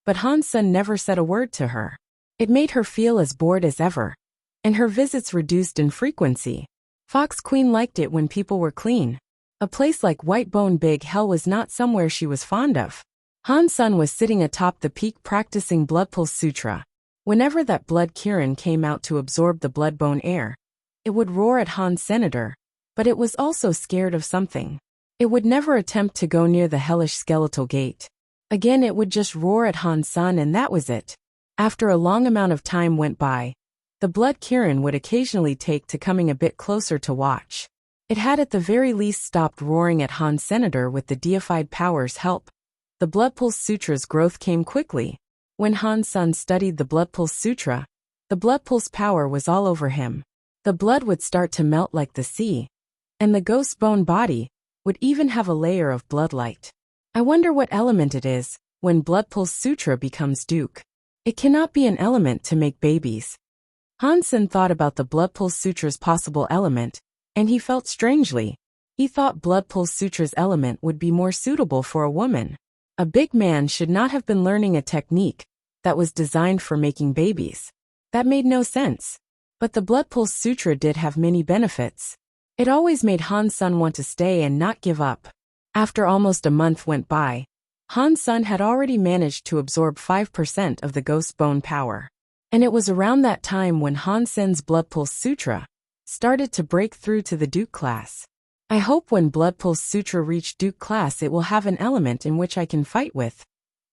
but Han Sen never said a word to her. It made her feel as bored as ever, and her visits reduced in frequency. Fox Queen liked it when people were clean. A place like Whitebone Big Hell was not somewhere she was fond of. Han Sen was sitting atop the peak practicing Blood Pulse Sutra. Whenever that blood Kirin came out to absorb the blood bone air, it would roar at Han Senator, but it was also scared of something. It would never attempt to go near the hellish skeletal gate. Again it would just roar at Han Sen and that was it. After a long amount of time went by, the blood Kirin would occasionally take to coming a bit closer to watch. It had at the very least stopped roaring at Han Senator with the deified power's help. The Blood Pulse Sutra's growth came quickly. When Han Sen studied the Blood Pulse Sutra, the blood pulse power was all over him. The blood would start to melt like the sea, and the ghost bone body would even have a layer of bloodlight. I wonder what element it is when Blood Pulse Sutra becomes Duke. It cannot be an element to make babies. Han Sen thought about the Blood Pulse Sutra's possible element, and he felt strangely. He thought Blood Pulse Sutra's element would be more suitable for a woman. A big man should not have been learning a technique that was designed for making babies. That made no sense. But the Blood Pulse Sutra did have many benefits. It always made Han Sen want to stay and not give up. After almost a month went by, Han Sen had already managed to absorb 5% of the ghost bone power. And it was around that time when Han Sen's Blood Pulse Sutra started to break through to the Duke class. I hope when Blood Pulse Sutra reached Duke class it will have an element in which I can fight with,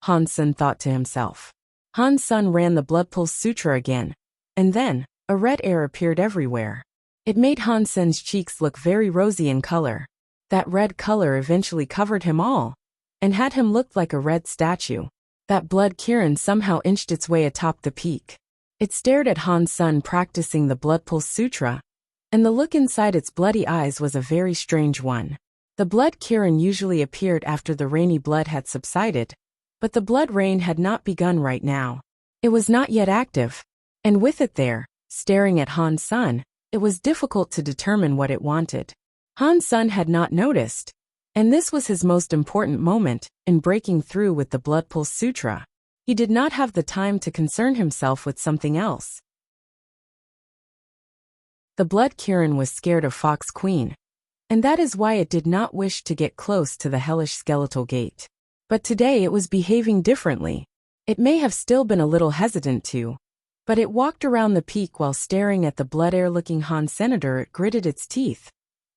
Han Sen thought to himself. Han Sen ran the Blood Pulse Sutra again, and then a red air appeared everywhere. It made Han Sen's cheeks look very rosy in color. That red color eventually covered him all, and had him look like a red statue. That blood Kirin somehow inched its way atop the peak. It stared at Han Sen practicing the Blood Pulse Sutra, and the look inside its bloody eyes was a very strange one. The blood Kirin usually appeared after the rainy blood had subsided, but the blood rain had not begun right now. It was not yet active, and with it there, staring at Han Sen, it was difficult to determine what it wanted. Han Sen had not noticed, and this was his most important moment in breaking through with the Blood Pulse Sutra. He did not have the time to concern himself with something else. The blood Kirin was scared of Fox Queen, and that is why it did not wish to get close to the hellish skeletal gate. But today it was behaving differently. It may have still been a little hesitant too, but it walked around the peak while staring at the blood air-looking Han Senator. It gritted its teeth,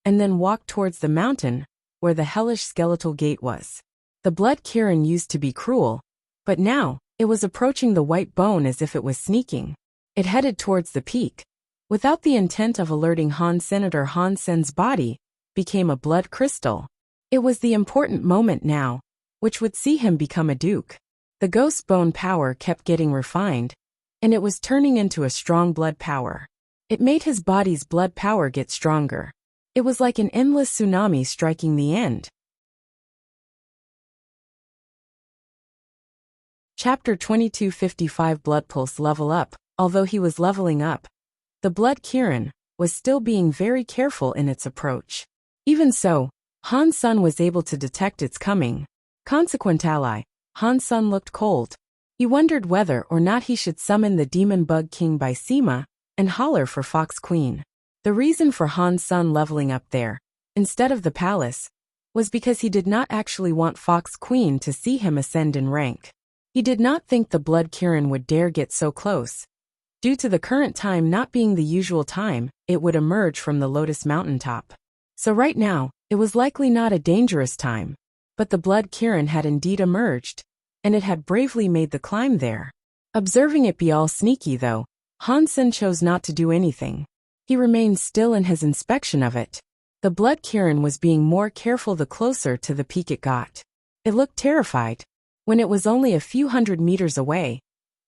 and then walked towards the mountain, where the hellish skeletal gate was. The blood Kirin used to be cruel, but now, it was approaching the white bone as if it was sneaking. It headed towards the peak, without the intent of alerting Han Senator. Han Sen's body became a blood crystal. It was the important moment now, which would see him become a duke. The ghost bone power kept getting refined, and it was turning into a strong blood power. It made his body's blood power get stronger. It was like an endless tsunami striking the end. Chapter 2255 Blood Pulse Level Up. Although he was leveling up, the blood Kirin was still being very careful in its approach. Even so, Han Sen was able to detect its coming. Consequently, Han Sen looked cold. He wondered whether or not he should summon the Demon Bug King by Sima and holler for Fox Queen. The reason for Han Sen leveling up there, instead of the palace, was because he did not actually want Fox Queen to see him ascend in rank. He did not think the blood Kirin would dare get so close. Due to the current time not being the usual time, it would emerge from the Lotus Mountaintop. So right now, it was likely not a dangerous time. But the blood Kirin had indeed emerged, and it had bravely made the climb there. Observing it be all sneaky though, Han Sen chose not to do anything. He remained still in his inspection of it. The blood Kirin was being more careful the closer to the peak it got. It looked terrified. When it was only a few hundred meters away,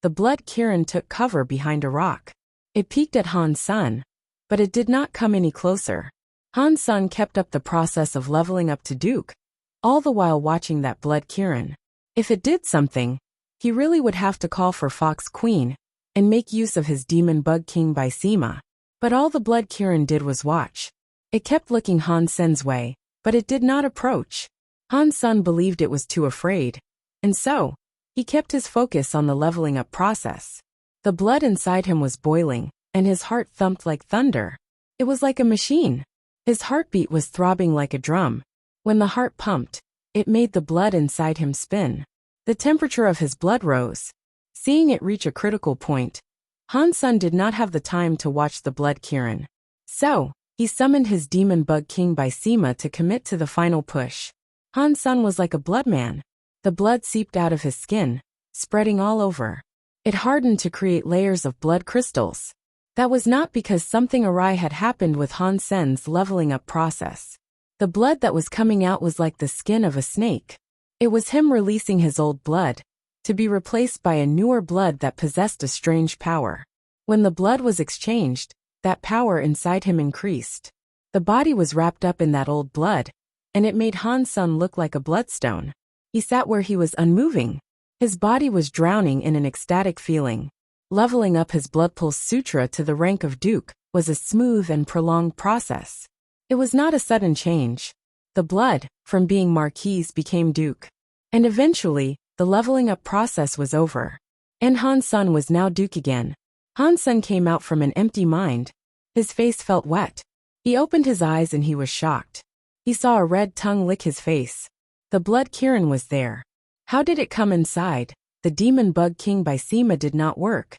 the blood Kirin took cover behind a rock. It peeked at Han Sen, but it did not come any closer. Han Sen kept up the process of leveling up to Duke, all the while watching that blood Kirin. If it did something, he really would have to call for Fox Queen and make use of his Demon Bug King by Sima. But all the blood Kirin did was watch. It kept looking Han Sen's way, but it did not approach. Han Sen believed it was too afraid, and so, he kept his focus on the leveling up process. The blood inside him was boiling, and his heart thumped like thunder. It was like a machine. His heartbeat was throbbing like a drum. When the heart pumped, it made the blood inside him spin. The temperature of his blood rose. Seeing it reach a critical point, Han Sen did not have the time to watch the blood Kirin. So, he summoned his Demon Bug King by Sima to commit to the final push. Han Sen was like a blood man. The blood seeped out of his skin, spreading all over. It hardened to create layers of blood crystals. That was not because something awry had happened with Han Sen's leveling up process. The blood that was coming out was like the skin of a snake. It was him releasing his old blood, to be replaced by a newer blood that possessed a strange power. When the blood was exchanged, that power inside him increased. The body was wrapped up in that old blood, and it made Han Sen look like a bloodstone. He sat where he was unmoving. His body was drowning in an ecstatic feeling. Leveling up his Blood Pulse Sutra to the rank of Duke was a smooth and prolonged process. It was not a sudden change. The blood, from being Marquise, became Duke. And eventually, the leveling up process was over. And Han Sen was now Duke again. Han Sen came out from an empty mind. His face felt wet. He opened his eyes and he was shocked. He saw a red tongue lick his face. The blood Kirin was there. How did it come inside? The Demon Bug King by Sima did not work.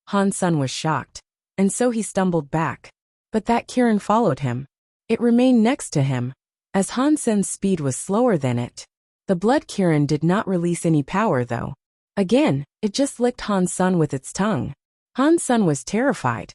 Han Sen was shocked, and so he stumbled back. But that Kirin followed him. It remained next to him, as Han Sen's speed was slower than it. The blood Kirin did not release any power though. Again, it just licked Han Sen with its tongue. Han Sen was terrified,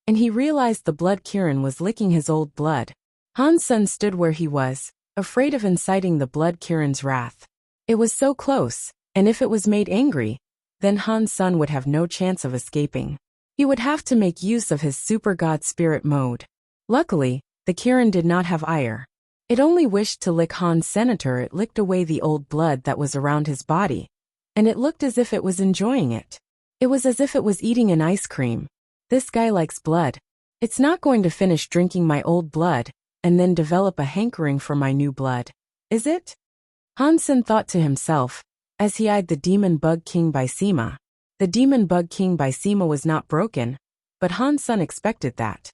and he realized the blood Kirin was licking his old blood. Han Sen stood where he was, afraid of inciting the blood Kirin's wrath. It was so close, and if it was made angry, then Han Sen would have no chance of escaping. He would have to make use of his super god spirit mode. Luckily, the Kirin did not have ire. It only wished to lick Han Senator. It licked away the old blood that was around his body, and it looked as if it was enjoying it. It was as if it was eating an ice cream. This guy likes blood. It's not going to finish drinking my old blood, and then develop a hankering for my new blood, is it? Han Sen thought to himself, as he eyed the Demon Bug King by Sima. The Demon Bug King by Sima was not broken, but Han Sen expected that.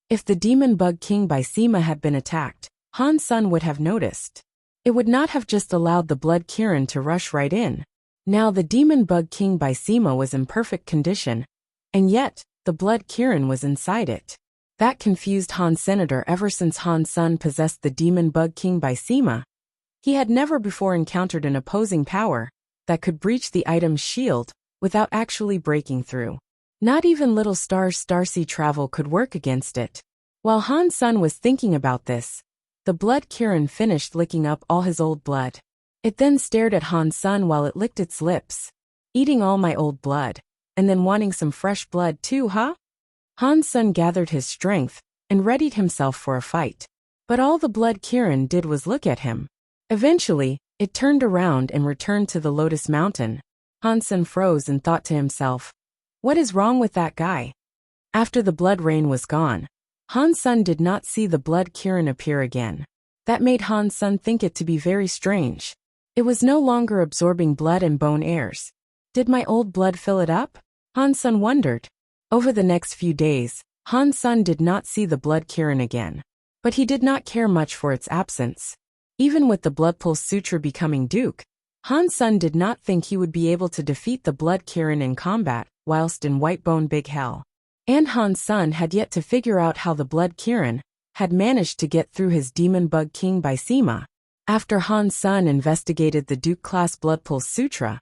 If the Demon Bug King by Sima had been attacked, Han Sen would have noticed. It would not have just allowed the blood Kirin to rush right in. Now the Demon Bug King by Sima was in perfect condition, and yet, the blood Kirin was inside it. That confused Han Senator ever since Han Sen possessed the Demon Bug King by Sima. He had never before encountered an opposing power that could breach the item's shield without actually breaking through. Not even little Starsea travel could work against it. While Han Sen was thinking about this, the blood Kirin finished licking up all his old blood. It then stared at Han Sen while it licked its lips. Eating all my old blood, and then wanting some fresh blood too, huh? Han Sen gathered his strength and readied himself for a fight. But all the blood Kirin did was look at him. Eventually, it turned around and returned to the Lotus Mountain. Han Sen froze and thought to himself, what is wrong with that guy? After the blood rain was gone, Han Sen did not see the blood Kirin appear again. That made Han Sen think it to be very strange. It was no longer absorbing blood and bone airs. Did my old blood fill it up? Han Sen wondered. Over the next few days, Han Sen did not see the blood Kirin again. But he did not care much for its absence. Even with the Blood Pulse Sutra becoming Duke, Han Sen did not think he would be able to defeat the blood Kirin in combat whilst in Whitebone Big Hell. And Han Sen had yet to figure out how the blood Kirin had managed to get through his Demon Bug King by Sima. After Han Sen investigated the Duke-class Blood Pulse Sutra,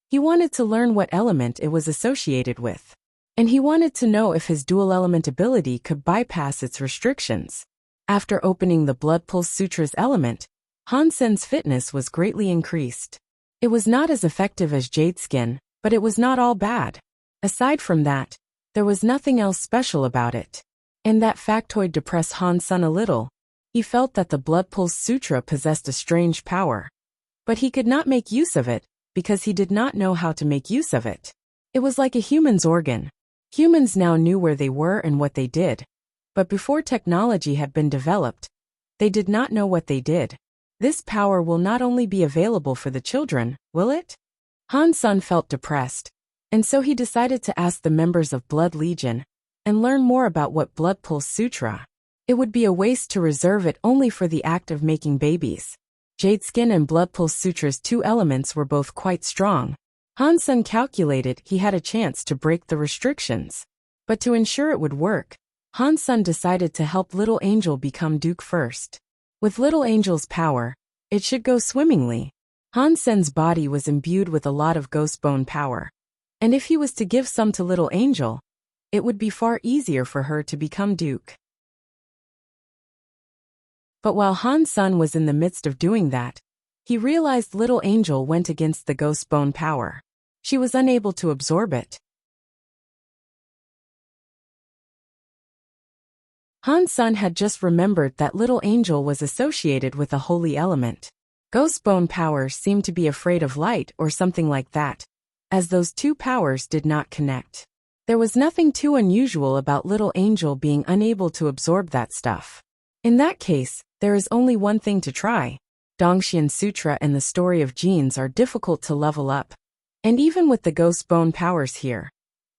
he wanted to learn what element it was associated with. And he wanted to know if his dual element ability could bypass its restrictions. After opening the Blood Pulse Sutra's element, Han Sen's fitness was greatly increased. It was not as effective as Jade Skin, but it was not all bad. Aside from that, there was nothing else special about it. And that factoid depressed Han Sen a little. He felt that the Blood Pulse Sutra possessed a strange power. But he could not make use of it, because he did not know how to make use of it. It was like a human's organ. Humans now knew where they were and what they did. But before technology had been developed, they did not know what they did. This power will not only be available for the children, will it? Han Sen felt depressed, and so he decided to ask the members of Blood Legion and learn more about what Blood Pulse Sutra. It would be a waste to reserve it only for the act of making babies. Jade Skin and Blood Pulse Sutra's two elements were both quite strong. Han Sen calculated he had a chance to break the restrictions. But to ensure it would work, Han Sen decided to help Little Angel become Duke first. With Little Angel's power, it should go swimmingly. Han Sen's body was imbued with a lot of ghost bone power. And if he was to give some to Little Angel, it would be far easier for her to become Duke. But while Han Sen was in the midst of doing that, he realized Little Angel went against the ghost bone power. She was unable to absorb it. Han Sen had just remembered that Little Angel was associated with a holy element. Ghost bone power seemed to be afraid of light or something like that, as those two powers did not connect. There was nothing too unusual about Little Angel being unable to absorb that stuff. In that case, there is only one thing to try. Dongxian Sutra and the story of genes are difficult to level up. And even with the ghost bone powers here,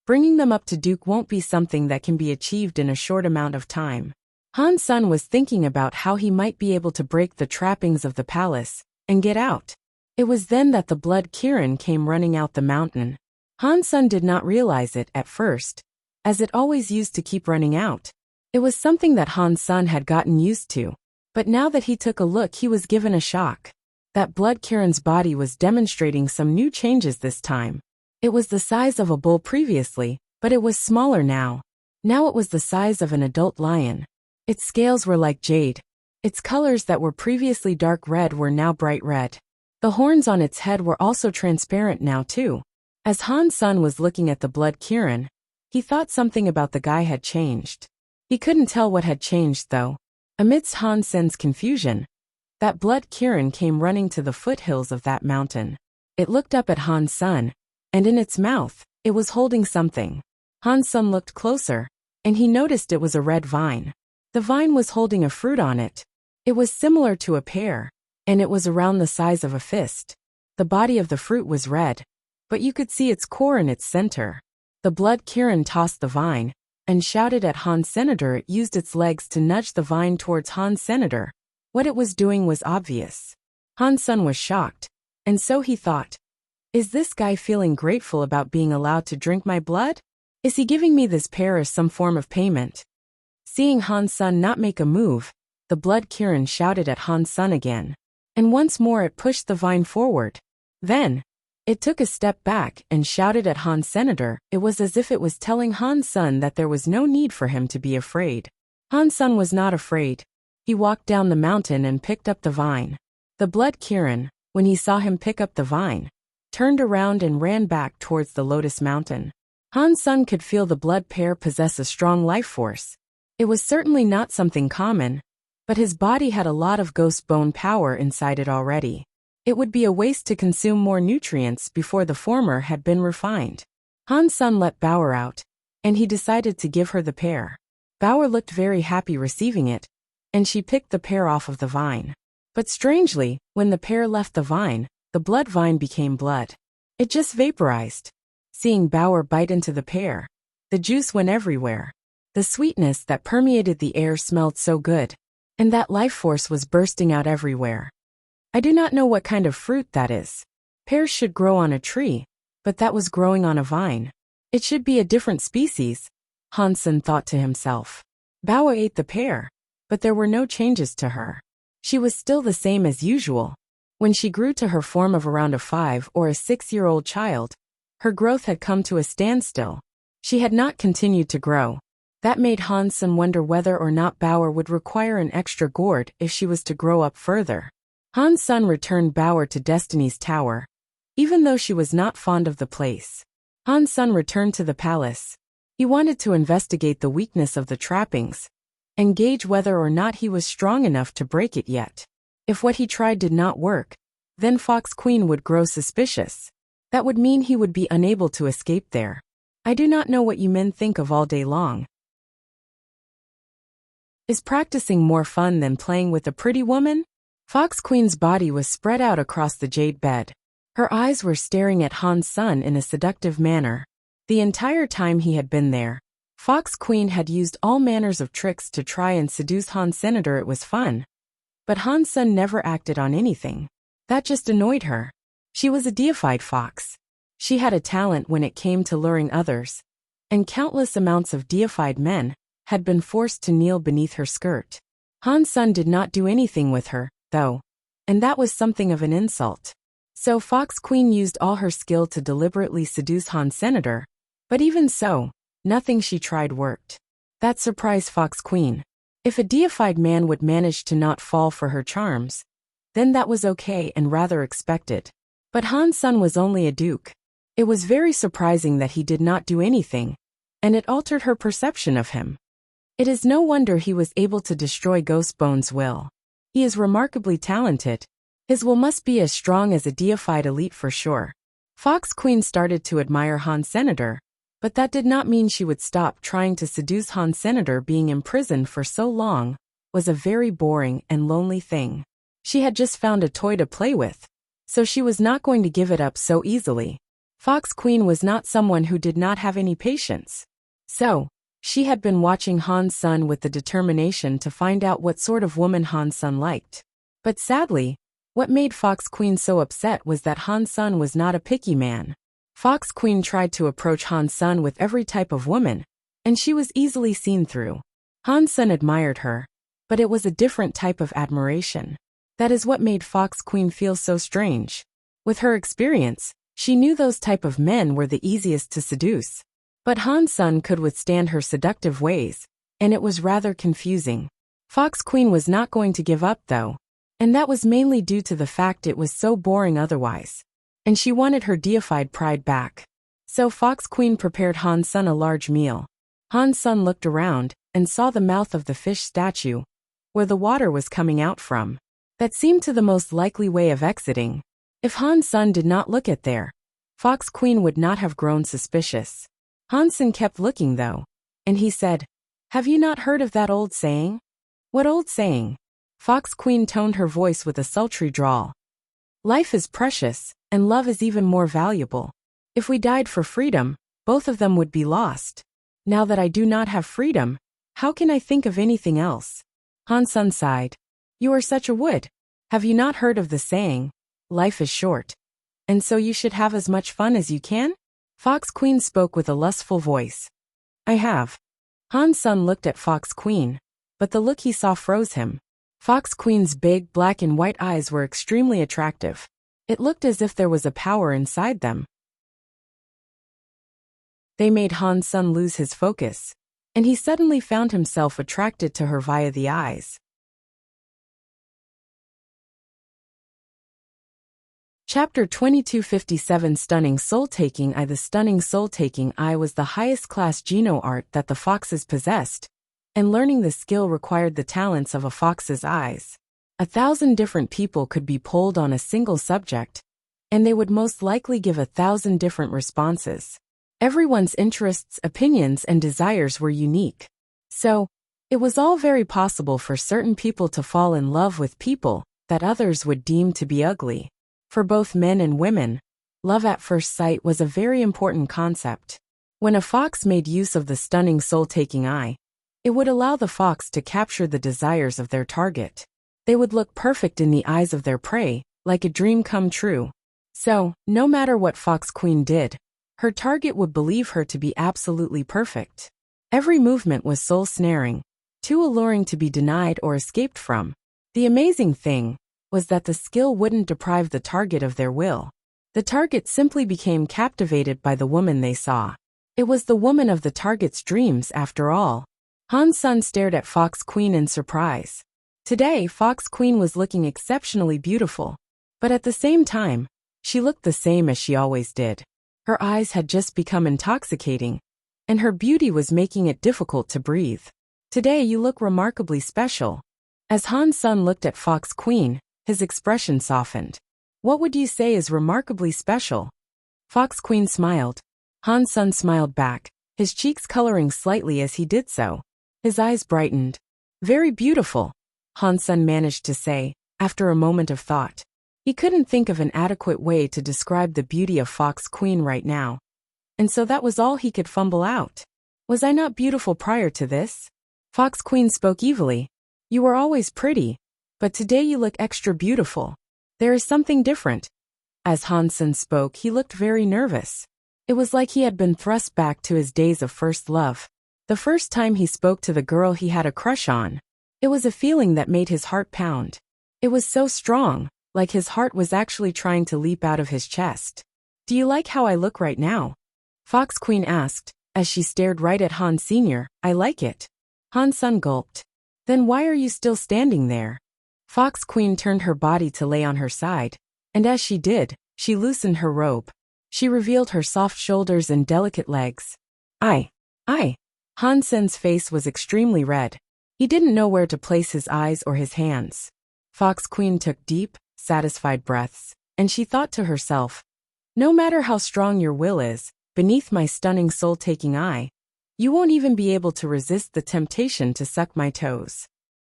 bringing them up to Duke won't be something that can be achieved in a short amount of time. Han Sen was thinking about how he might be able to break the trappings of the palace and get out. It was then that the blood Kirin came running out the mountain. Han Sun did not realize it at first, as it always used to keep running out. It was something that Han Sun had gotten used to, but now that he took a look he was given a shock. That blood Kirin's body was demonstrating some new changes this time. It was the size of a bull previously, but it was smaller now. Now it was the size of an adult lion. Its scales were like jade. Its colors that were previously dark red were now bright red. The horns on its head were also transparent now too. As Han Sun was looking at the blood Kirin, he thought something about the guy had changed. He couldn't tell what had changed though. Amidst Han Sun's confusion, that blood Kirin came running to the foothills of that mountain. It looked up at Han Sun, and in its mouth, it was holding something. Han Sun looked closer, and he noticed it was a red vine. The vine was holding a fruit on it. It was similar to a pear, and it was around the size of a fist. The body of the fruit was red, but you could see its core in its center. The blood Kirin tossed the vine, and shouted at Han Senator. It used its legs to nudge the vine towards Han Senator. What it was doing was obvious. Han Sun was shocked, and so he thought, is this guy feeling grateful about being allowed to drink my blood? Is he giving me this pear as some form of payment? Seeing Han Sun not make a move, the blood Kirin shouted at Han Sun again, and once more it pushed the vine forward. Then, it took a step back and shouted at Han Senator. It was as if it was telling Han Sun that there was no need for him to be afraid. Han Sun was not afraid. He walked down the mountain and picked up the vine. The blood Kirin, when he saw him pick up the vine, turned around and ran back towards the Lotus Mountain. Han Sun could feel the blood pear possess a strong life force. It was certainly not something common, but his body had a lot of ghost bone power inside it already. It would be a waste to consume more nutrients before the former had been refined. Han Sun let Bauer out, and he decided to give her the pear. Bauer looked very happy receiving it, and she picked the pear off of the vine. But strangely, when the pear left the vine, the blood vine became blood. It just vaporized. Seeing Bauer bite into the pear, the juice went everywhere. The sweetness that permeated the air smelled so good, and that life force was bursting out everywhere. I do not know what kind of fruit that is. Pears should grow on a tree, but that was growing on a vine. It should be a different species, Han Sun thought to himself. Bauer ate the pear, but there were no changes to her. She was still the same as usual. When she grew to her form of around a 5 or a 6-year-old child, her growth had come to a standstill. She had not continued to grow. That made Han Sun wonder whether or not Bauer would require an extra gourd if she was to grow up further. Han Sun returned Bauer to Destiny's Tower, even though she was not fond of the place. Han Sun returned to the palace. He wanted to investigate the weakness of the trappings, and gauge whether or not he was strong enough to break it yet. If what he tried did not work, then Fox Queen would grow suspicious. That would mean he would be unable to escape there. I do not know what you men think of all day long. Is practicing more fun than playing with a pretty woman? Fox Queen's body was spread out across the jade bed. Her eyes were staring at Han Sun in a seductive manner. The entire time he had been there, Fox Queen had used all manners of tricks to try and seduce Han Senator. It was fun. But Han Sun never acted on anything. That just annoyed her. She was a deified fox. She had a talent when it came to luring others, and countless amounts of deified men had been forced to kneel beneath her skirt. Han Sun did not do anything with her, though, and that was something of an insult. So Fox Queen used all her skill to deliberately seduce Han Senator, but even so, nothing she tried worked. That surprised Fox Queen. If a deified man would manage to not fall for her charms, then that was okay and rather expected. But Han Sun was only a duke. It was very surprising that he did not do anything, and it altered her perception of him. It is no wonder he was able to destroy Ghostbone's will. He is remarkably talented. His will must be as strong as a deified elite for sure. Fox Queen started to admire Han Senator, but that did not mean she would stop trying to seduce Han Senator. Being imprisoned for so long was a very boring and lonely thing. She had just found a toy to play with, so she was not going to give it up so easily. Fox Queen was not someone who did not have any patience. So, she had been watching Han Sun with the determination to find out what sort of woman Han Sun liked. But sadly, what made Fox Queen so upset was that Han Sun was not a picky man. Fox Queen tried to approach Han Sun with every type of woman, and she was easily seen through. Han Sun admired her, but it was a different type of admiration. That is what made Fox Queen feel so strange. With her experience, she knew those type of men were the easiest to seduce. But Han Sun could withstand her seductive ways, and it was rather confusing. Fox Queen was not going to give up though, and that was mainly due to the fact it was so boring otherwise. And she wanted her deified pride back. So Fox Queen prepared Han Sun a large meal. Han Sun looked around and saw the mouth of the fish statue, where the water was coming out from. That seemed to the most likely way of exiting. If Han Sun did not look at there, Fox Queen would not have grown suspicious. Han Sun kept looking though, and he said, "Have you not heard of that old saying?" "What old saying?" Fox Queen toned her voice with a sultry drawl. "Life is precious, and love is even more valuable. If we died for freedom, both of them would be lost. Now that I do not have freedom, how can I think of anything else?" Han Sun sighed. "You are such a wood. Have you not heard of the saying, life is short, and so you should have as much fun as you can?" Fox Queen spoke with a lustful voice. "I have." Han Sun looked at Fox Queen, but the look he saw froze him. Fox Queen's big black and white eyes were extremely attractive. It looked as if there was a power inside them. They made Han Sun lose his focus, and he suddenly found himself attracted to her via the eyes. Chapter 2257 Stunning Soul-Taking Eye. The stunning soul-taking eye was the highest class Geno art that the foxes possessed, and learning the skill required the talents of a fox's eyes. 1,000 different people could be polled on a single subject, and they would most likely give 1,000 different responses. Everyone's interests, opinions, and desires were unique. So, it was all very possible for certain people to fall in love with people that others would deem to be ugly. For both men and women, love at first sight was a very important concept. When a fox made use of the stunning soul-taking eye, it would allow the fox to capture the desires of their target. They would look perfect in the eyes of their prey, like a dream come true. So, no matter what Fox Queen did, her target would believe her to be absolutely perfect. Every movement was soul-snaring, too alluring to be denied or escaped from. The amazing thing was that the skill wouldn't deprive the target of their will. The target simply became captivated by the woman they saw. It was the woman of the target's dreams after all. Han Sun stared at Fox Queen in surprise. Today, Fox Queen was looking exceptionally beautiful, but at the same time, she looked the same as she always did. Her eyes had just become intoxicating, and her beauty was making it difficult to breathe. "Today you look remarkably special." As Han Sun looked at Fox Queen, his expression softened. "What would you say is remarkably special?" Fox Queen smiled. Han Sun smiled back, his cheeks coloring slightly as he did so. His eyes brightened. "Very beautiful," Han Sun managed to say, after a moment of thought. He couldn't think of an adequate way to describe the beauty of Fox Queen right now, and so that was all he could fumble out. "Was I not beautiful prior to this?" Fox Queen spoke evilly. "You were always pretty, but today you look extra beautiful. There is something different." As Han Sun spoke, he looked very nervous. It was like he had been thrust back to his days of first love. The first time he spoke to the girl he had a crush on. It was a feeling that made his heart pound. It was so strong, like his heart was actually trying to leap out of his chest. "Do you like how I look right now?" Fox Queen asked, as she stared right at Han Sr. "I like it." Han Sun gulped. "Then why are you still standing there?" Fox Queen turned her body to lay on her side, and as she did, she loosened her robe. She revealed her soft shoulders and delicate legs. I. Han Sun's face was extremely red. He didn't know where to place his eyes or his hands. Fox Queen took deep, satisfied breaths, and she thought to herself, "No matter how strong your will is, beneath my stunning soul-taking eye, you won't even be able to resist the temptation to suck my toes."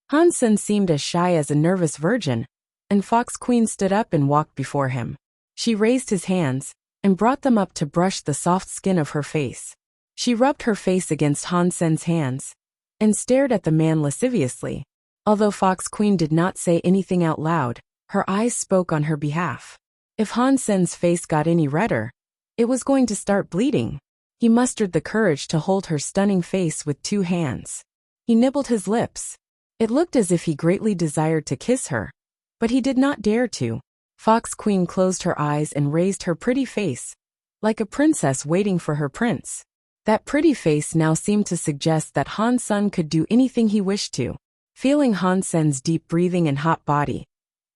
Han Sun seemed as shy as a nervous virgin, and Fox Queen stood up and walked before him. She raised his hands and brought them up to brush the soft skin of her face. She rubbed her face against Han Sun's hands and stared at the man lasciviously. Although Fox Queen did not say anything out loud, her eyes spoke on her behalf. If Han Sun's face got any redder, It was going to start bleeding. He mustered the courage to hold her stunning face with 2 hands. He nibbled his lips. It looked as if he greatly desired to kiss her, but he did not dare to. Fox Queen closed her eyes and raised her pretty face, like a princess waiting for her prince. That pretty face now seemed to suggest that Han Sen could do anything he wished to. Feeling Han Sen's deep breathing and hot body,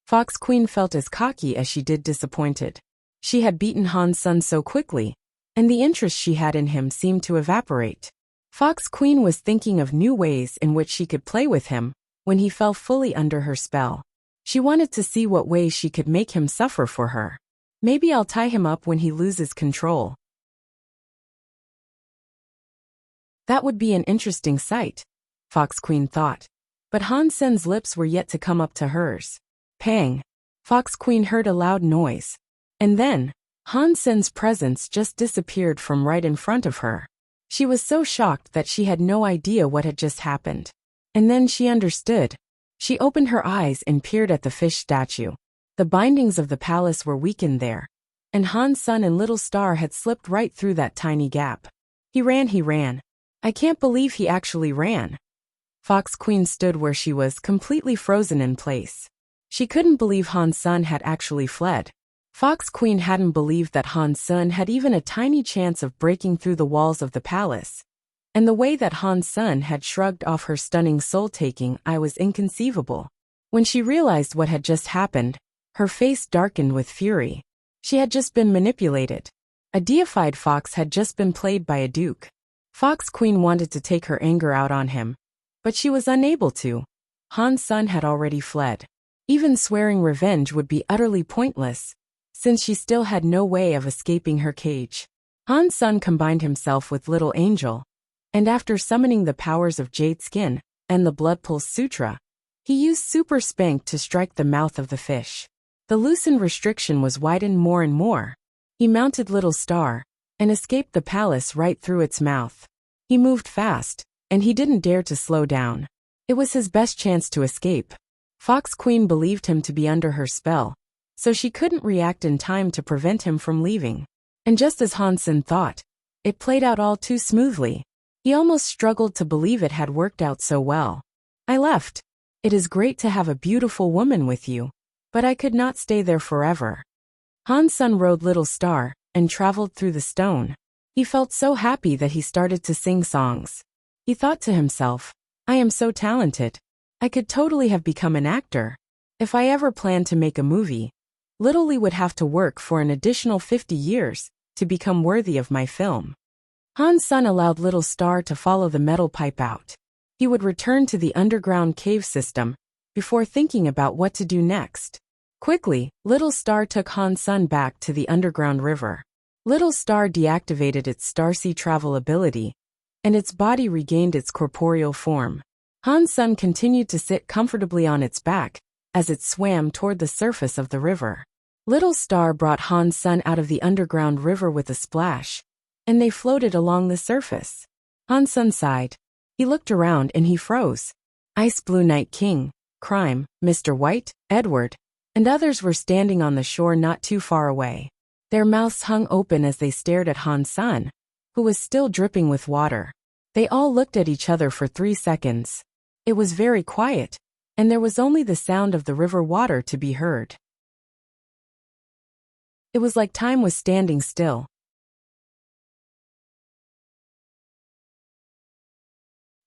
Fox Queen felt as cocky as she did disappointed. She had beaten Han Sen so quickly, and the interest she had in him seemed to evaporate. Fox Queen was thinking of new ways in which she could play with him when he fell fully under her spell. She wanted to see what ways she could make him suffer for her. Maybe I'll tie him up when he loses control. That would be an interesting sight, Fox Queen thought. But Han Sen's lips were yet to come up to hers. Pang! Fox Queen heard a loud noise. And then, Han Sen's presence just disappeared from right in front of her. She was so shocked that she had no idea what had just happened. And then she understood. She opened her eyes and peered at the fish statue. The bindings of the palace were weakened there, and Han Sen and Little Star had slipped right through that tiny gap. He ran. I can't believe he actually ran. Fox Queen stood where she was, completely frozen in place. She couldn't believe Han Sen had actually fled. Fox Queen hadn't believed that Han Sen had even a tiny chance of breaking through the walls of the palace. And the way that Han Sen had shrugged off her stunning soul-taking eye was inconceivable. When she realized what had just happened, her face darkened with fury. She had just been manipulated. A deified fox had just been played by a duke. Fox Queen wanted to take her anger out on him, but she was unable to. Han Sen had already fled. Even swearing revenge would be utterly pointless, since she still had no way of escaping her cage. Han Sen combined himself with Little Angel, and after summoning the powers of Jade Skin and the Blood Pulse Sutra, he used Super Spank to strike the mouth of the fish. The loosened restriction was widened more and more. He mounted Little Star and escaped the palace right through its mouth. He moved fast, and he didn't dare to slow down. It was his best chance to escape. Fox Queen believed him to be under her spell, so she couldn't react in time to prevent him from leaving. And just as Han Sen thought, it played out all too smoothly. He almost struggled to believe it had worked out so well. I left. It is great to have a beautiful woman with you, but I could not stay there forever. Han Sen rode Little Star and traveled through the stone. He felt so happy that he started to sing songs. He thought to himself, I am so talented. I could totally have become an actor. If I ever planned to make a movie, Little Lee would have to work for an additional 50 years to become worthy of my film. Han Sen allowed Little Star to follow the metal pipe out. He would return to the underground cave system before thinking about what to do next. Quickly, Little Star took Han Sen back to the underground river. Little Star deactivated its Starsea travel ability, and its body regained its corporeal form. Han Sen continued to sit comfortably on its back as it swam toward the surface of the river. Little Star brought Han Sen out of the underground river with a splash, and they floated along the surface. Han Sen sighed. He looked around and he froze. Ice Blue Night King, Crime, Mr. White, Edward, and others were standing on the shore not too far away. Their mouths hung open as they stared at Han Sen, who was still dripping with water. They all looked at each other for 3 seconds. It was very quiet, and there was only the sound of the river water to be heard. It was like time was standing still.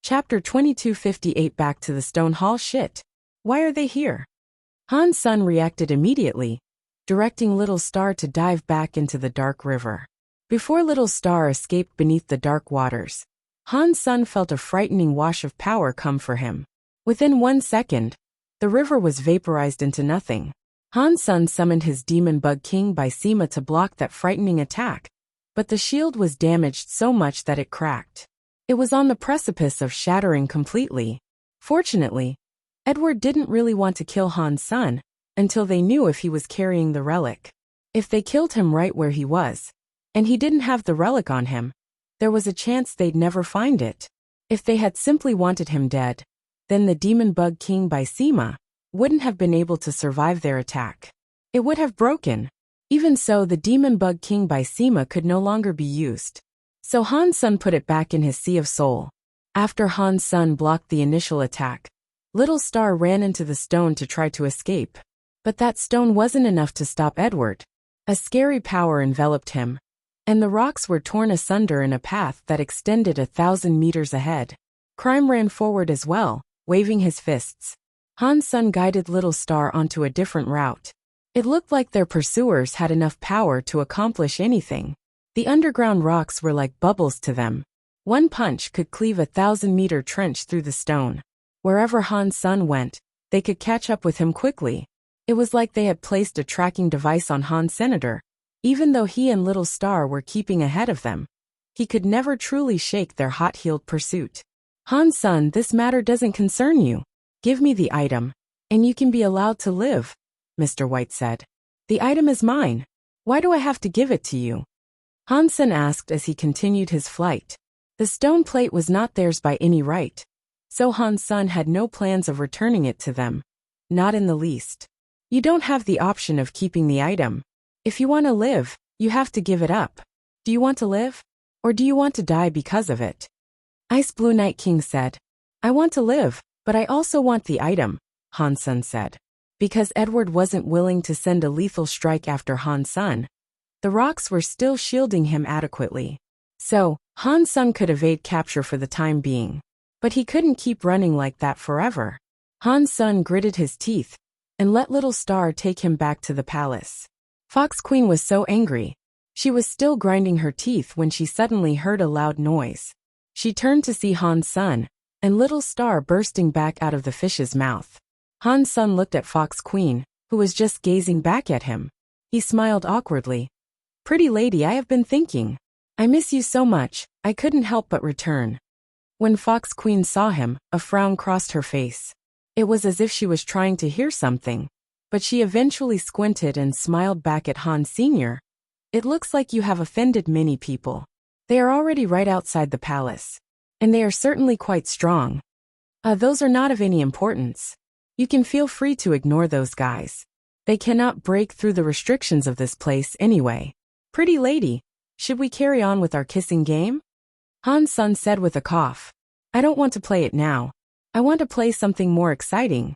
Chapter 2258. Back to the stone hall. Shit. Why are they here? Han Sen reacted immediately, directing Little Star to dive back into the dark river. Before Little Star escaped beneath the dark waters, Han Sen felt a frightening wash of power come for him. Within 1 second, the river was vaporized into nothing. Han Sen summoned his demon bug king by Sima to block that frightening attack, but the shield was damaged so much that it cracked. It was on the precipice of shattering completely. Fortunately, Edward didn't really want to kill Han Sen until they knew if he was carrying the relic. If they killed him right where he was, and he didn't have the relic on him, there was a chance they'd never find it. If they had simply wanted him dead, then the demon bug king by Sima wouldn't have been able to survive their attack. It would have broken. Even so, the demon bug king by Sima could no longer be used. So Han Sun put it back in his Sea of Soul. After Han Sun blocked the initial attack, Little Star ran into the stone to try to escape. But that stone wasn't enough to stop Edward. A scary power enveloped him, and the rocks were torn asunder in a path that extended 1,000 meters ahead. Crime ran forward as well, waving his fists. Han Sun guided Little Star onto a different route. It looked like their pursuers had enough power to accomplish anything. The underground rocks were like bubbles to them. One punch could cleave 1,000-meter trench through the stone. Wherever Han Sun went, they could catch up with him quickly. It was like they had placed a tracking device on Han Senator. Even though he and Little Star were keeping ahead of them, he could never truly shake their hot-heeled pursuit. Han Sun, this matter doesn't concern you. Give me the item, and you can be allowed to live, Mr. White said. The item is mine. Why do I have to give it to you? Han Sun asked as he continued his flight. The stone plate was not theirs by any right, so Han Sun had no plans of returning it to them. Not in the least. You don't have the option of keeping the item. If you want to live, you have to give it up. Do you want to live? Or do you want to die because of it? Ice Blue Night King said. I want to live, but I also want the item, Han Sun said. Because Edward wasn't willing to send a lethal strike after Han Sun, the rocks were still shielding him adequately. So, Han Sun could evade capture for the time being. But he couldn't keep running like that forever. Han Sun gritted his teeth and let Little Star take him back to the palace. Fox Queen was so angry. She was still grinding her teeth when she suddenly heard a loud noise. She turned to see Han Sun and Little Star bursting back out of the fish's mouth. Han Sun looked at Fox Queen, who was just gazing back at him. He smiled awkwardly. Pretty lady, I have been thinking. I miss you so much, I couldn't help but return. When Fox Queen saw him, a frown crossed her face. It was as if she was trying to hear something, but she eventually squinted and smiled back at Han Sr. It looks like you have offended many people. They are already right outside the palace. And they are certainly quite strong. Those are not of any importance. You can feel free to ignore those guys. They cannot break through the restrictions of this place anyway. Pretty lady, should we carry on with our kissing game? Han Sun said with a cough. I don't want to play it now. I want to play something more exciting.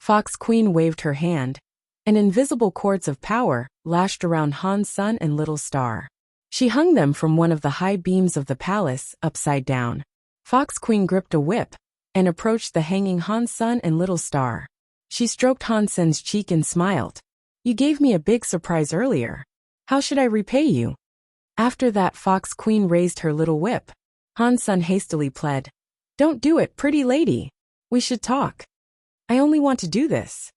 Fox Queen waved her hand, and invisible cords of power lashed around Han Sun and Little Star. She hung them from one of the high beams of the palace, upside down. Fox Queen gripped a whip and approached the hanging Han Sun and Little Star. She stroked Han Sun's cheek and smiled. You gave me a big surprise earlier. How should I repay you? After that, Fox Queen raised her little whip. Han Sun hastily pled. Don't do it, pretty lady. We should talk. I only want to do this.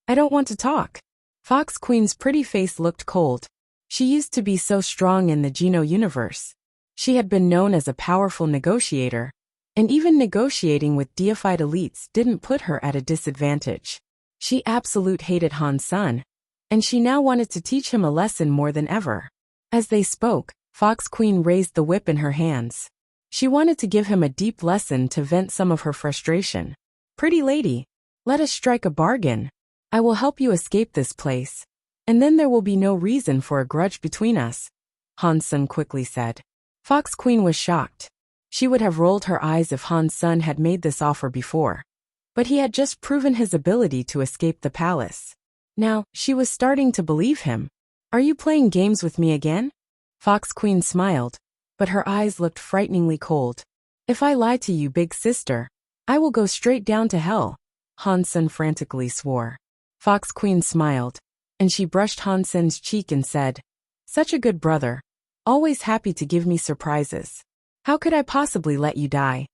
I don't want to talk. Fox Queen's pretty face looked cold. She used to be so strong in the Geno universe. She had been known as a powerful negotiator, and even negotiating with deified elites didn't put her at a disadvantage. She absolutely hated Han Sun, and she now wanted to teach him a lesson more than ever. As they spoke, Fox Queen raised the whip in her hands. She wanted to give him a deep lesson to vent some of her frustration. Pretty lady, let us strike a bargain. I will help you escape this place, and then there will be no reason for a grudge between us, Han Sun quickly said. Fox Queen was shocked. She would have rolled her eyes if Han Sun had made this offer before. But he had just proven his ability to escape the palace. Now, she was starting to believe him. Are you playing games with me again? Fox Queen smiled, but her eyes looked frighteningly cold. If I lie to you, big sister, I will go straight down to hell, Han Sun frantically swore. Fox Queen smiled, and she brushed Han Sun's cheek and said, Such a good brother, always happy to give me surprises. How could I possibly let you die?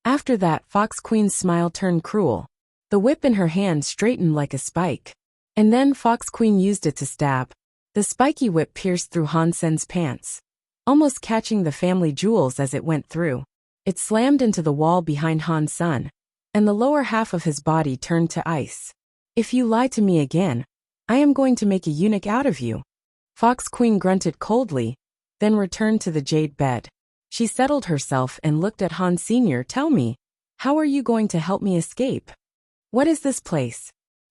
After that, Fox Queen's smile turned cruel. The whip in her hand straightened like a spike. And then Fox Queen used it to stab. The spiky whip pierced through Han Sun's pants, almost catching the family jewels as it went through. It slammed into the wall behind Han Sun, and the lower half of his body turned to ice. If you lie to me again, I am going to make a eunuch out of you. Fox Queen grunted coldly, then returned to the jade bed. She settled herself and looked at Han Sr. Tell me, how are you going to help me escape? What is this place?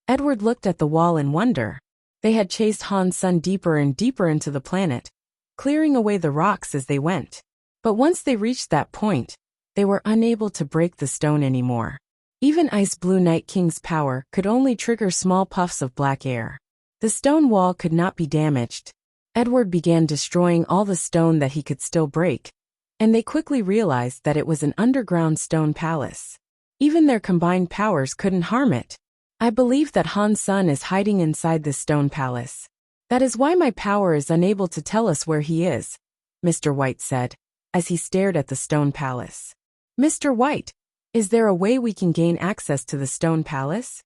Edward looked at the wall in wonder. They had chased Han Sun deeper and deeper into the planet, clearing away the rocks as they went. But once they reached that point, they were unable to break the stone anymore. Even Ice Blue Night King's power could only trigger small puffs of black air. The stone wall could not be damaged. Edward began destroying all the stone that he could still break, and they quickly realized that it was an underground stone palace. Even their combined powers couldn't harm it. I believe that Han Sun is hiding inside this stone palace. That is why my power is unable to tell us where he is, Mr. White said, as he stared at the stone palace. Mr. White, is there a way we can gain access to the stone palace?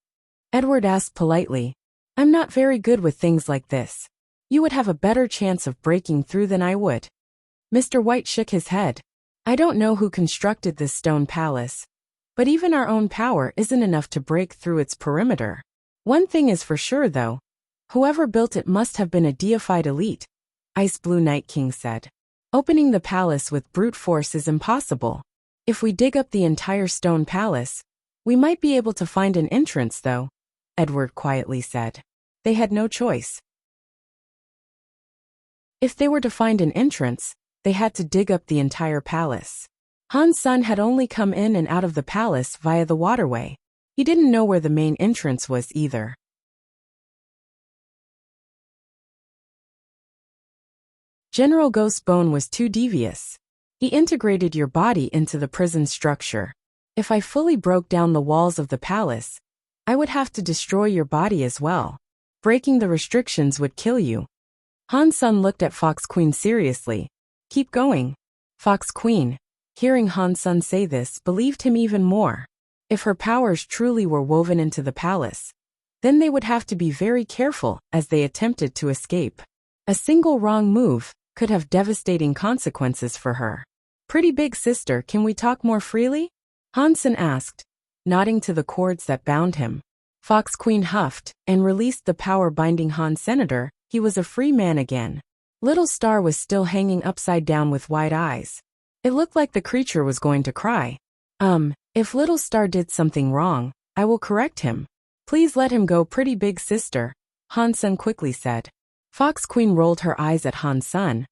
Edward asked politely. I'm not very good with things like this. You would have a better chance of breaking through than I would. Mr. White shook his head. I don't know who constructed this stone palace, but even our own power isn't enough to break through its perimeter. One thing is for sure though. Whoever built it must have been a deified elite, Ice Blue Night King said. Opening the palace with brute force is impossible. If we dig up the entire stone palace, we might be able to find an entrance though, Edward quietly said. They had no choice. If they were to find an entrance, they had to dig up the entire palace. Han Sun had only come in and out of the palace via the waterway. He didn't know where the main entrance was either. General Ghostbone was too devious. He integrated your body into the prison structure. If I fully broke down the walls of the palace, I would have to destroy your body as well. Breaking the restrictions would kill you. Han Sun looked at Fox Queen seriously. Keep going. Fox Queen, hearing Han Sun say this, believed him even more. If her powers truly were woven into the palace, then they would have to be very careful as they attempted to escape. A single wrong move could have devastating consequences for her. Pretty big sister, can we talk more freely? Han Sun asked, nodding to the cords that bound him. Fox Queen huffed and released the power binding Han Senator. He was a free man again. Little Star was still hanging upside down with wide eyes. It looked like the creature was going to cry. If Little Star did something wrong, I will correct him. Please let him go, pretty big sister, Han Sun quickly said. Fox Queen rolled her eyes at Han Sun,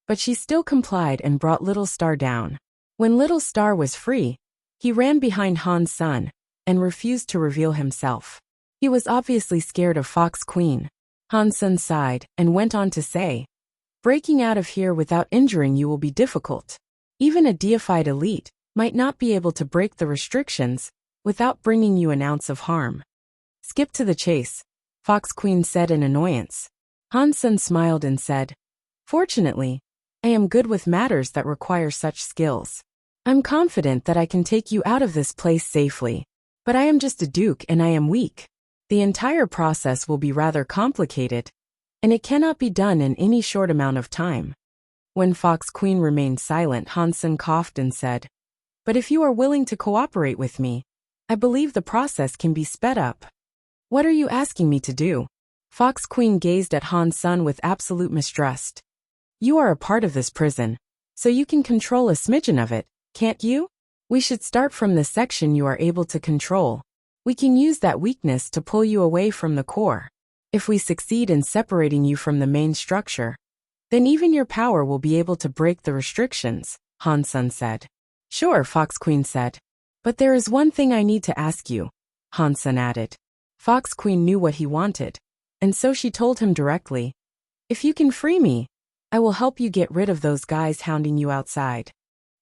but she still complied and brought Little Star down. When Little Star was free, he ran behind Han Sun and refused to reveal himself. He was obviously scared of Fox Queen. Han Sun sighed and went on to say, breaking out of here without injuring you will be difficult. Even a deified elite might not be able to break the restrictions without bringing you an ounce of harm. Skip to the chase, Fox Queen said in annoyance. Han Sun smiled and said, fortunately, I am good with matters that require such skills. I'm confident that I can take you out of this place safely, but I am just a duke and I am weak. The entire process will be rather complicated, and it cannot be done in any short amount of time. When Fox Queen remained silent, Han Sun coughed and said, but if you are willing to cooperate with me, I believe the process can be sped up. What are you asking me to do? Fox Queen gazed at Han Sun with absolute mistrust. You are a part of this prison, so you can control a smidgen of it, can't you? We should start from the section you are able to control. We can use that weakness to pull you away from the core. If we succeed in separating you from the main structure, then even your power will be able to break the restrictions, Han Sun said. Sure, Fox Queen said. But there is one thing I need to ask you, Han Sun added. Fox Queen knew what he wanted, and so she told him directly, if you can free me, I will help you get rid of those guys hounding you outside.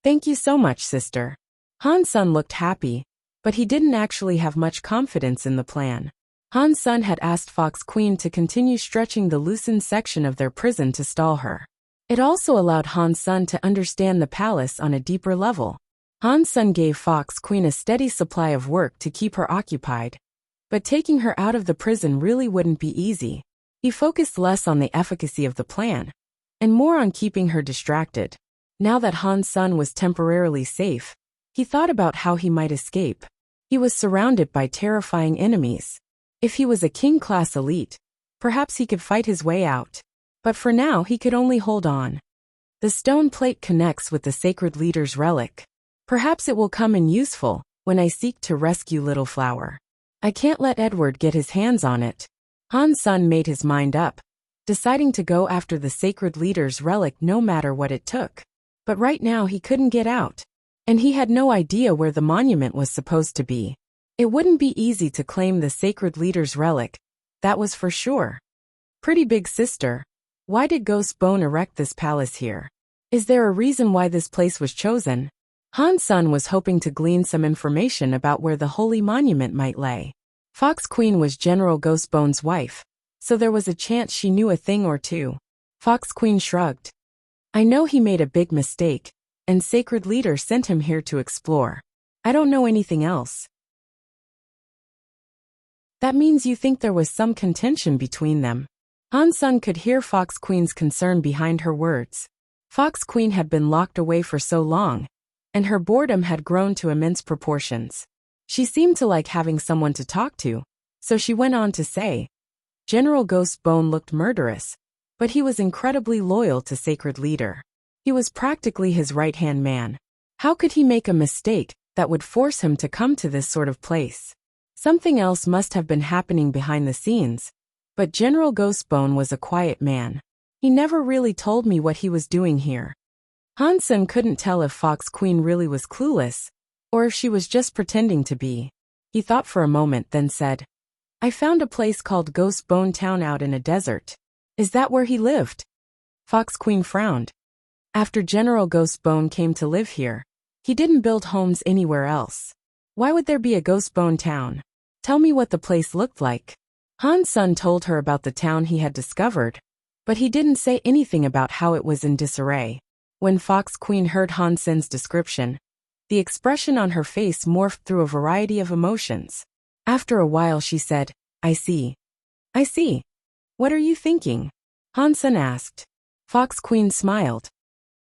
Thank you so much, sister. Han Sun looked happy, but he didn't actually have much confidence in the plan. Han Sun had asked Fox Queen to continue stretching the loosened section of their prison to stall her. It also allowed Han Sun to understand the palace on a deeper level. Han Sun gave Fox Queen a steady supply of work to keep her occupied, but taking her out of the prison really wouldn't be easy. He focused less on the efficacy of the plan, and more on keeping her distracted. Now that Han Sun was temporarily safe, he thought about how he might escape. He was surrounded by terrifying enemies. If he was a king-class elite, perhaps he could fight his way out. But for now he could only hold on. The stone plate connects with the sacred leader's relic. Perhaps it will come in useful when I seek to rescue Little Flower. I can't let Edward get his hands on it. Han Sen made his mind up, deciding to go after the sacred leader's relic no matter what it took. But right now he couldn't get out. And he had no idea where the monument was supposed to be. It wouldn't be easy to claim the sacred leader's relic, that was for sure. Pretty big sister, why did Ghost Bone erect this palace here? Is there a reason why this place was chosen? Han Sen was hoping to glean some information about where the holy monument might lay. Fox Queen was General Ghost Bone's wife, so there was a chance she knew a thing or two. Fox Queen shrugged. I know he made a big mistake, and Sacred Leader sent him here to explore. I don't know anything else. That means you think there was some contention between them. Han Sen could hear Fox Queen's concern behind her words. Fox Queen had been locked away for so long, and her boredom had grown to immense proportions. She seemed to like having someone to talk to, so she went on to say, General Ghost Bone looked murderous, but he was incredibly loyal to Sacred Leader. He was practically his right-hand man. How could he make a mistake that would force him to come to this sort of place? Something else must have been happening behind the scenes, but General Ghost Bone was a quiet man. He never really told me what he was doing here. Han Sen couldn't tell if Fox Queen really was clueless, or if she was just pretending to be. He thought for a moment, then said, I found a place called Ghost Bone Town out in a desert. Is that where he lived? Fox Queen frowned. After General Ghost Bone came to live here, he didn't build homes anywhere else. Why would there be a Ghost Bone Town? Tell me what the place looked like. Han Sen told her about the town he had discovered, but he didn't say anything about how it was in disarray. When Fox Queen heard Han Sen's description, the expression on her face morphed through a variety of emotions. After a while she said, I see. I see. What are you thinking? Han Sen asked. Fox Queen smiled.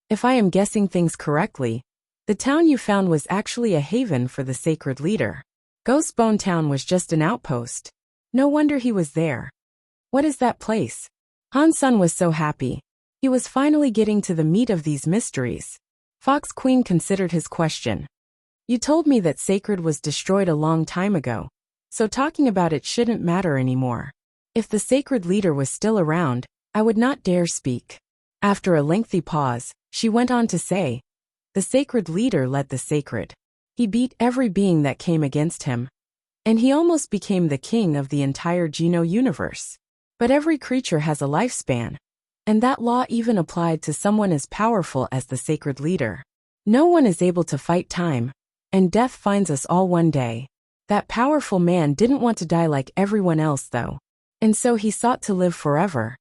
If I am guessing things correctly, the town you found was actually a haven for the Sacred Leader. Ghost Bone Town was just an outpost. No wonder he was there. What is that place? Han Sen was so happy. He was finally getting to the meat of these mysteries. Fox Queen considered his question. You told me that Sacred was destroyed a long time ago, so talking about it shouldn't matter anymore. If the Sacred Leader was still around, I would not dare speak. After a lengthy pause, she went on to say, the Sacred Leader led the sacred. He beat every being that came against him, and he almost became the king of the entire Geno universe. But every creature has a lifespan, and that law even applied to someone as powerful as the Sacred Leader. No one is able to fight time, and death finds us all one day. That powerful man didn't want to die like everyone else though, and so he sought to live forever.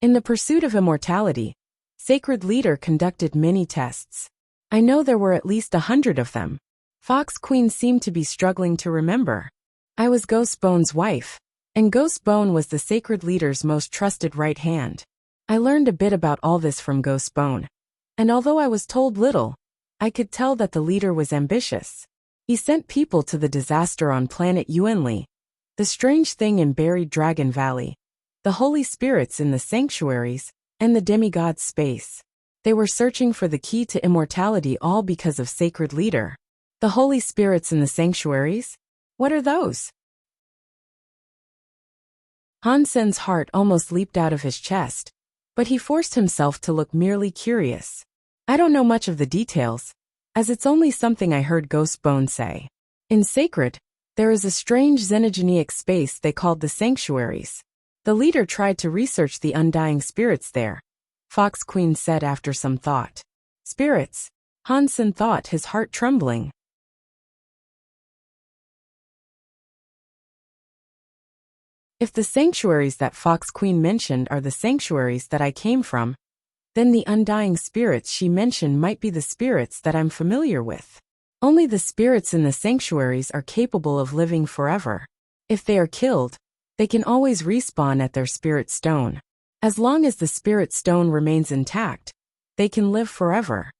In the pursuit of immortality, Sacred Leader conducted many tests. I know there were at least 100 of them. Fox Queen seemed to be struggling to remember. I was Ghost Bone's wife, and Ghost Bone was the Sacred Leader's most trusted right hand. I learned a bit about all this from Ghost Bone, and although I was told little, I could tell that the leader was ambitious. He sent people to the disaster on planet Yuanli, the strange thing in buried Dragon Valley, the holy spirits in the sanctuaries, and the demigod's space. They were searching for the key to immortality, all because of Sacred Leader. The holy spirits in the sanctuaries? What are those? Han Sen's heart almost leaped out of his chest, but he forced himself to look merely curious. I don't know much of the details, as it's only something I heard Ghost Bone say. In Sacred, there is a strange xenogenic space they called the sanctuaries. The leader tried to research the undying spirits there, Fox Queen said after some thought. Spirits? Han Sen thought, his heart trembling. If the sanctuaries that Fox Queen mentioned are the sanctuaries that I came from, then the undying spirits she mentioned might be the spirits that I'm familiar with. Only the spirits in the sanctuaries are capable of living forever. If they are killed, they can always respawn at their spirit stone. As long as the spirit stone remains intact, they can live forever.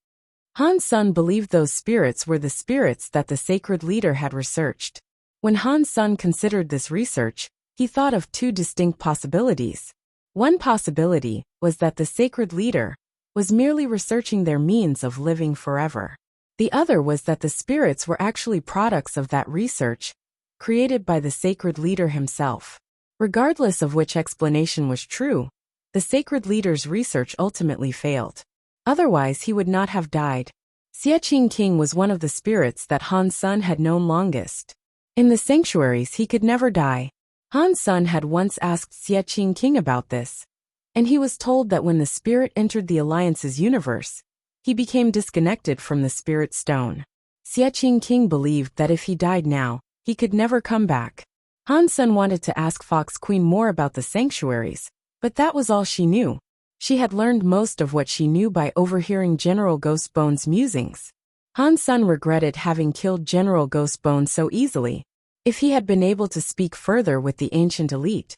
Han Sen believed those spirits were the spirits that the Sacred Leader had researched. When Han Sen considered this research, he thought of two distinct possibilities. One possibility was that the Sacred Leader was merely researching their means of living forever. The other was that the spirits were actually products of that research, created by the Sacred Leader himself. Regardless of which explanation was true, the sacred leader's research ultimately failed. Otherwise, he would not have died. Xie King was one of the spirits that Han Sen had known longest. In the sanctuaries, he could never die. Han Sen had once asked Xie King about this, and he was told that when the spirit entered the Alliance's universe, he became disconnected from the spirit stone. Xie King believed that if he died now, he could never come back. Han Sen wanted to ask Fox Queen more about the sanctuaries, but that was all she knew. She had learned most of what she knew by overhearing General Ghostbone's musings. Han Sen regretted having killed General Ghostbone so easily. If he had been able to speak further with the ancient elite,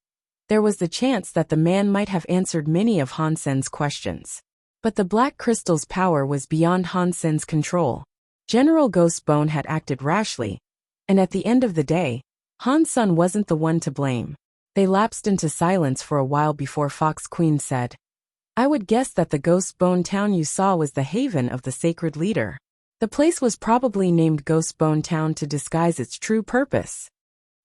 there was the chance that the man might have answered many of Han Sen's questions. But the Black Crystal's power was beyond Han Sen's control. General Ghostbone had acted rashly, and at the end of the day, Han Sen wasn't the one to blame. They lapsed into silence for a while before Fox Queen said, "I would guess that the Ghostbone town you saw was the haven of the sacred leader. The place was probably named Ghostbone Town to disguise its true purpose."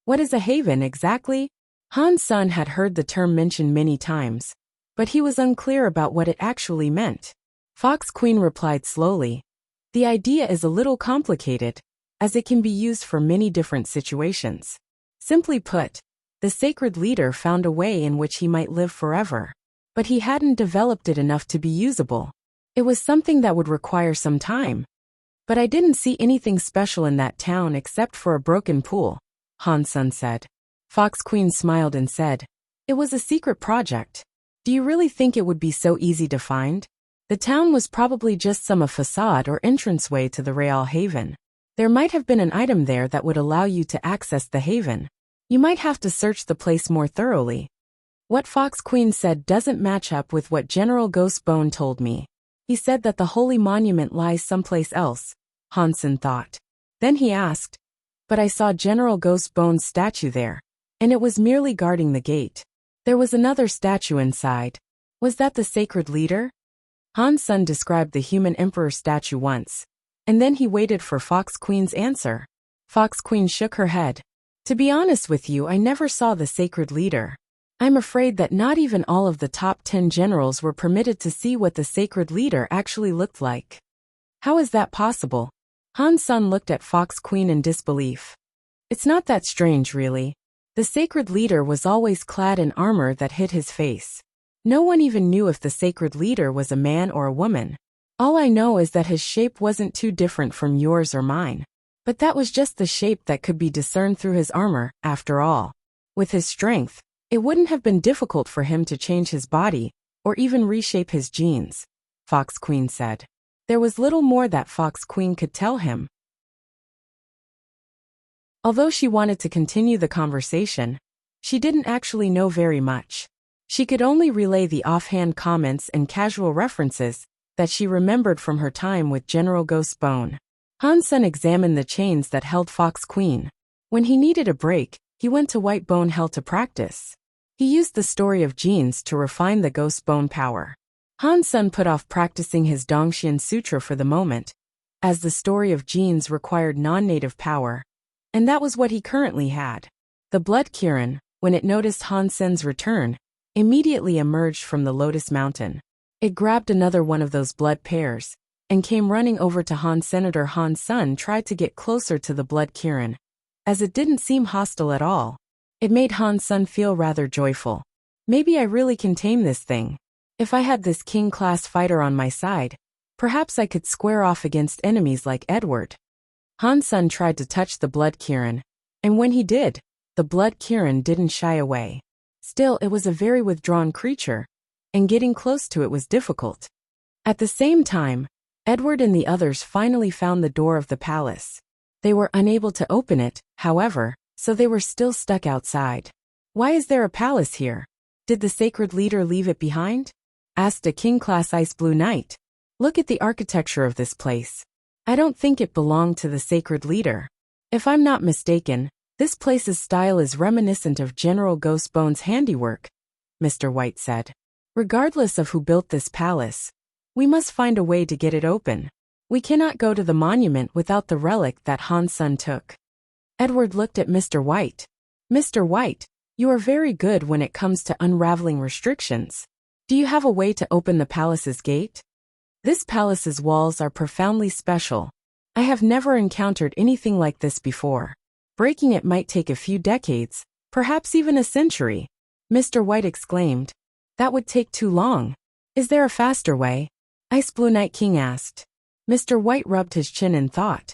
What is a haven exactly? Han Sen had heard the term mentioned many times, but he was unclear about what it actually meant. Fox Queen replied slowly, "The idea is a little complicated, as it can be used for many different situations. Simply put, the sacred leader found a way in which he might live forever, but he hadn't developed it enough to be usable. It was something that would require some time. But I didn't see anything special in that town except for a broken pool," Han Sen said. Fox Queen smiled and said, "It was a secret project. Do you really think it would be so easy to find? The town was probably just some facade or entranceway to the Real Haven. There might have been an item there that would allow you to access the haven. You might have to search the place more thoroughly." What Fox Queen said doesn't match up with what General Ghostbone told me. He said that the holy monument lies someplace else, Han Sen thought. Then he asked, "But I saw General Ghostbone's statue there, and it was merely guarding the gate. There was another statue inside. Was that the sacred leader?" Han Sen described the human emperor statue once, and then he waited for Fox Queen's answer. Fox Queen shook her head. "To be honest with you, I never saw the sacred leader. I'm afraid that not even all of the top 10 generals were permitted to see what the sacred leader actually looked like." "How is that possible?" Han Sen looked at Fox Queen in disbelief. "It's not that strange, really. The sacred leader was always clad in armor that hid his face. No one even knew if the sacred leader was a man or a woman. All I know is that his shape wasn't too different from yours or mine. But that was just the shape that could be discerned through his armor, after all. With his strength, it wouldn't have been difficult for him to change his body, or even reshape his genes," Fox Queen said. There was little more that Fox Queen could tell him. Although she wanted to continue the conversation, she didn't actually know very much. She could only relay the offhand comments and casual references that she remembered from her time with General Ghostbone. Han Sen examined the chains that held Fox Queen. When he needed a break, he went to White Bone Hell to practice. He used the story of genes to refine the Ghostbone power. Han Sen put off practicing his Dongxian Sutra for the moment, as the story of genes required non-native power, and that was what he currently had. The Blood Kirin, when it noticed Han Sen's return, immediately emerged from the Lotus Mountain. It grabbed another one of those blood pairs, and came running over to Han. Senator Han Sen tried to get closer to the Blood Kirin, as it didn't seem hostile at all. It made Han Sen feel rather joyful. Maybe I really can tame this thing. If I had this king-class fighter on my side, perhaps I could square off against enemies like Edward. Han Sen tried to touch the Blood Kirin, and when he did, the Blood Kirin didn't shy away. Still, it was a very withdrawn creature, and getting close to it was difficult. At the same time, Edward and the others finally found the door of the palace. They were unable to open it, however, so they were still stuck outside. "Why is there a palace here? Did the sacred leader leave it behind?" asked a king-class ice blue knight. "Look at the architecture of this place. I don't think it belonged to the sacred leader. If I'm not mistaken, this place's style is reminiscent of General Ghostbone's handiwork," Mr. White said. "Regardless of who built this palace, we must find a way to get it open. We cannot go to the monument without the relic that Han Sen took." Edward looked at Mr. White. "Mr. White, You are very good when it comes to unraveling restrictions. Do you have a way to open the palace's gate? This palace's walls are profoundly special. I have never encountered anything like this before. Breaking it might take a few decades, perhaps even a century. Mr. White exclaimed. That would take too long. Is there a faster way? Ice Blue Night King asked. Mr. White rubbed his chin in thought.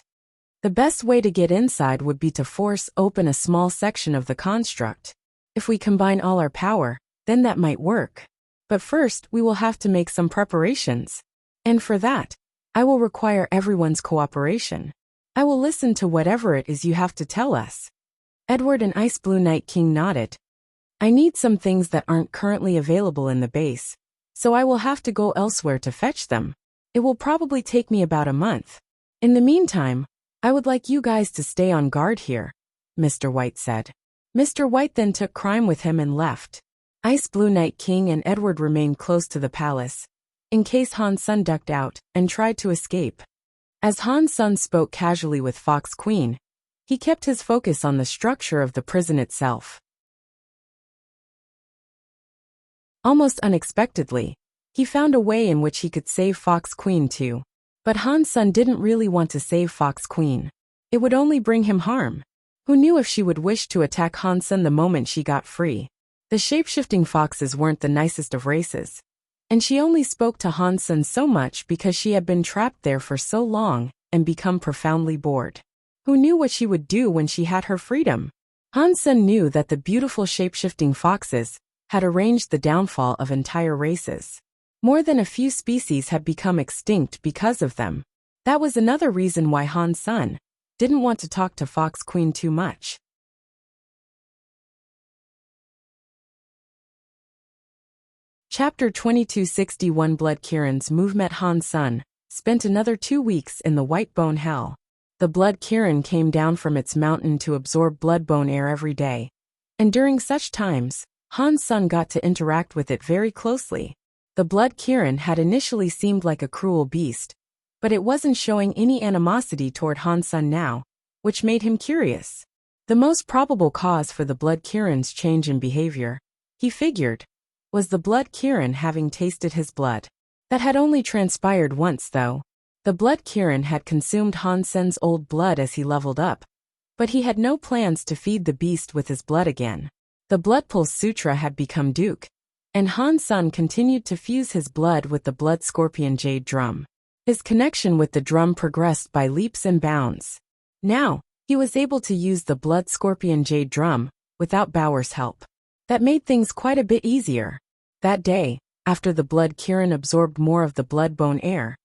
The best way to get inside would be to force open a small section of the construct. If we combine all our power, then that might work. But first, we will have to make some preparations. And for that, I will require everyone's cooperation. I will listen to whatever it is you have to tell us. Edward and Ice Blue Night King nodded. I need some things that aren't currently available in the base, so I will have to go elsewhere to fetch them. It will probably take me about a month. In the meantime, I would like you guys to stay on guard here, Mr. White said. Mr. White then took Crime with him and left. Ice Blue Night King and Edward remained close to the palace, in case Han Sun ducked out and tried to escape. As Han Sun spoke casually with Fox Queen, he kept his focus on the structure of the prison itself. Almost unexpectedly, he found a way in which he could save Fox Queen too. But Han Sun didn't really want to save Fox Queen. It would only bring him harm. Who knew if she would wish to attack Han Sun the moment she got free? The shape-shifting foxes weren't the nicest of races. And she only spoke to Han Sun so much because she had been trapped there for so long and become profoundly bored. Who knew what she would do when she had her freedom? Han Sun knew that the beautiful shape-shifting foxes had arranged the downfall of entire races. More than a few species had become extinct because of them. That was another reason why Han Sun didn't want to talk to Fox Queen too much. Chapter 2261 Blood Kirin's move met Han Sun, spent another 2 weeks in the White Bone Hell. The Blood Kirin came down from its mountain to absorb blood bone air every day. And during such times, Han Sun got to interact with it very closely. The Blood Kirin had initially seemed like a cruel beast, but it wasn't showing any animosity toward Han Sun now, which made him curious. The most probable cause for the Blood Kirin's change in behavior, he figured, was the Blood Kirin having tasted his blood. That had only transpired once though. The Blood Kirin had consumed Han Sun's old blood as he leveled up, but he had no plans to feed the beast with his blood again. The Blood Pulse Sutra had become Duke, and Han Sun continued to fuse his blood with the Blood Scorpion Jade Drum. His connection with the drum progressed by leaps and bounds. Now, he was able to use the Blood Scorpion Jade Drum without Bauer's help. That made things quite a bit easier. That day, after the Blood Kirin absorbed more of the blood bone air,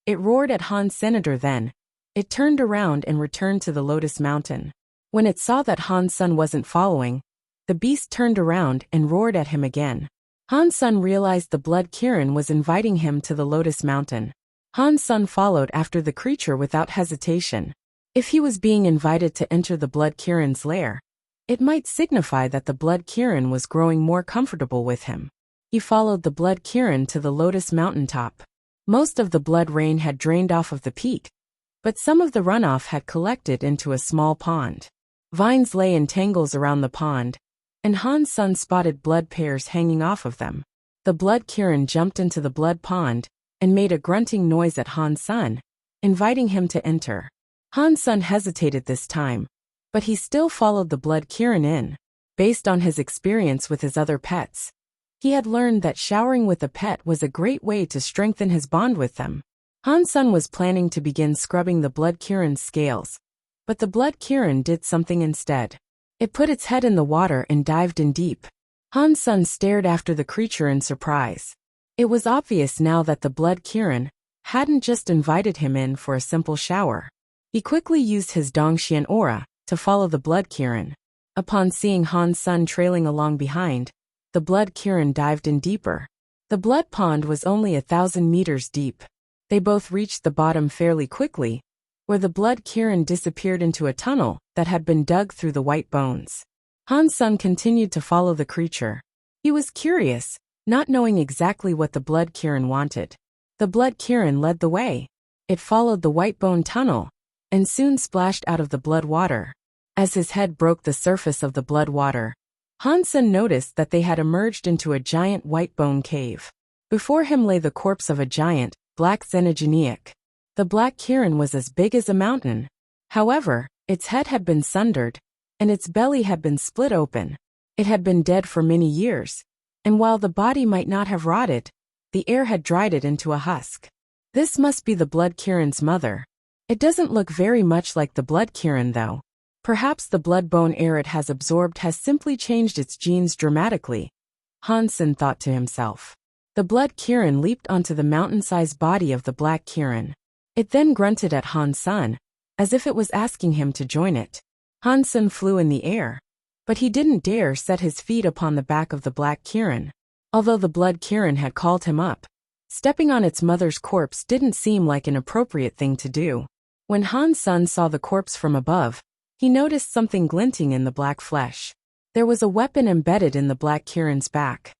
it roared at Han's senator. Then it turned around and returned to the Lotus Mountain. When it saw that Han Sun wasn't following, the beast turned around and roared at him again. Han Sun realized the Blood Kirin was inviting him to the Lotus Mountain. Han Sun followed after the creature without hesitation. If he was being invited to enter the Blood Kirin's lair, it might signify that the Blood Kirin was growing more comfortable with him. He followed the Blood Kirin to the Lotus Mountain top. Most of the blood rain had drained off of the peak, but some of the runoff had collected into a small pond. Vines lay in tangles around the pond, and Han Sun spotted blood pairs hanging off of them. The Blood Kirin jumped into the blood pond and made a grunting noise at Han Sun, inviting him to enter. Han Sun hesitated this time, but he still followed the Blood Kirin in. Based on his experience with his other pets, he had learned that showering with a pet was a great way to strengthen his bond with them. Han Sun was planning to begin scrubbing the Blood Kirin's scales, but the Blood Kirin did something instead. It put its head in the water and dived in deep. Han Sun stared after the creature in surprise. It was obvious now that the Blood Kirin hadn't just invited him in for a simple shower. He quickly used his Dongxian aura to follow the Blood Kirin. Upon seeing Han Sun trailing along behind, the Blood Kirin dived in deeper. The blood pond was only 1,000 meters deep. They both reached the bottom fairly quickly, where the Blood Kirin disappeared into a tunnel that had been dug through the white bones. Han Sun continued to follow the creature. He was curious, not knowing exactly what the Blood Kirin wanted. The Blood Kirin led the way. It followed the white bone tunnel, and soon splashed out of the blood water. As his head broke the surface of the blood water, Han Sen noticed that they had emerged into a giant white bone cave. Before him lay the corpse of a giant, black xenogeniac. The black Kirin was as big as a mountain. However, its head had been sundered, and its belly had been split open. It had been dead for many years, and while the body might not have rotted, the air had dried it into a husk. This must be the blood Kirin's mother. It doesn't look very much like the blood Kirin though. Perhaps the blood bone air it has absorbed has simply changed its genes dramatically, Han Sen thought to himself. The blood Kirin leaped onto the mountain-sized body of the black Kirin. It then grunted at Han Sen, as if it was asking him to join it. Han Sen flew in the air, but he didn't dare set his feet upon the back of the black Kirin. Although the blood Kirin had called him up, stepping on its mother's corpse didn't seem like an appropriate thing to do. When Han Sen saw the corpse from above, he noticed something glinting in the black flesh. There was a weapon embedded in the black Kirin's back.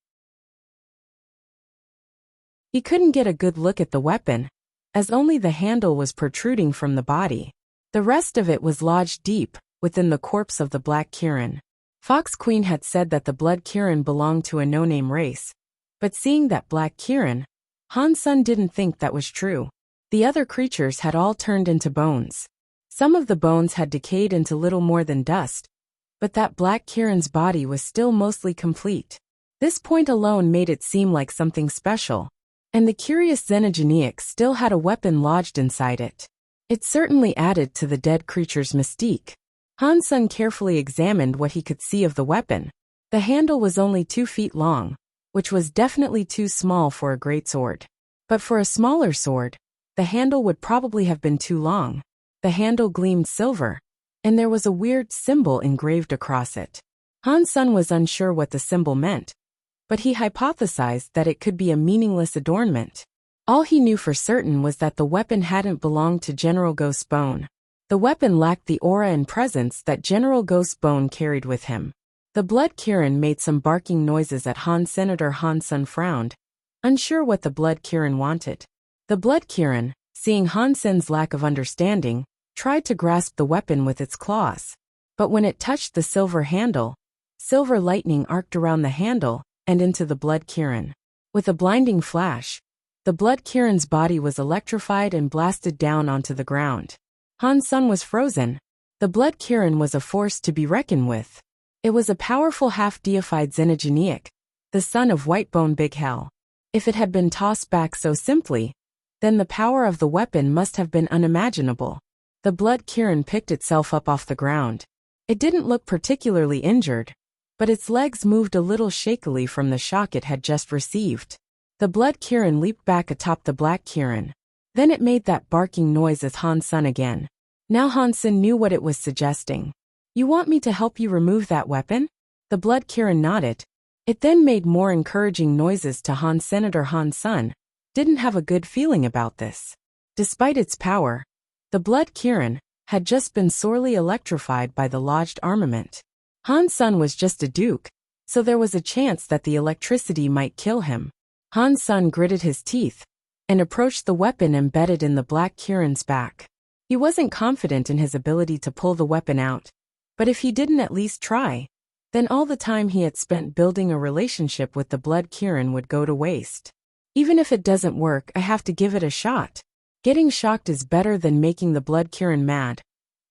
He couldn't get a good look at the weapon, as only the handle was protruding from the body. The rest of it was lodged deep within the corpse of the black Kirin. Fox Queen had said that the blood Kirin belonged to a no-name race, but seeing that black Kirin, Han Sen didn't think that was true. The other creatures had all turned into bones. Some of the bones had decayed into little more than dust, but that black Kirin's body was still mostly complete. This point alone made it seem like something special, and the curious xenogeniac still had a weapon lodged inside it. It certainly added to the dead creature's mystique. Han Sen carefully examined what he could see of the weapon. The handle was only 2 feet long, which was definitely too small for a greatsword. But for a smaller sword, the handle would probably have been too long. The handle gleamed silver, and there was a weird symbol engraved across it. Han Sen was unsure what the symbol meant, but he hypothesized that it could be a meaningless adornment. All he knew for certain was that the weapon hadn't belonged to General Ghost Bone. The weapon lacked the aura and presence that General Ghost Bone carried with him. The blood Kirin made some barking noises at Han. Senator Han Sen frowned, unsure what the blood Kirin wanted. The blood Kirin, seeing Han Sen's lack of understanding, tried to grasp the weapon with its claws. But when it touched the silver handle, silver lightning arced around the handle and into the blood Kirin. With a blinding flash, the blood Kirin's body was electrified and blasted down onto the ground. Han Sen was frozen. The blood Kirin was a force to be reckoned with. It was a powerful half-deified xenogeniac, the son of Whitebone Big Hell. If it had been tossed back so simply, then the power of the weapon must have been unimaginable. The blood Kirin picked itself up off the ground. It didn't look particularly injured, but its legs moved a little shakily from the shock it had just received. The blood Kirin leaped back atop the black Kirin. Then it made that barking noise as Han Sen again. Now Han Sen knew what it was suggesting. "You want me to help you remove that weapon?" The blood Kirin nodded. It then made more encouraging noises to Han. Senator Han Sen didn't have a good feeling about this. Despite its power, the blood Kirin had just been sorely electrified by the lodged armament. Han Sen was just a duke, so there was a chance that the electricity might kill him. Han Sen gritted his teeth and approached the weapon embedded in the black Kirin's back. He wasn't confident in his ability to pull the weapon out, but if he didn't at least try, then all the time he had spent building a relationship with the blood Kirin would go to waste. Even if it doesn't work, I have to give it a shot. Getting shocked is better than making the blood Kirin mad,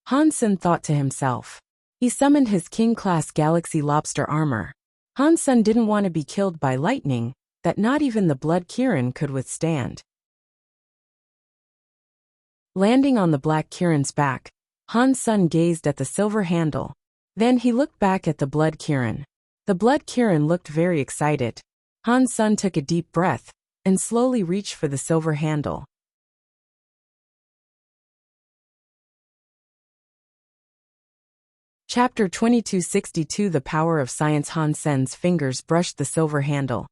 Han Sen thought to himself. He summoned his king-class Galaxy Lobster armor. Han Sen didn't want to be killed by lightning that not even the blood Kirin could withstand. Landing on the black Kirin's back, Han Sen gazed at the silver handle. Then he looked back at the blood Kirin. The blood Kirin looked very excited. Han Sen took a deep breath and slowly reached for the silver handle. Chapter 2262 The Power of Science. Han Sen's fingers brushed the silver handle,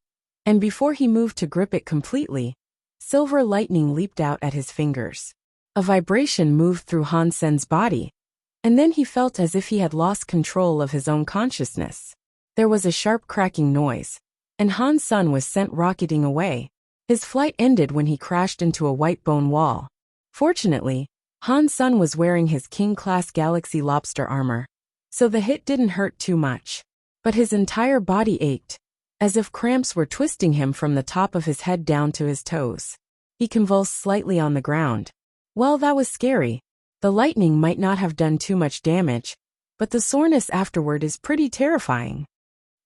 and before he moved to grip it completely, silver lightning leaped out at his fingers. A vibration moved through Han Sen's body, and then he felt as if he had lost control of his own consciousness. There was a sharp cracking noise, and Han Sen was sent rocketing away. His flight ended when he crashed into a white bone wall. Fortunately, Han Sen was wearing his king-class Galaxy Lobster armor, so the hit didn't hurt too much. but his entire body ached, as if cramps were twisting him from the top of his head down to his toes. He convulsed slightly on the ground. Well, that was scary. The lightning might not have done too much damage, but the soreness afterward is pretty terrifying.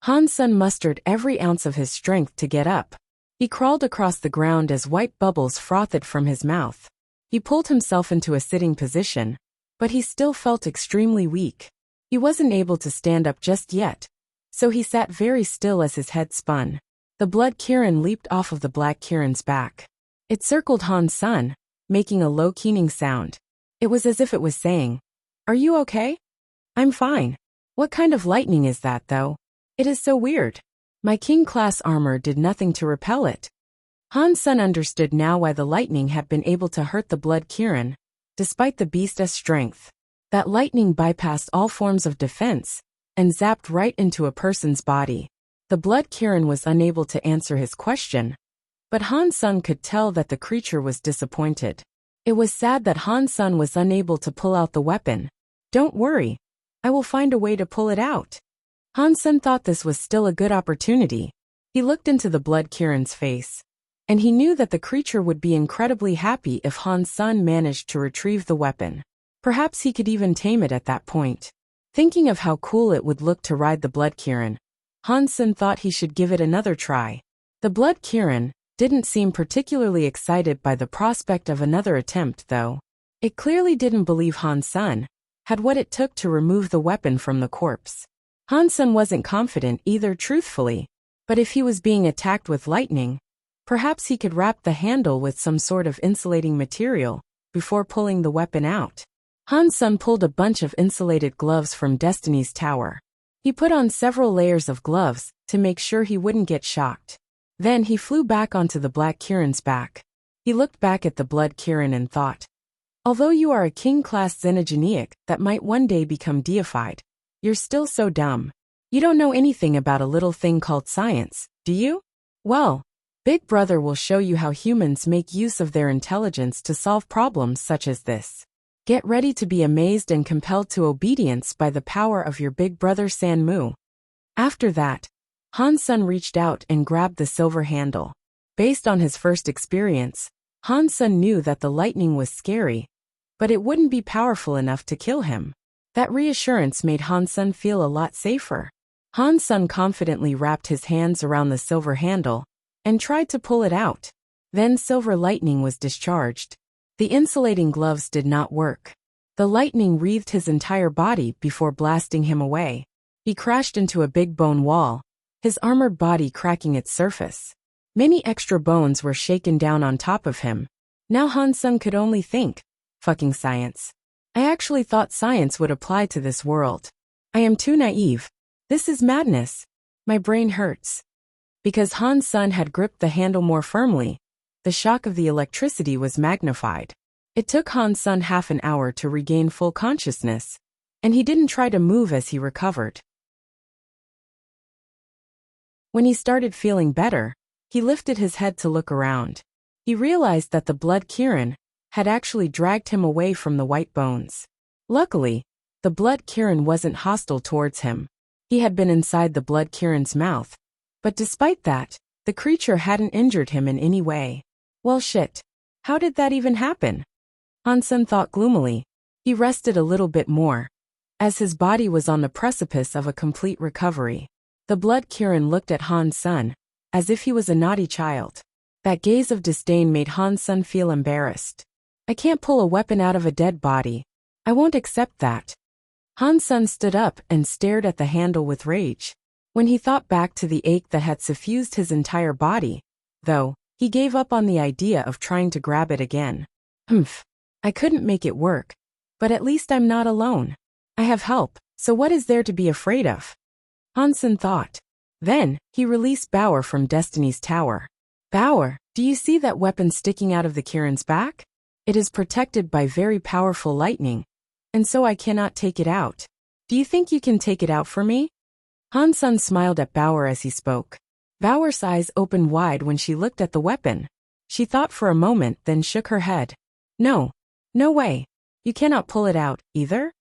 Han Sun mustered every ounce of his strength to get up. He crawled across the ground as white bubbles frothed from his mouth. He pulled himself into a sitting position, but he still felt extremely weak. He wasn't able to stand up just yet, so he sat very still as his head spun. The blood Kirin leaped off of the black Kirin's back. It circled Han Sun, making a low keening sound. It was as if it was saying, "Are you okay?" "I'm fine." "What kind of lightning is that, though? It is so weird. My king-class armor did nothing to repel it." Han Sun understood now why the lightning had been able to hurt the blood Kirin, despite the beast's strength. That lightning bypassed all forms of defense and zapped right into a person's body. The blood Kirin was unable to answer his question, but Han Sun could tell that the creature was disappointed. It was sad that Han Sun was unable to pull out the weapon. "Don't worry. I will find a way to pull it out." Han Sun thought this was still a good opportunity. He looked into the blood Kirin's face, and he knew that the creature would be incredibly happy if Han Sun managed to retrieve the weapon. Perhaps he could even tame it at that point. Thinking of how cool it would look to ride the blood Kirin, Han Sun thought he should give it another try. The blood Kirin didn't seem particularly excited by the prospect of another attempt, though. It clearly didn't believe Han Sun had what it took to remove the weapon from the corpse. Han Sun wasn't confident either, truthfully, but if he was being attacked with lightning, perhaps he could wrap the handle with some sort of insulating material before pulling the weapon out. Han Sun pulled a bunch of insulated gloves from Destiny's tower. He put on several layers of gloves to make sure he wouldn't get shocked. Then he flew back onto the black Kirin's back. He looked back at the blood Kirin and thought, although you are a king-class xenogeniac that might one day become deified, you're still so dumb. You don't know anything about a little thing called science, do you? Well, Big Brother will show you how humans make use of their intelligence to solve problems such as this. Get ready to be amazed and compelled to obedience by the power of your big brother San Mu. After that, Han Sun reached out and grabbed the silver handle. Based on his first experience, Han Sun knew that the lightning was scary, but it wouldn't be powerful enough to kill him. That reassurance made Han Sun feel a lot safer. Han Sun confidently wrapped his hands around the silver handle and tried to pull it out. Then silver lightning was discharged. The insulating gloves did not work. The lightning wreathed his entire body before blasting him away. He crashed into a big bone wall, his armored body cracking its surface. Many extra bones were shaken down on top of him. Now Han Sun could only think, fucking science. I actually thought science would apply to this world. I am too naive. This is madness. My brain hurts. Because Han Sun had gripped the handle more firmly, the shock of the electricity was magnified. It took Han Sun half an hour to regain full consciousness, and he didn't try to move as he recovered. When he started feeling better, he lifted his head to look around. He realized that the blood Kirin had actually dragged him away from the white bones. Luckily, the blood Kirin wasn't hostile towards him. He had been inside the blood Kirin's mouth, but despite that, the creature hadn't injured him in any way. Well, shit. How did that even happen? Han Sun thought gloomily. He rested a little bit more, as his body was on the precipice of a complete recovery. The blood Kirin looked at Han Sun, as if he was a naughty child. That gaze of disdain made Han Sun feel embarrassed. I can't pull a weapon out of a dead body. I won't accept that. Han Sun stood up and stared at the handle with rage. When he thought back to the ache that had suffused his entire body, though, he gave up on the idea of trying to grab it again. I couldn't make it work, but at least I'm not alone. I have help, so what is there to be afraid of? Han Sun thought. Then, he released Bauer from Destiny's tower. Bauer, do you see that weapon sticking out of the Kirin's back? It is protected by very powerful lightning, and so I cannot take it out. Do you think you can take it out for me? Han Sun smiled at Bauer as he spoke. Bauer's eyes opened wide when she looked at the weapon. She thought for a moment, then shook her head. No. No way. You cannot pull it out, either?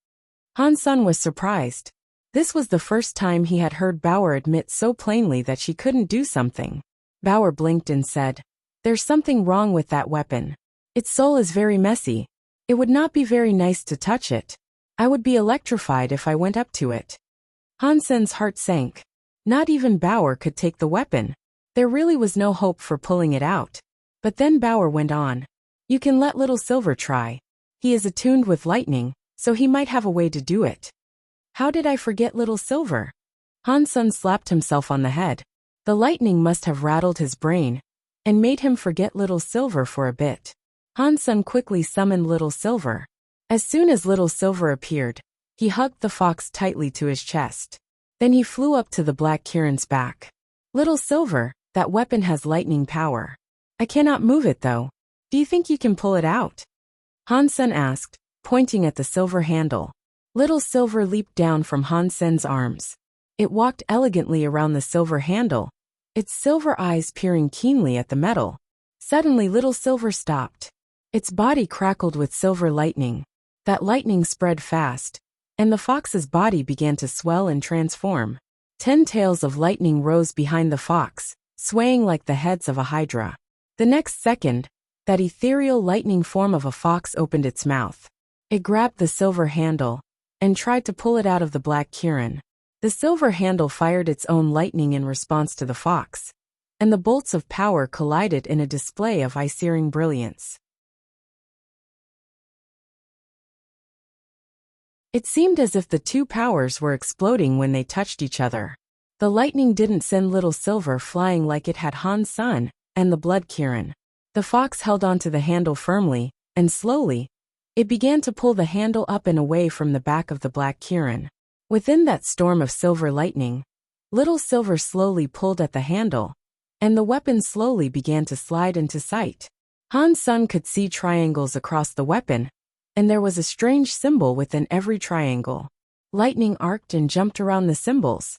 Han Sun was surprised. This was the first time he had heard Bauer admit so plainly that she couldn't do something. Bauer blinked and said, "There's something wrong with that weapon. Its soul is very messy. It would not be very nice to touch it. I would be electrified if I went up to it." Han Sen's heart sank. Not even Bauer could take the weapon. There really was no hope for pulling it out. But then Bauer went on. "You can let Little Silver try. He is attuned with lightning, so he might have a way to do it." How did I forget Little Silver? Han Sen slapped himself on the head. The lightning must have rattled his brain and made him forget Little Silver for a bit. Han Sen quickly summoned Little Silver. As soon as Little Silver appeared, he hugged the fox tightly to his chest. Then he flew up to the Black Kirin's back. "Little Silver, that weapon has lightning power. I cannot move it though. Do you think you can pull it out?" Han Sen asked, pointing at the silver handle. Little Silver leaped down from Han Sen's arms. It walked elegantly around the silver handle, its silver eyes peering keenly at the metal. Suddenly Little Silver stopped. Its body crackled with silver lightning. That lightning spread fast, and the fox's body began to swell and transform. 10 tails of lightning rose behind the fox, swaying like the heads of a hydra. The next second, that ethereal lightning form of a fox opened its mouth. It grabbed the silver handle and tried to pull it out of the Black Kirin. The silver handle fired its own lightning in response to the fox, and the bolts of power collided in a display of eye-searing brilliance. It seemed as if the two powers were exploding when they touched each other. The lightning didn't send Little Silver flying like it had Han Sen and the Blood Kirin. The fox held onto the handle firmly, and slowly, it began to pull the handle up and away from the back of the Black Kirin. Within that storm of silver lightning, Little Silver slowly pulled at the handle, and the weapon slowly began to slide into sight. Han Sen could see triangles across the weapon, and there was a strange symbol within every triangle. Lightning arced and jumped around the symbols.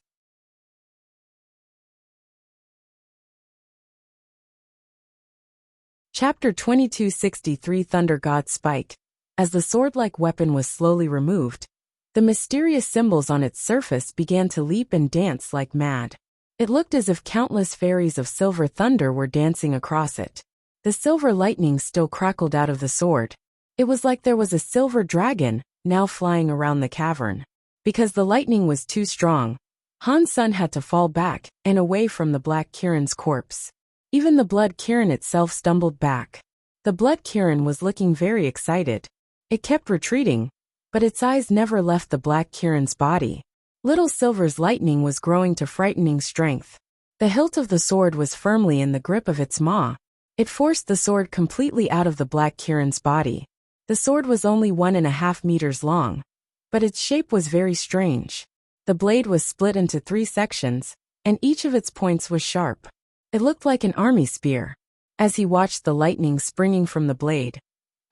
Chapter 2263 Thunder God Spike. As the sword-like weapon was slowly removed, the mysterious symbols on its surface began to leap and dance like mad. It looked as if countless fairies of silver thunder were dancing across it. The silver lightning still crackled out of the sword. It was like there was a silver dragon, now flying around the cavern. Because the lightning was too strong, Han Sen had to fall back and away from the Black Kirin's corpse. Even the Blood Kirin itself stumbled back. The Blood Kirin was looking very excited. It kept retreating, but its eyes never left the Black Kirin's body. Little Silver's lightning was growing to frightening strength. The hilt of the sword was firmly in the grip of its maw. It forced the sword completely out of the Black Kirin's body. The sword was only 1.5 meters long, but its shape was very strange. The blade was split into 3 sections, and each of its points was sharp. It looked like an army spear. As he watched the lightning springing from the blade,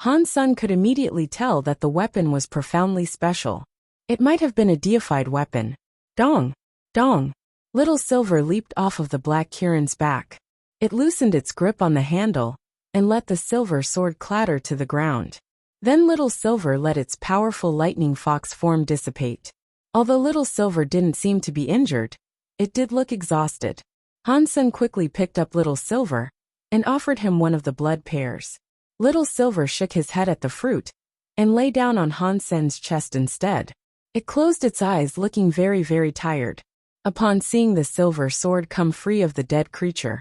Han Sen could immediately tell that the weapon was profoundly special. It might have been a deified weapon. Dong! Dong! Little Silver leaped off of the Black Kirin's back. It loosened its grip on the handle and let the silver sword clatter to the ground. Then Little Silver let its powerful lightning fox form dissipate. Although Little Silver didn't seem to be injured, it did look exhausted. Han Sen quickly picked up Little Silver and offered him one of the blood pears. Little Silver shook his head at the fruit and lay down on Han Sen's chest instead. It closed its eyes, looking very, very tired. Upon seeing the silver sword come free of the dead creature,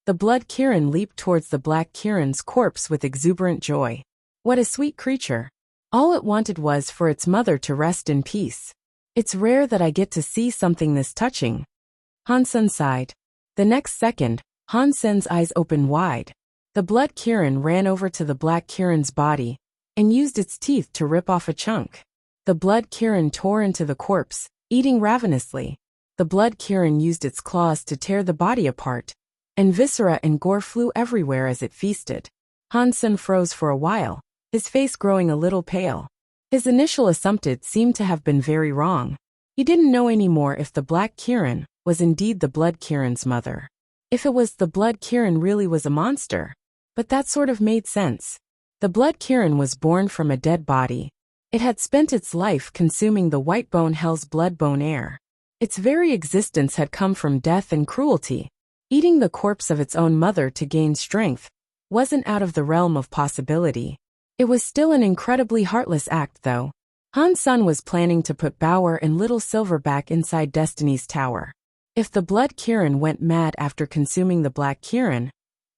the Blood Kirin leaped towards the Black Kirin's corpse with exuberant joy. What a sweet creature. All it wanted was for its mother to rest in peace. It's rare that I get to see something this touching. Han Sen sighed. The next second, Han Sen's eyes opened wide. The Blood Kirin ran over to the Black Kirin's body and used its teeth to rip off a chunk. The Blood Kirin tore into the corpse, eating ravenously. The Blood Kirin used its claws to tear the body apart, and viscera and gore flew everywhere as it feasted. Han Sen froze for a while, his face growing a little pale. His initial assumption seemed to have been very wrong. He didn't know anymore if the Black Kirin was indeed the Blood Kirin's mother. If it was, the Blood Kirin really was a monster. But that sort of made sense. The Blood Kirin was born from a dead body. It had spent its life consuming the white bone hell's blood-bone air. Its very existence had come from death and cruelty. Eating the corpse of its own mother to gain strength wasn't out of the realm of possibility. It was still an incredibly heartless act, though. Han Sen was planning to put Bauer and Little Silverback inside Destiny's Tower. If the Blood Kirin went mad after consuming the Black Kirin,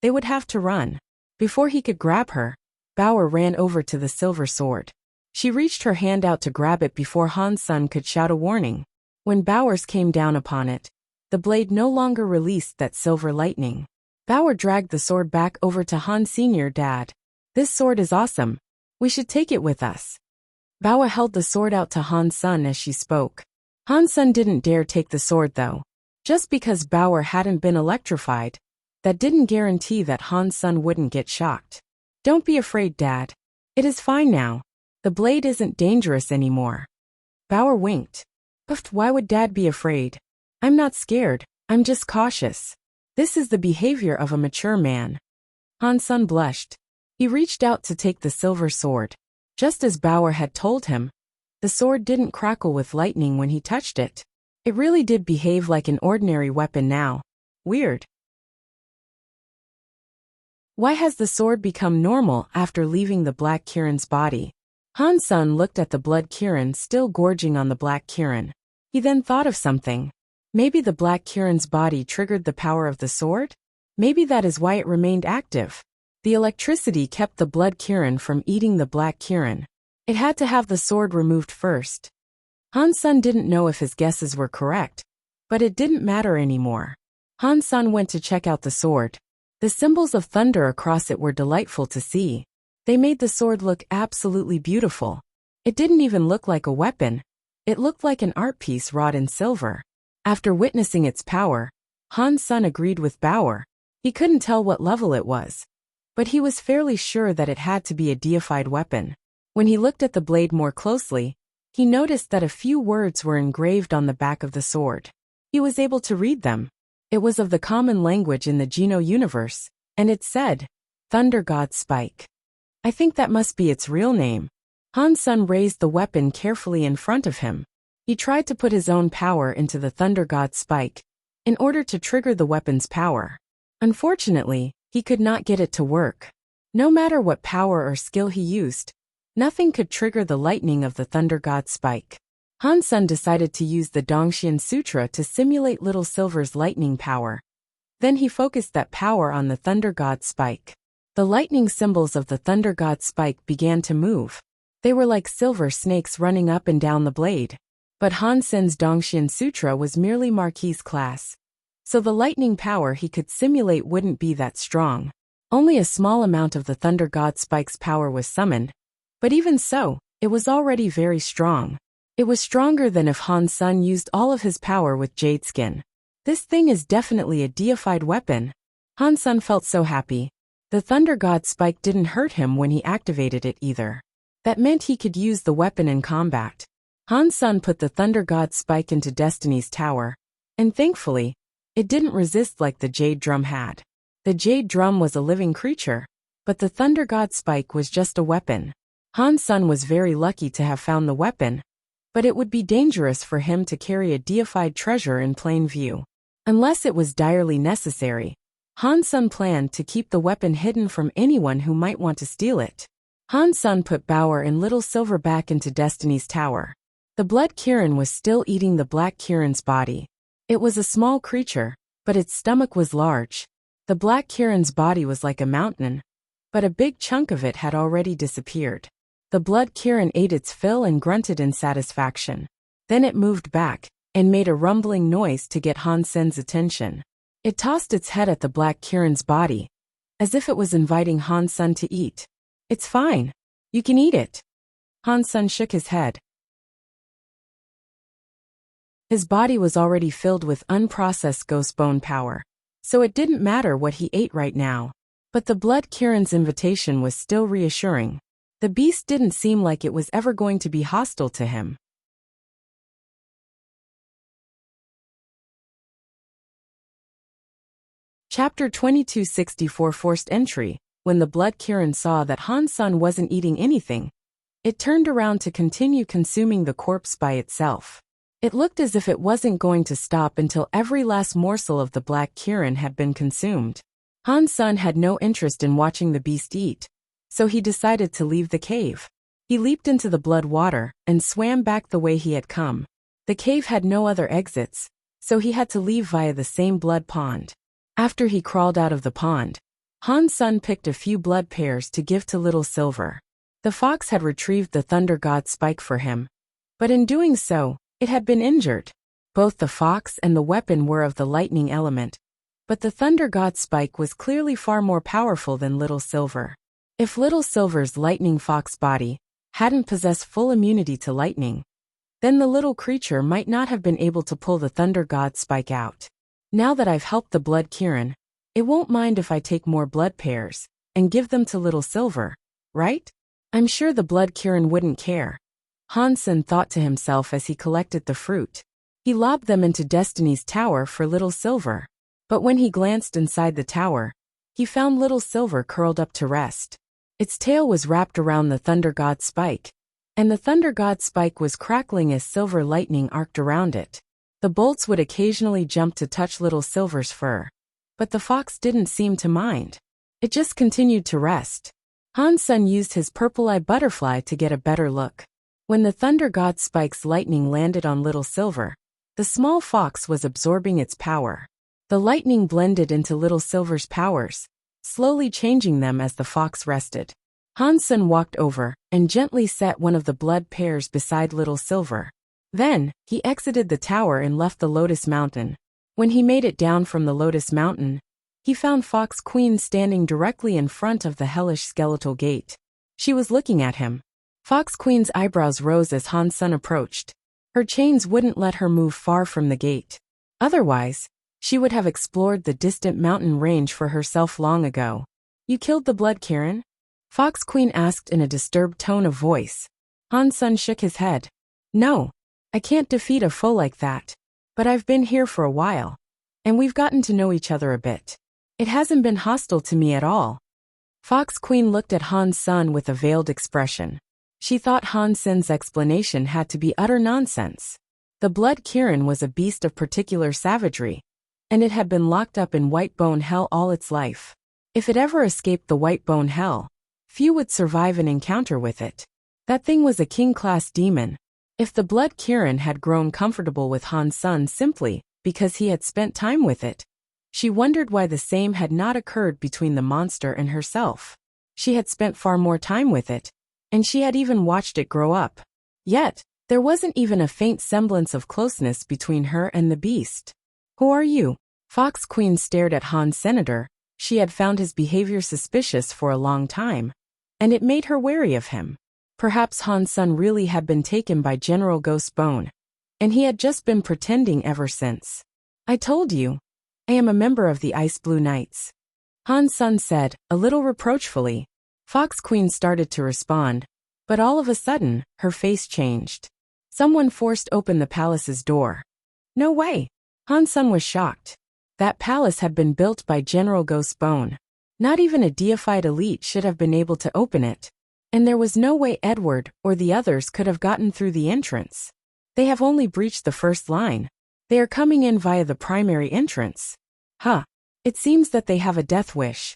they would have to run. Before he could grab her, Bauer ran over to the silver sword. She reached her hand out to grab it before Han Sen could shout a warning. When Bowers came down upon it, the blade no longer released that silver lightning. Bauer dragged the sword back over to Han Sr. Dad. This sword is awesome. We should take it with us. Bauer held the sword out to Han Sen as she spoke. Han Sen didn't dare take the sword though. Just because Bauer hadn't been electrified, that didn't guarantee that Han Sen wouldn't get shocked. Don't be afraid, Dad. It is fine now. The blade isn't dangerous anymore. Bauer winked. But why would Dad be afraid? I'm not scared, I'm just cautious. This is the behavior of a mature man. Han Sen blushed. He reached out to take the silver sword. Just as Bauer had told him, the sword didn't crackle with lightning when he touched it. It really did behave like an ordinary weapon now. Weird. Why has the sword become normal after leaving the Black Kirin's body? Han Sen looked at the Blood Kirin still gorging on the Black Kirin. He then thought of something. Maybe the Black Kirin's body triggered the power of the sword? Maybe that is why it remained active. The electricity kept the Blood Kirin from eating the Black Kirin. It had to have the sword removed first. Han Sen didn't know if his guesses were correct, but it didn't matter anymore. Han Sen went to check out the sword. The symbols of thunder across it were delightful to see. They made the sword look absolutely beautiful. It didn't even look like a weapon. It looked like an art piece wrought in silver. After witnessing its power, Han Sen agreed with Bauer. He couldn't tell what level it was, but he was fairly sure that it had to be a deified weapon. When he looked at the blade more closely, he noticed that a few words were engraved on the back of the sword. He was able to read them. It was of the common language in the Geno universe, and it said, Thunder God Spike. I think that must be its real name. Han Sen raised the weapon carefully in front of him. He tried to put his own power into the Thunder God Spike in order to trigger the weapon's power. Unfortunately, he could not get it to work. No matter what power or skill he used, nothing could trigger the lightning of the Thunder God Spike. Han Sen decided to use the Dongxian Sutra to simulate Little Silver's lightning power. Then he focused that power on the Thunder God Spike. The lightning symbols of the Thunder God Spike began to move. They were like silver snakes running up and down the blade. But Han Sen's Dongxian Sutra was merely Marquis class, so the lightning power he could simulate wouldn't be that strong. Only a small amount of the Thunder God Spike's power was summoned, but even so, it was already very strong. It was stronger than if Han Sen used all of his power with Jade Skin. This thing is definitely a deified weapon. Han Sen felt so happy. The Thunder God Spike didn't hurt him when he activated it either. That meant he could use the weapon in combat. Han Sen put the Thunder God Spike into Destiny's Tower, and thankfully, it didn't resist like the Jade Drum had. The Jade Drum was a living creature, but the Thunder God Spike was just a weapon. Han Sen was very lucky to have found the weapon, but it would be dangerous for him to carry a deified treasure in plain view. Unless it was direly necessary, Han Sen planned to keep the weapon hidden from anyone who might want to steal it. Han Sen put Bauer and Little Silverback into Destiny's Tower. The Blood Kirin was still eating the Black Kirin's body. It was a small creature, but its stomach was large. The Black Kirin's body was like a mountain, but a big chunk of it had already disappeared. The Blood Kirin ate its fill and grunted in satisfaction. Then it moved back, and made a rumbling noise to get Han Sen's attention. It tossed its head at the Black Kirin's body, as if it was inviting Han Sen to eat. It's fine. You can eat it. Han Sen shook his head. His body was already filled with unprocessed ghost bone power, so it didn't matter what he ate right now. But the Blood Kirin's invitation was still reassuring. The beast didn't seem like it was ever going to be hostile to him. Chapter 2264 Forced Entry. When the Blood Kirin saw that Han Sen wasn't eating anything, It turned around to continue consuming the corpse by itself. It looked as if it wasn't going to stop until every last morsel of the black Kirin had been consumed. Han Sun had no interest in watching the beast eat, so he decided to leave the cave. He leaped into the blood water and swam back the way he had come. The cave had no other exits, so he had to leave via the same blood pond. After he crawled out of the pond, Han Sun picked a few blood pears to give to Little Silver. The fox had retrieved the Thunder God spike for him, but in doing so, it had been injured. Both the fox and the weapon were of the lightning element, but the Thunder God spike was clearly far more powerful than Little Silver. If Little Silver's lightning fox body hadn't possessed full immunity to lightning, then the little creature might not have been able to pull the Thunder God spike out. Now that I've helped the blood Kirin, it won't mind if I take more blood pears and give them to Little Silver, right? I'm sure the blood Kirin wouldn't care. Han Sun thought to himself as he collected the fruit. He lobbed them into Destiny's tower for Little Silver. But when he glanced inside the tower, he found Little Silver curled up to rest. Its tail was wrapped around the Thunder God spike, and the Thunder God spike was crackling as silver lightning arced around it. The bolts would occasionally jump to touch Little Silver's fur, but the fox didn't seem to mind. It just continued to rest. Han Sun used his purple-eye butterfly to get a better look. When the Thunder God spike's lightning landed on Little Silver, the small fox was absorbing its power. The lightning blended into Little Silver's powers, slowly changing them as the fox rested. Han Sun walked over and gently set one of the blood pears beside Little Silver. Then, he exited the tower and left the Lotus Mountain. When he made it down from the Lotus Mountain, he found Fox Queen standing directly in front of the hellish skeletal gate. She was looking at him. Fox Queen's eyebrows rose as Han Sun approached. Her chains wouldn't let her move far from the gate. Otherwise, she would have explored the distant mountain range for herself long ago. You killed the blood Kirin? Fox Queen asked in a disturbed tone of voice. Han Sun shook his head. No, I can't defeat a foe like that. But I've been here for a while, and we've gotten to know each other a bit. It hasn't been hostile to me at all. Fox Queen looked at Han Sun with a veiled expression. She thought Han Sun's explanation had to be utter nonsense. The blood Kirin was a beast of particular savagery, and it had been locked up in White Bone Hell all its life. If it ever escaped the White Bone Hell, few would survive an encounter with it. That thing was a king-class demon. If the blood Kirin had grown comfortable with Han Sun simply because he had spent time with it, she wondered why the same had not occurred between the monster and herself. She had spent far more time with it, and she had even watched it grow up. Yet, there wasn't even a faint semblance of closeness between her and the beast. Who are you? Fox Queen stared at Han Senator. She had found his behavior suspicious for a long time, and it made her wary of him. Perhaps Han Sun really had been taken by General Ghost Bone, and he had just been pretending ever since. I told you, I am a member of the Ice Blue Knights, Han Sun said, a little reproachfully. Fox Queen started to respond, but all of a sudden, her face changed. Someone forced open the palace's door. No way! Han Sun was shocked. That palace had been built by General Ghost Bone. Not even a deified elite should have been able to open it. And there was no way Edward or the others could have gotten through the entrance. They have only breached the first line. They are coming in via the primary entrance. Huh. It seems that they have a death wish.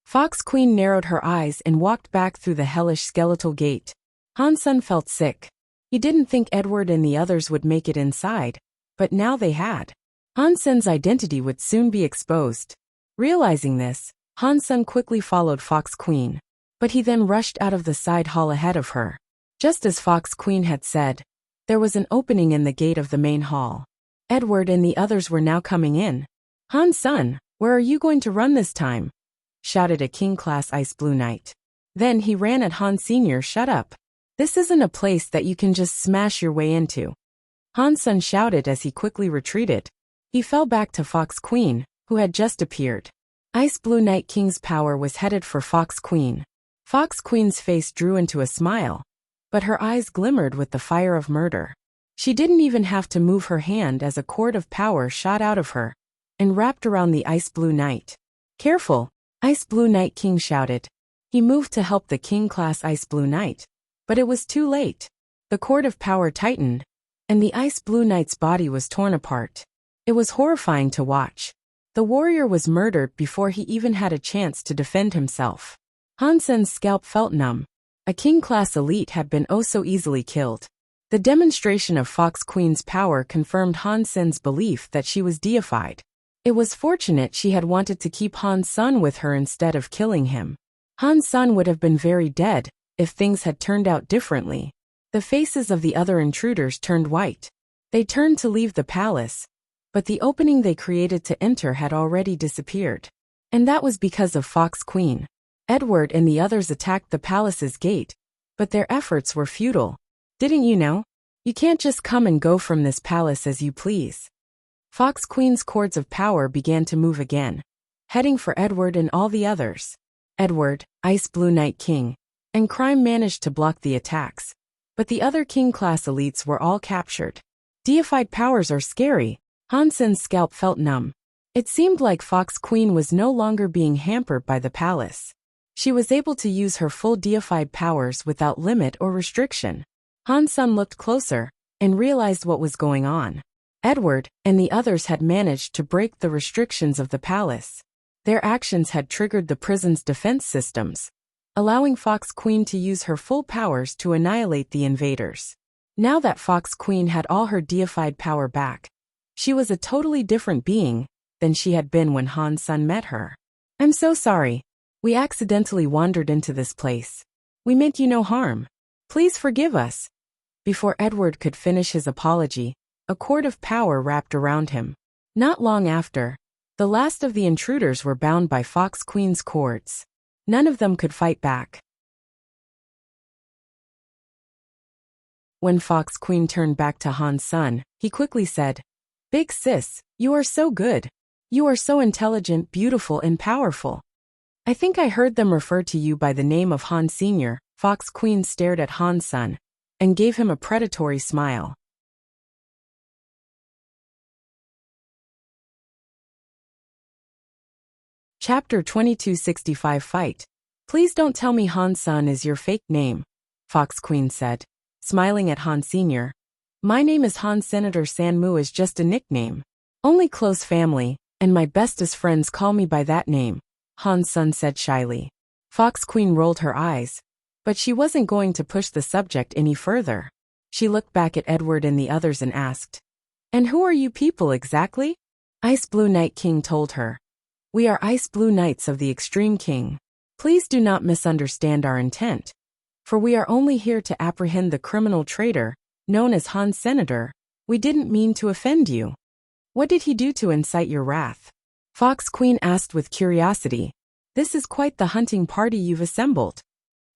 Fox Queen narrowed her eyes and walked back through the hellish skeletal gate. Han Sun felt sick. He didn't think Edward and the others would make it inside, but now they had. Han Sun's identity would soon be exposed. Realizing this, Han Sun quickly followed Fox Queen, but he then rushed out of the side hall ahead of her. Just as Fox Queen had said, there was an opening in the gate of the main hall. Edward and the others were now coming in. Han Sun, where are you going to run this time? Shouted a king-class Ice Blue Knight. Then he ran at Han Sr. Shut up. This isn't a place that you can just smash your way into. Han Sun shouted as he quickly retreated. He fell back to Fox Queen, who had just appeared. Ice Blue Knight King's power was headed for Fox Queen. Fox Queen's face drew into a smile, but her eyes glimmered with the fire of murder. She didn't even have to move her hand as a cord of power shot out of her and wrapped around the Ice Blue Knight. Careful, Ice Blue Knight King shouted. He moved to help the king-class Ice Blue Knight. But it was too late. The cord of power tightened, and the Ice Blue Knight's body was torn apart. It was horrifying to watch. The warrior was murdered before he even had a chance to defend himself. Han Sen's scalp felt numb. A king-class elite had been oh so easily killed. The demonstration of Fox Queen's power confirmed Han Sen's belief that she was deified. It was fortunate she had wanted to keep Han Sen with her instead of killing him. Han Sen would have been very dead if things had turned out differently. The faces of the other intruders turned white. They turned to leave the palace, but the opening they created to enter had already disappeared. And that was because of Fox Queen. Edward and the others attacked the palace's gate, but their efforts were futile. Didn't you know? You can't just come and go from this palace as you please. Fox Queen's cords of power began to move again, heading for Edward and all the others. Edward, Ice Blue Knight King, and Crime managed to block the attacks, but the other king-class elites were all captured. Deified powers are scary. Han Sen's scalp felt numb. It seemed like Fox Queen was no longer being hampered by the palace. She was able to use her full deified powers without limit or restriction. Han Sen looked closer and realized what was going on. Edward and the others had managed to break the restrictions of the palace. Their actions had triggered the prison's defense systems, allowing Fox Queen to use her full powers to annihilate the invaders. Now that Fox Queen had all her deified power back, she was a totally different being than she had been when Han Sen met her. I'm so sorry. We accidentally wandered into this place. We meant you no harm. Please forgive us. Before Edward could finish his apology, a cord of power wrapped around him. Not long after, the last of the intruders were bound by Fox Queen's cords. None of them could fight back. When Fox Queen turned back to Han Sen, he quickly said, "Big sis, you are so good. You are so intelligent, beautiful, and powerful. I think I heard them refer to you by the name of Han Sr." Fox Queen stared at Han Sen and gave him a predatory smile. Chapter 2265 Fight. Please don't tell me Han Sen is your fake name, Fox Queen said, smiling at Han Sr. My name is Han Senator Sanmu is just a nickname. Only close family and my bestest friends call me by that name, Han Sen said shyly. Fox Queen rolled her eyes, but she wasn't going to push the subject any further. She looked back at Edward and the others and asked, "And who are you people exactly?" Ice Blue Knight King told her. "We are Ice Blue Knights of the Extreme King. Please do not misunderstand our intent, for we are only here to apprehend the criminal traitor, known as Han Senator. We didn't mean to offend you. What did he do to incite your wrath?" Fox Queen asked with curiosity. "This is quite the hunting party you've assembled."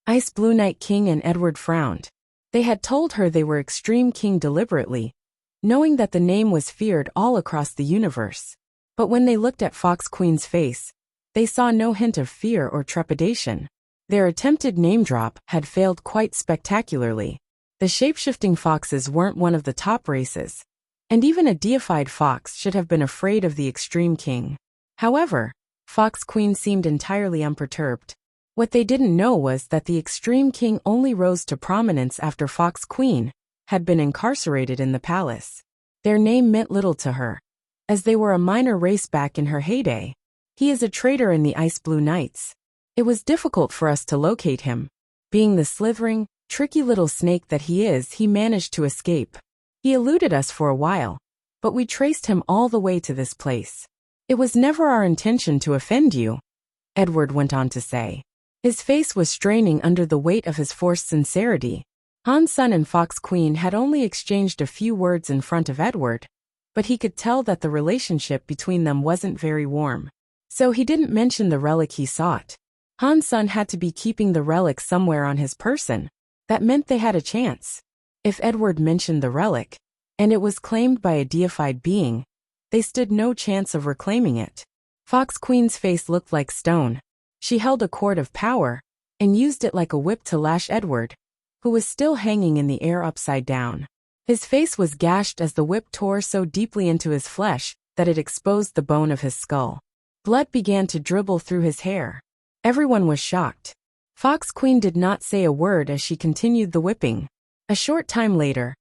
Ice Blue Knight King and Edward frowned. They had told her they were Extreme King deliberately, knowing that the name was feared all across the universe. But when they looked at Fox Queen's face, they saw no hint of fear or trepidation. Their attempted name drop had failed quite spectacularly. The shapeshifting foxes weren't one of the top races, and even a deified fox should have been afraid of the Extreme King. However, Fox Queen seemed entirely unperturbed. What they didn't know was that the Extreme King only rose to prominence after Fox Queen had been incarcerated in the palace. Their name meant little to her, as they were a minor race back in her heyday. He is a traitor in the Ice Blue Knights. It was difficult for us to locate him. Being the slithering, tricky little snake that he is, he managed to escape. He eluded us for a while, but we traced him all the way to this place. It was never our intention to offend you, Edward went on to say. His face was straining under the weight of his forced sincerity. Han Sen and Fox Queen had only exchanged a few words in front of Edward, but he could tell that the relationship between them wasn't very warm. So he didn't mention the relic he sought. Han Sen had to be keeping the relic somewhere on his person. That meant they had a chance. If Edward mentioned the relic, and it was claimed by a deified being, they stood no chance of reclaiming it. Fox Queen's face looked like stone. She held a cord of power and used it like a whip to lash Edward, who was still hanging in the air upside down. His face was gashed as the whip tore so deeply into his flesh that it exposed the bone of his skull. Blood began to dribble through his hair. Everyone was shocked. Fox Queen did not say a word as she continued the whipping. A short time later,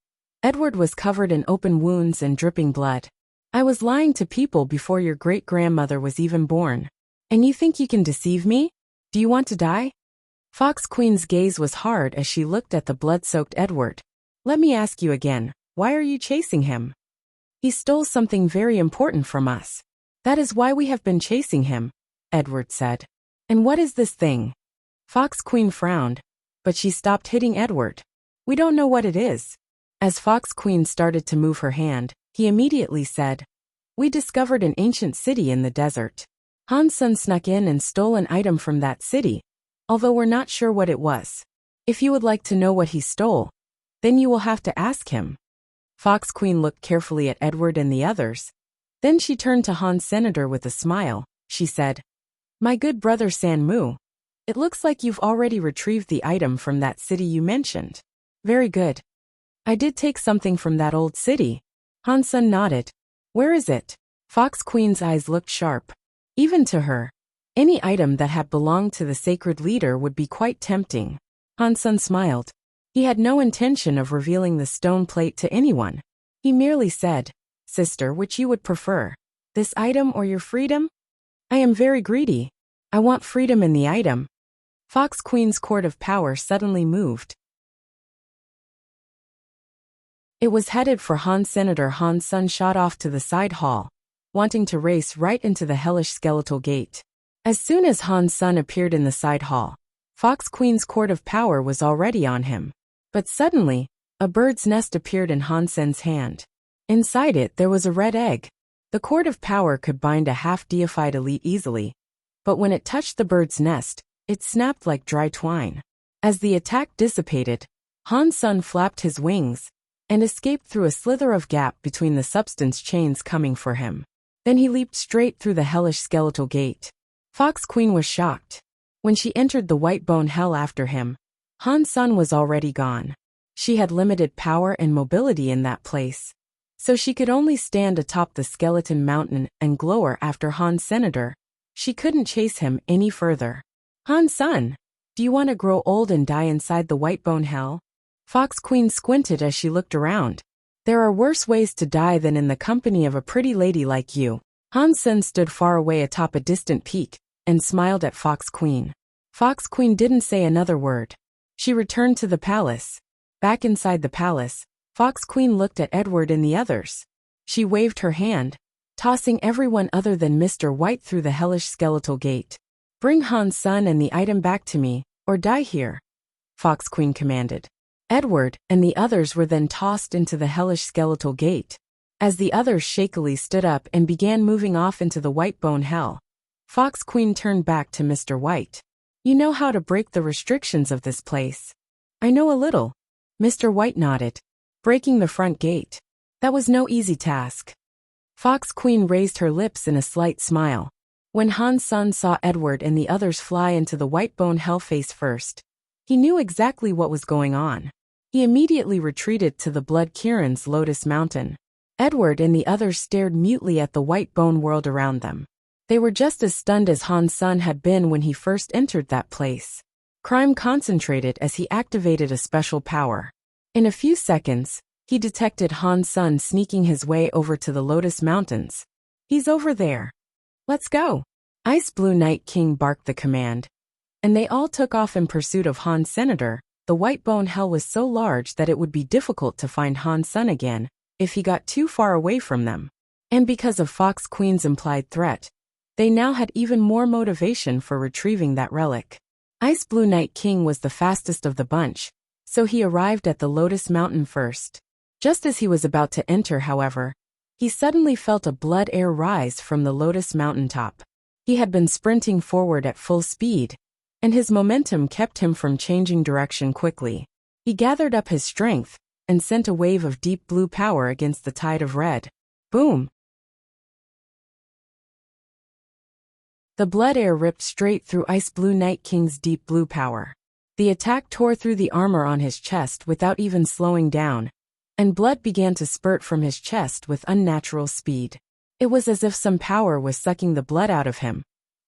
Edward was covered in open wounds and dripping blood. I was lying to people before your great-grandmother was even born. And you think you can deceive me? Do you want to die? Fox Queen's gaze was hard as she looked at the blood-soaked Edward. Let me ask you again, why are you chasing him? He stole something very important from us. That is why we have been chasing him, Edward said. And what is this thing? Fox Queen frowned, but she stopped hitting Edward. We don't know what it is. As Fox Queen started to move her hand, he immediately said, We discovered an ancient city in the desert. Han's son snuck in and stole an item from that city, although we're not sure what it was. If you would like to know what he stole, then you will have to ask him. Fox Queen looked carefully at Edward and the others. Then she turned to Han's senator with a smile. She said, My good brother Sanmu, it looks like you've already retrieved the item from that city you mentioned. Very good. I did take something from that old city. Han's son nodded. Where is it? Fox Queen's eyes looked sharp. Even to her, any item that had belonged to the sacred leader would be quite tempting. Han's son smiled. He had no intention of revealing the stone plate to anyone. He merely said, Sister, which you would prefer, this item or your freedom? I am very greedy. I want freedom in the item. Fox Queen's cord of power suddenly moved. It was headed for Han's senator. Han's son shot off to the side hall, wanting to race right into the hellish skeletal gate. As soon as Han's son appeared in the side hall, Fox Queen's cord of power was already on him. But suddenly, a bird's nest appeared in Han Sen's hand. Inside it there was a red egg. The cord of power could bind a half-deified elite easily, but when it touched the bird's nest, it snapped like dry twine. As the attack dissipated, Han's son flapped his wings and escaped through a slither of gap between the substance chains coming for him. Then he leaped straight through the hellish skeletal gate. Fox Queen was shocked. When she entered the white bone hell after him, Han's son was already gone. She had limited power and mobility in that place, so she could only stand atop the skeleton mountain and glower after Han's senator. She couldn't chase him any further. Han's son, do you want to grow old and die inside the white bone hell? Fox Queen squinted as she looked around. There are worse ways to die than in the company of a pretty lady like you. Han's son stood far away atop a distant peak and smiled at Fox Queen. Fox Queen didn't say another word. She returned to the palace. Back inside the palace, Fox Queen looked at Edward and the others. She waved her hand, tossing everyone other than Mr. White through the hellish skeletal gate. Bring Han's son and the item back to me, or die here, Fox Queen commanded. Edward and the others were then tossed into the hellish skeletal gate. As the others shakily stood up and began moving off into the white bone hell, Fox Queen turned back to Mr. White. You know how to break the restrictions of this place. I know a little. Mr. White nodded. Breaking the front gate. That was no easy task. Fox Queen raised her lips in a slight smile. When Han's son saw Edward and the others fly into the white bone hell face first, he knew exactly what was going on. He immediately retreated to the Blood Kirin's Lotus Mountain. Edward and the others stared mutely at the white bone world around them. They were just as stunned as Han's son had been when he first entered that place. Crime concentrated as he activated a special power. In a few seconds, he detected Han's son sneaking his way over to the Lotus Mountains. He's over there. Let's go. Ice Blue Night King barked the command, and they all took off in pursuit of Han's senator. The white bone hell was so large that it would be difficult to find Han's son again if he got too far away from them. And because of Fox Queen's implied threat, they now had even more motivation for retrieving that relic. Ice Blue Night King was the fastest of the bunch, so he arrived at the Lotus Mountain first. Just as he was about to enter, however, he suddenly felt a blood air rise from the Lotus Mountain top. He had been sprinting forward at full speed, and his momentum kept him from changing direction quickly. He gathered up his strength and sent a wave of deep blue power against the tide of red. Boom! The blood air ripped straight through Ice Blue Night King's deep blue power. The attack tore through the armor on his chest without even slowing down, and blood began to spurt from his chest with unnatural speed. It was as if some power was sucking the blood out of him.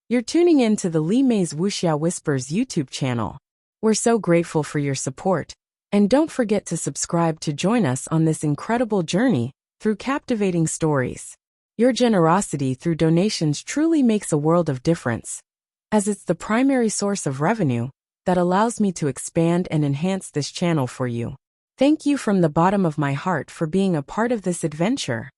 You're tuning in to the Li Mei's Wuxia Whispers YouTube channel. We're so grateful for your support, and don't forget to subscribe to join us on this incredible journey through captivating stories. Your generosity through donations truly makes a world of difference, as it's the primary source of revenue that allows me to expand and enhance this channel for you. Thank you from the bottom of my heart for being a part of this adventure.